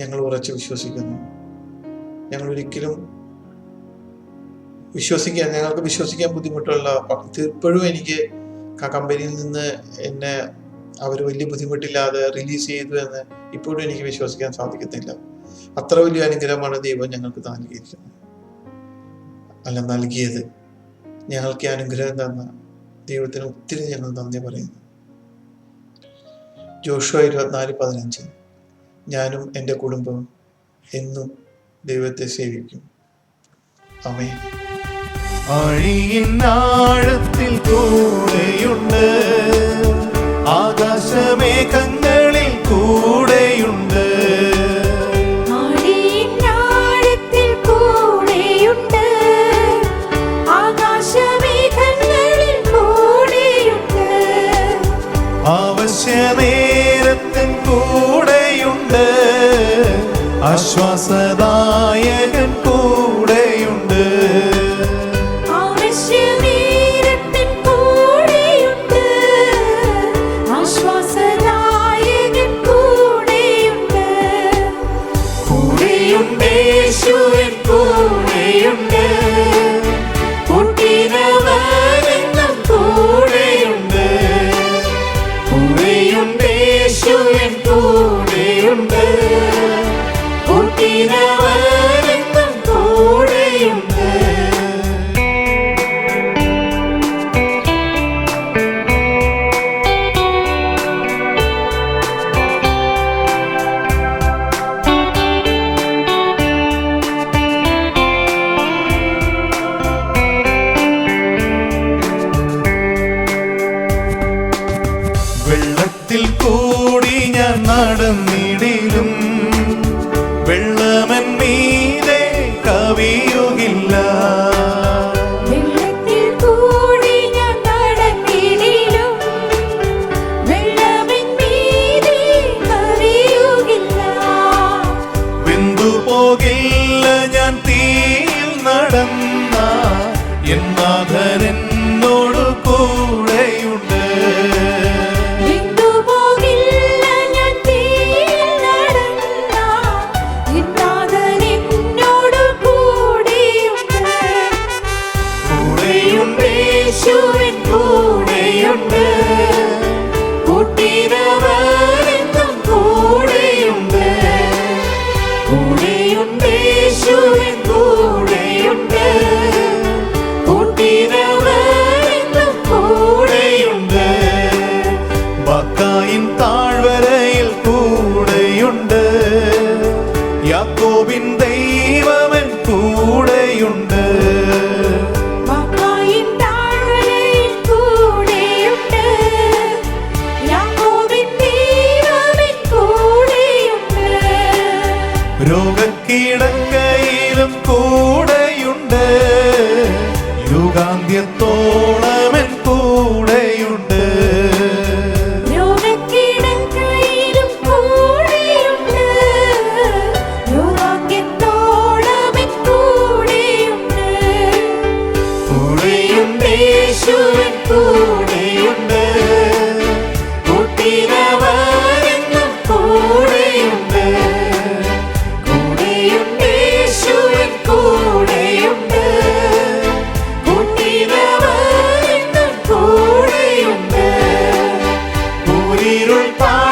ഞങ്ങൾ ഉറച്ചു വിശ്വസിക്കുന്നു. ഞങ്ങൾ ഒരിക്കലും ഞങ്ങൾക്ക് വിശ്വസിക്കാൻ ബുദ്ധിമുട്ടുള്ള ഇപ്പോഴും എനിക്ക് ആ കമ്പനിയിൽ നിന്ന് എന്നെ അവർ വലിയ ബുദ്ധിമുട്ടില്ലാതെ റിലീസ് ചെയ്തു എന്ന് ഇപ്പോഴും എനിക്ക് വിശ്വസിക്കാൻ സാധിക്കുന്നില്ല. അത്ര വലിയ അനുഗ്രഹമാണ് ദൈവം ഞങ്ങൾക്ക് നൽകിയത്. ഞങ്ങൾക്ക് ഈ അനുഗ്രഹം തന്ന ദൈവത്തിന് ഒത്തിരി ഞങ്ങൾ നന്ദി പറയുന്നു. ജോഷുവ 24:15 ഞാനും എൻ്റെ കുടുംബവും എന്നും ദൈവത്തെ സേവിക്കും. ആമേൻ. ആഴിയിൻ കൂടെയുണ്ട്, ആകാശമേഘങ്ങളിൽ കൂടെയുണ്ട്. ആഴിയിൻ കൂടെയുണ്ട്, ആകാശമേഘങ്ങളിൽ കൂടെയുണ്ട്. ആവശ്യമേരത്തിൻ കൂടെയുണ്ട്, ആശ്വാസദായകൻ കൂടെയുണ്ട്. ആവശ്യമേരത്തിൻ കൂടെയുണ്ട്, ആശ്വാസദായകൻ കൂടെയുണ്ട്. കൂടെയുണ്ട് യേശുവിൻ കൂടെയുണ്ട്, കൂട്ടിനവനെന്നും കൂടെയുണ്ട്. കൂടെയുണ്ട് യേശുവിൻ കൂടെയുണ്ട്, കൂട്ടിനവനെന്നും കൂടെയുണ്ട്. വെള്ളത്തിൽ കൂടി ഞാൻ നടന്നിടിലും വെള്ളമൻ മീതെ കവിയുകില്ല. വെള്ളത്തിൽ കൂടി ഞാൻ നടന്നിടിലും വെള്ളമിൻ മീതെ കവിയുകില്ല. വെന്തുപോകില്ല ഞാൻ തീയിൽ നടന്ന എന്നാഥൻ എന്നോട് കൂടെയുണ്ട്. ഇരുൾ